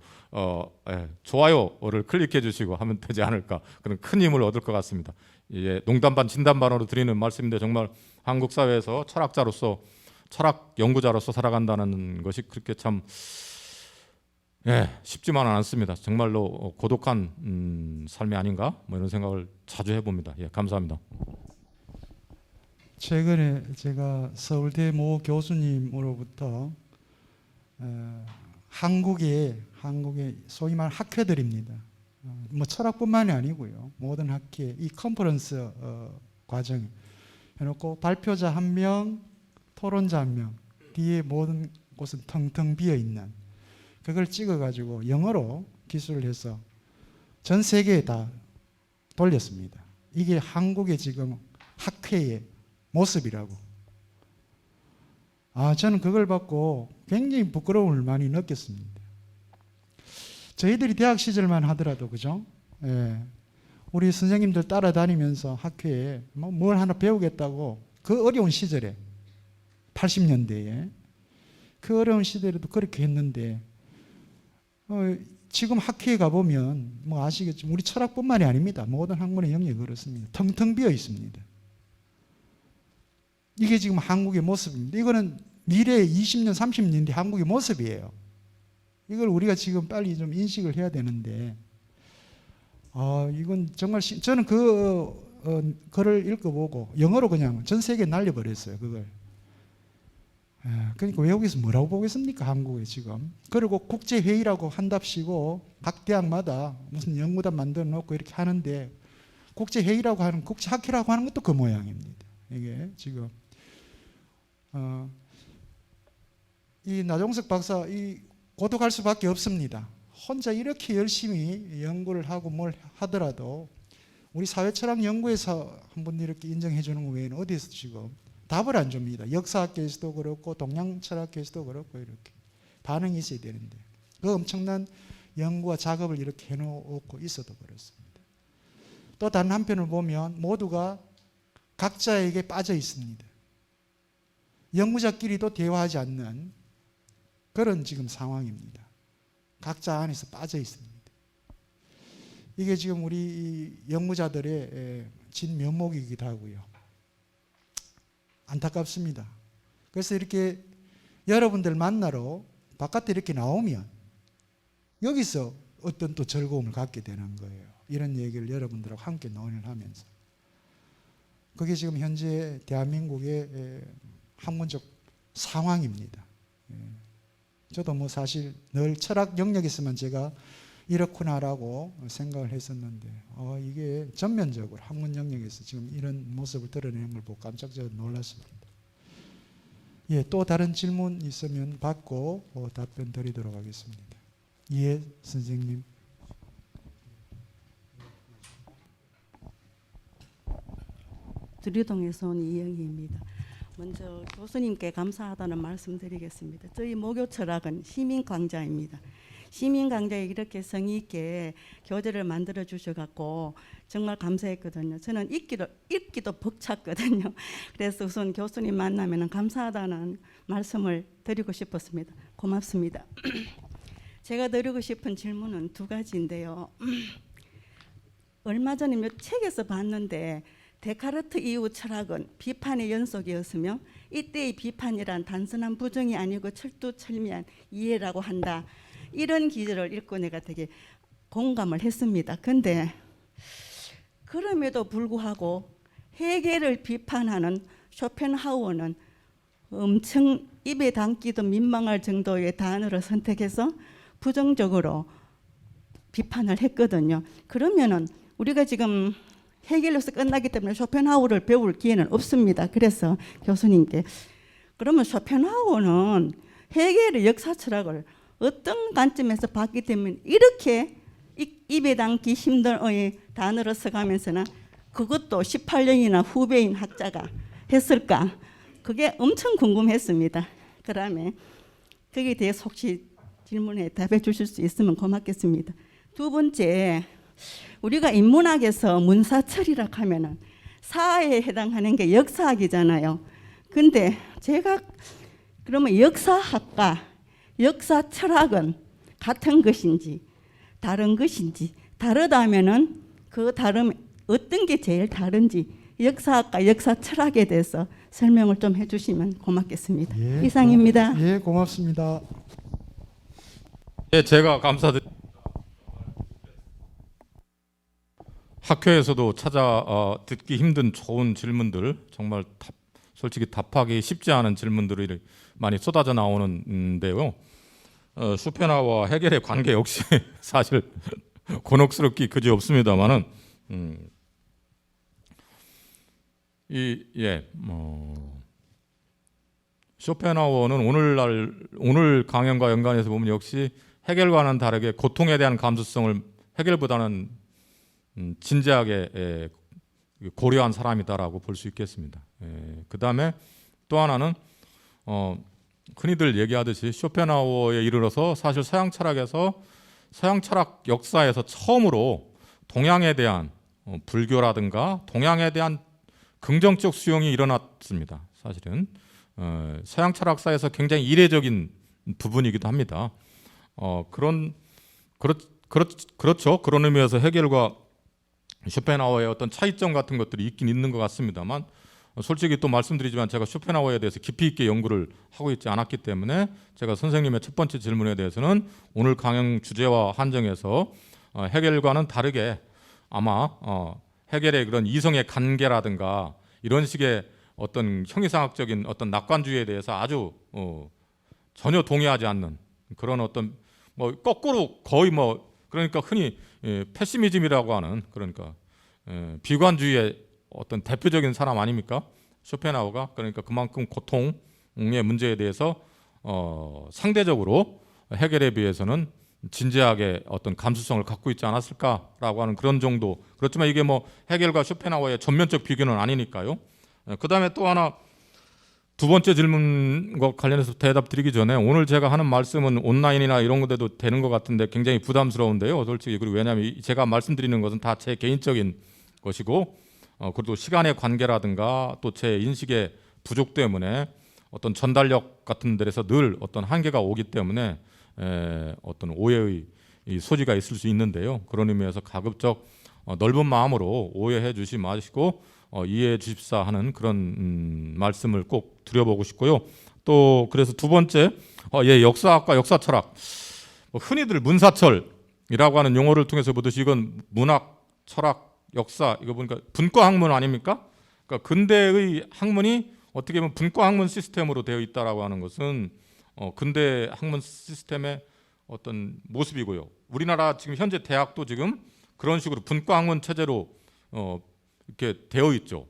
좋아요를 클릭해 주시고 하면 되지 않을까 그런 큰 힘을 얻을 것 같습니다. 농담 반 진담 반으로 드리는 말씀인데 정말 한국 사회에서 철학자로서 철학 연구자로서 살아간다는 것이 그렇게 참 쉽지만은 않습니다. 정말로 고독한 삶이 아닌가 이런 생각을 자주 해봅니다. 감사합니다. 최근에 제가 서울대 모 교수님으로부터 한국의 소위 말하는 학회들입니다. 철학뿐만이 아니고요. 모든 학회 이 컨퍼런스 과정 해놓고 발표자 1명, 토론자 1명, 뒤에 모든 곳은 텅텅 비어 있는 그걸 찍어가지고 영어로 기술을 해서 전 세계에 다 돌렸습니다. 이게 한국의 지금 학회의 모습이라고. 저는 그걸 받고 굉장히 부끄러움을 많이 느꼈습니다. 저희들이 대학 시절만 하더라도 그죠? 우리 선생님들 따라다니면서 학회에 뭘 하나 배우겠다고 그 어려운 시절에 80년대에 그 어려운 시대에도 그렇게 했는데 지금 학회에 가보면 아시겠지만 우리 철학뿐만이 아닙니다. 모든 학문의 영역이 그렇습니다. 텅텅 비어 있습니다. 이게 지금 한국의 모습입니다. 이거는 미래의 20년, 30년 뒤 한국의 모습이에요. 이걸 우리가 지금 빨리 좀 인식을 해야 되는데, 이건 정말 저는 그 글을 읽어보고 영어로 그냥 전 세계에 날려버렸어요. 그걸. 그러니까 외국에서 뭐라고 보겠습니까? 한국에 지금. 그리고 국제회의라고 한답시고 각 대학마다 무슨 연구단 만들어 놓고 이렇게 하는데 국제회의라고 하는, 국제학회라고 하는 것도 그 모양입니다. 이게 지금. 이 나종석 박사 고독할 수밖에 없습니다. 혼자 이렇게 열심히 연구를 하고 뭘 하더라도 우리 사회철학 연구에서 한번 이렇게 인정해 주는 것 외에는 어디에서 지금 답을 안 줍니다. 역사학계에서도 그렇고 동양철학계에서도 그렇고 이렇게 반응이 있어야 되는데 그 엄청난 연구와 작업을 이렇게 해놓고 있어도 그렇습니다. 또 다른 한편을 보면 모두가 각자에게 빠져 있습니다. 연구자끼리도 대화하지 않는 그런 지금 상황입니다. 각자 안에서 빠져 있습니다. 이게 지금 우리 연구자들의 진면목이기도 하고요. 안타깝습니다. 그래서 이렇게 여러분들 만나러 바깥에 이렇게 나오면 여기서 어떤 또 즐거움을 갖게 되는 거예요. 이런 얘기를 여러분들하고 함께 논의를 하면서. 그게 지금 현재 대한민국의 학문적 상황입니다. 저도 뭐 사실 늘 철학 영역에서만 제가 이렇구나라고 생각을 했었는데 이게 전면적으로 학문 영역에서 지금 이런 모습을 드러내는 걸 보고 깜짝 놀랐습니다. 예, 또 다른 질문 있으면 받고 답변 드리도록 하겠습니다. 예, 선생님. 두류동에서 온 이영희입니다. 먼저 교수님께 감사하다는 말씀드리겠습니다. 저희 모교 철학은 시민 강좌입니다. 시민 강좌에 이렇게 성의 있게 교재를 만들어 주셔갖고 정말 감사했거든요. 저는 읽기도 벅찼거든요. 그래서 우선 교수님 만나면 감사하다는 말씀을 드리고 싶었습니다. 고맙습니다. 제가 드리고 싶은 질문은 두 가지인데요. 얼마 전에 몇 책에서 봤는데 데카르트 이후 철학은 비판의 연속이었으며 이때의 비판이란 단순한 부정이 아니고 철두철미한 이해라고 한다. 이런 기제를 읽고 내가 되게 공감을 했습니다. 근데 그럼에도 불구하고 헤겔을 비판하는 쇼펜하우어는 엄청 입에 담기도 민망할 정도의 단어를 선택해서 부정적으로 비판을 했거든요. 그러면은 우리가 지금 헤겔로서 끝나기 때문에 쇼펜하우어를 배울 기회는 없습니다. 그래서 교수님께 그러면 쇼펜하우어는 헤겔의 역사 철학을 어떤 관점에서 봤기 때문에 이렇게 입에 담기 힘든 단어를 써가면서는 그것도 18년이나 후배인 학자가 했을까? 그게 엄청 궁금했습니다. 그다음에 거기에 대해서 혹시 질문에 답해 주실 수 있으면 고맙겠습니다. 두 번째, 우리가 인문학에서 문사철이라 하면은 사회에 해당하는 게 역사학이잖아요. 근데 제가 그러면 역사학과 역사 철학은 같은 것인지 다른 것인지, 다르다면은 그 다름 어떤 게 제일 다른지 역사학과 역사 철학에 대해서 설명을 좀 해주시면 고맙겠습니다. 예, 이상입니다. 예, 고맙습니다. 예, 제가 감사드립니다. 학교에서도 찾아 듣기 힘든 좋은 질문들, 정말 솔직히 답하기 쉽지 않은 질문들이 많이 쏟아져 나오는데요. 쇼펜하우어와 헤겔의 관계 역시 사실 곤혹스럽기 그지없습니다만은 쇼펜하우어는 오늘 강연과 연관해서 보면 역시 헤겔과는 다르게 고통에 대한 감수성을 헤겔보다는 진지하게 고려한 사람이다라고 볼 수 있겠습니다. 그 다음에 또 하나는 흔히들 얘기하듯이 쇼펜하우어에 이르러서 사실 서양 철학에서 서양 철학 역사에서 처음으로 동양에 대한 불교라든가 동양에 대한 긍정적 수용이 일어났습니다. 사실은 서양 철학사에서 굉장히 이례적인 부분이기도 합니다. 그렇죠. 그런 의미에서 헤겔과 쇼펜하우어의 어떤 차이점 같은 것들이 있긴 있는 것 같습니다만 솔직히 또 말씀드리지만 제가 쇼펜하우어에 대해서 깊이 있게 연구를 하고 있지 않았기 때문에 제가 선생님의 첫 번째 질문에 대해서는 오늘 강연 주제와 한정해서 헤겔과는 다르게 아마 헤겔의 그런 이성의 관계라든가 이런 식의 어떤 형이상학적인 어떤 낙관주의에 대해서 아주 전혀 동의하지 않는 그런 어떤 거꾸로 거의 그러니까 흔히 패시미즘이라고 하는 그러니까 비관주의의 어떤 대표적인 사람 아닙니까? 쇼펜하우어가. 그러니까 그만큼 고통의 문제에 대해서 상대적으로 헤겔에 비해서는 진지하게 어떤 감수성을 갖고 있지 않았을까라고 하는 그런 정도. 그렇지만 이게 헤겔과 쇼펜하우어의 전면적 비교는 아니니까요. 그 다음에 또 하나 두 번째 질문과 관련해서 대답 드리기 전에 오늘 제가 하는 말씀은 온라인이나 이런 것에도 되는 것 같은데 굉장히 부담스러운데요. 솔직히 그리고 왜냐하면 제가 말씀드리는 것은 다 제 개인적인 것이고 그리고 시간의 관계라든가 또 제 인식의 부족 때문에 어떤 전달력 같은 데서 늘 어떤 한계가 오기 때문에 어떤 오해의 소지가 있을 수 있는데요. 그런 의미에서 가급적 넓은 마음으로 오해해 주시 마시고 이해해 주십사 하는 그런 말씀을 꼭 드려보고 싶고요. 또 그래서 두 번째 역사학과 역사철학 흔히들 문사철이라고 하는 용어를 통해서 보듯이 이건 문학, 철학, 역사 이거 보니까 분과학문 아닙니까? 그러니까 근대의 학문이 어떻게 보면 분과 학문 시스템으로 되어 있다라고 하는 것은 근대 학문 시스템의 어떤 모습이고요. 우리나라 지금 현재 대학도 지금 그런 식으로 분과 학문 체제로 이렇게 되어 있죠.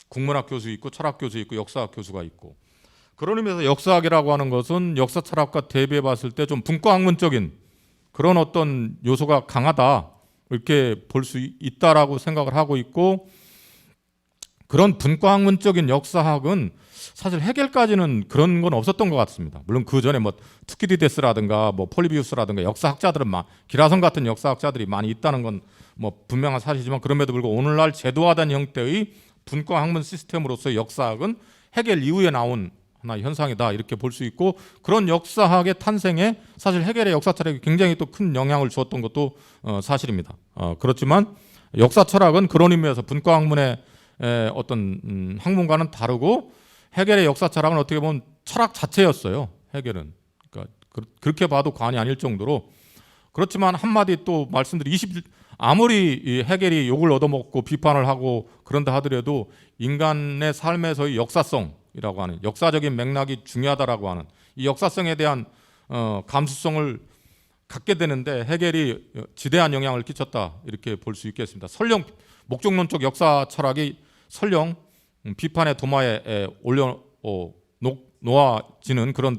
국문학 교수 있고 철학 교수 있고 역사학 교수가 있고. 그런 의미에서 역사학이라고 하는 것은 역사 철학과 대비해 봤을 때 좀 분과 학문적인 그런 어떤 요소가 강하다 이렇게 볼 수 있다라고 생각을 하고 있고, 그런 분과 학문적인 역사학은 사실 해겔까지는 그런 건 없었던 것 같습니다. 물론 그 전에 뭐 투키디데스라든가 뭐 폴리비우스라든가 역사학자들은 기라성 같은 역사학자들이 많이 있다는 건 뭐 분명한 사실이지만, 그럼에도 불구하고 오늘날 제도화된 형태의 분과 학문 시스템으로서의 역사학은 해겔 이후에 나온 하나의 현상이다 이렇게 볼 수 있고, 그런 역사학의 탄생에 사실 해겔의 역사 철학이 굉장히 또 큰 영향을 주었던 것도 사실입니다. 그렇지만 역사 철학은 그런 의미에서 분과 학문의 어떤 학문과는 다르고, 해겔의 역사 철학은 어떻게 보면 철학 자체였어요. 해겔은 그러니까 그렇게 봐도 과언이 아닐 정도로. 그렇지만 한마디 또 말씀드리, 아무리 이 해겔이 욕을 얻어먹고 비판을 하고 그런다 하더라도 인간의 삶에서의 역사성이라고 하는, 역사적인 맥락이 중요하다라고 하는 이 역사성에 대한 감수성을 갖게 되는데 해겔이 지대한 영향을 끼쳤다 이렇게 볼 수 있겠습니다. 설령 목적론적 역사 철학이 설령 비판의 도마에 놓아지는 그런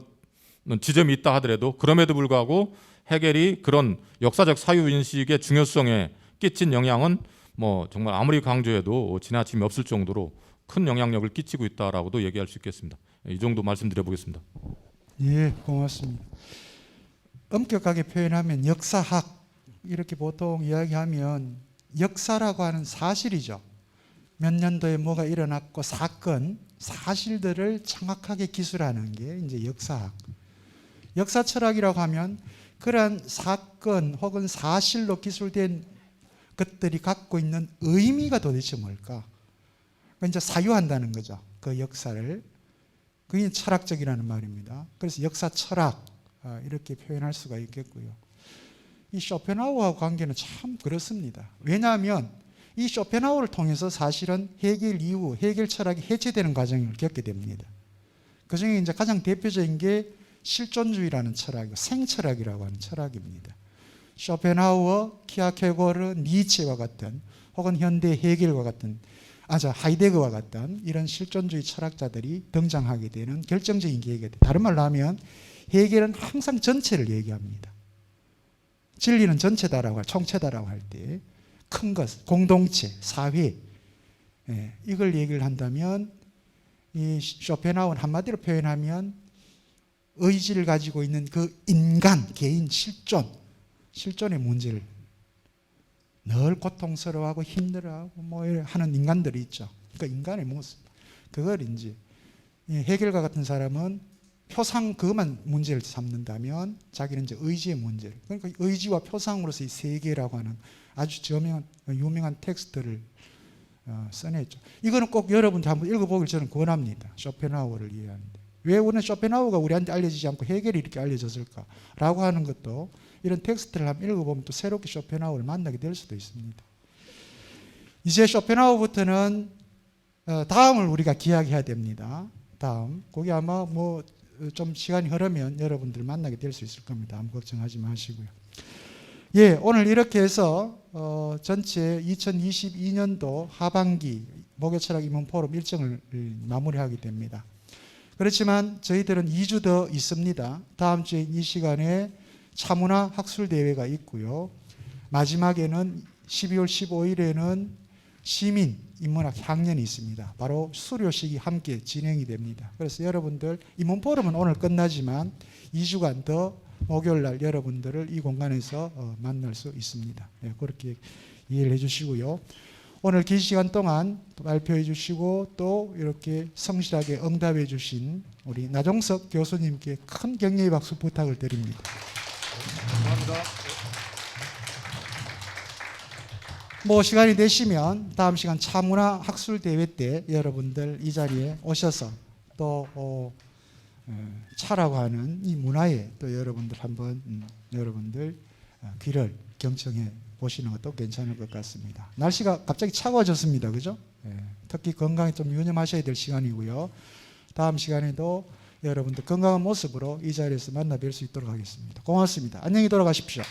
지점이 있다 하더라도, 그럼에도 불구하고 해겔이 그런 역사적 사유인식의 중요성에 끼친 영향은 뭐 정말 아무리 강조해도 지나침이 없을 정도로 큰 영향력을 끼치고 있다라고도 얘기할 수 있겠습니다. 이 정도 말씀드려 보겠습니다. 예, 고맙습니다. 엄격하게 표현하면 역사학 이렇게 보통 이야기하면 역사라고 하는 사실이죠. 몇 년도에 뭐가 일어났고 사건, 사실들을 정확하게 기술하는 게 이제 역사학. 역사 철학이라고 하면 그러한 사건 혹은 사실로 기술된 것들이 갖고 있는 의미가 도대체 뭘까? 그러니까 이제 사유한다는 거죠. 그 역사를. 그게 철학적이라는 말입니다. 그래서 역사 철학 이렇게 표현할 수가 있겠고요. 이 쇼펜하우어와 관계는 참 그렇습니다. 왜냐하면 이 쇼펜하우어를 통해서 사실은 해겔 이후 해겔 철학이 해체되는 과정을 겪게 됩니다. 그 중에 이제 가장 대표적인 게 실존주의라는 철학이고 생철학이라고 하는 철학입니다. 쇼펜하우어, 키아케고르, 니체와 같은, 혹은 현대 해겔과 같은, 하이데거와 같은 이런 실존주의 철학자들이 등장하게 되는 결정적인 계기가 돼요. 다른 말로 하면 해겔은 항상 전체를 얘기합니다. 진리는 전체다라고 총체다라고 할 때 큰 것, 공동체, 사회, 이걸 얘기를 한다면 이 쇼펜하우어는 한마디로 표현하면 의지를 가지고 있는 그 인간, 개인 실존의 문제를 늘 고통스러워하고 힘들어하고 뭐 하는 인간들이 있죠. 그러니까 인간의 모습. 그걸 이제 해겔과 같은 사람은 표상 그것만 문제를 삼는다면 자기는 이제 의지의 문제를. 그러니까 의지와 표상으로서 이 세계라고 하는 아주 유명한 텍스트를 써냈죠. 이거는 꼭 여러분들 한번 읽어보길 저는 권합니다. 쇼펜하우어를 이해하는데. 왜 오늘 쇼펜하우어가 우리한테 알려지지 않고 해겔이 이렇게 알려졌을까라고 하는 것도 이런 텍스트를 한번 읽어보면 또 새롭게 쇼펜하우어를 만나게 될 수도 있습니다. 이제 쇼펜하우어부터는 다음을 우리가 기약해야 됩니다. 다음. 거기 아마 뭐 좀 시간이 흐르면 여러분들 만나게 될 수 있을 겁니다. 아무 걱정하지 마시고요. 예, 오늘 이렇게 해서 전체 2022년도 하반기 목요철학 입문 포럼 일정을 마무리하게 됩니다. 그렇지만 저희들은 2주 더 있습니다. 다음 주에 이 시간에 차문화 학술대회가 있고요. 마지막에는 12월 15일에는 시민 인문학 향연이 있습니다. 바로 수료식이 함께 진행이 됩니다. 그래서 여러분들 입문 포럼은 오늘 끝나지만 2주간 더 목요일 날 여러분들을 이 공간에서 만날 수 있습니다. 네, 그렇게 이해를 해주시고요. 오늘 긴 시간 동안 발표해 주시고 또 이렇게 성실하게 응답해 주신 우리 나종석 교수님께 큰 격려의 박수 부탁을 드립니다. 감사합니다. 뭐 시간이 되시면 다음 시간 차문화 학술대회 때 여러분들 이 자리에 오셔서 또 차라고 하는 이 문화에 또 여러분들 한번 여러분들 귀를 경청해 보시는 것도 괜찮을 것 같습니다. 날씨가 갑자기 차가워졌습니다. 그죠? 예, 특히 건강에 좀 유념하셔야 될 시간이고요. 다음 시간에도 여러분들 건강한 모습으로 이 자리에서 만나 뵐 수 있도록 하겠습니다. 고맙습니다. 안녕히 돌아가십시오.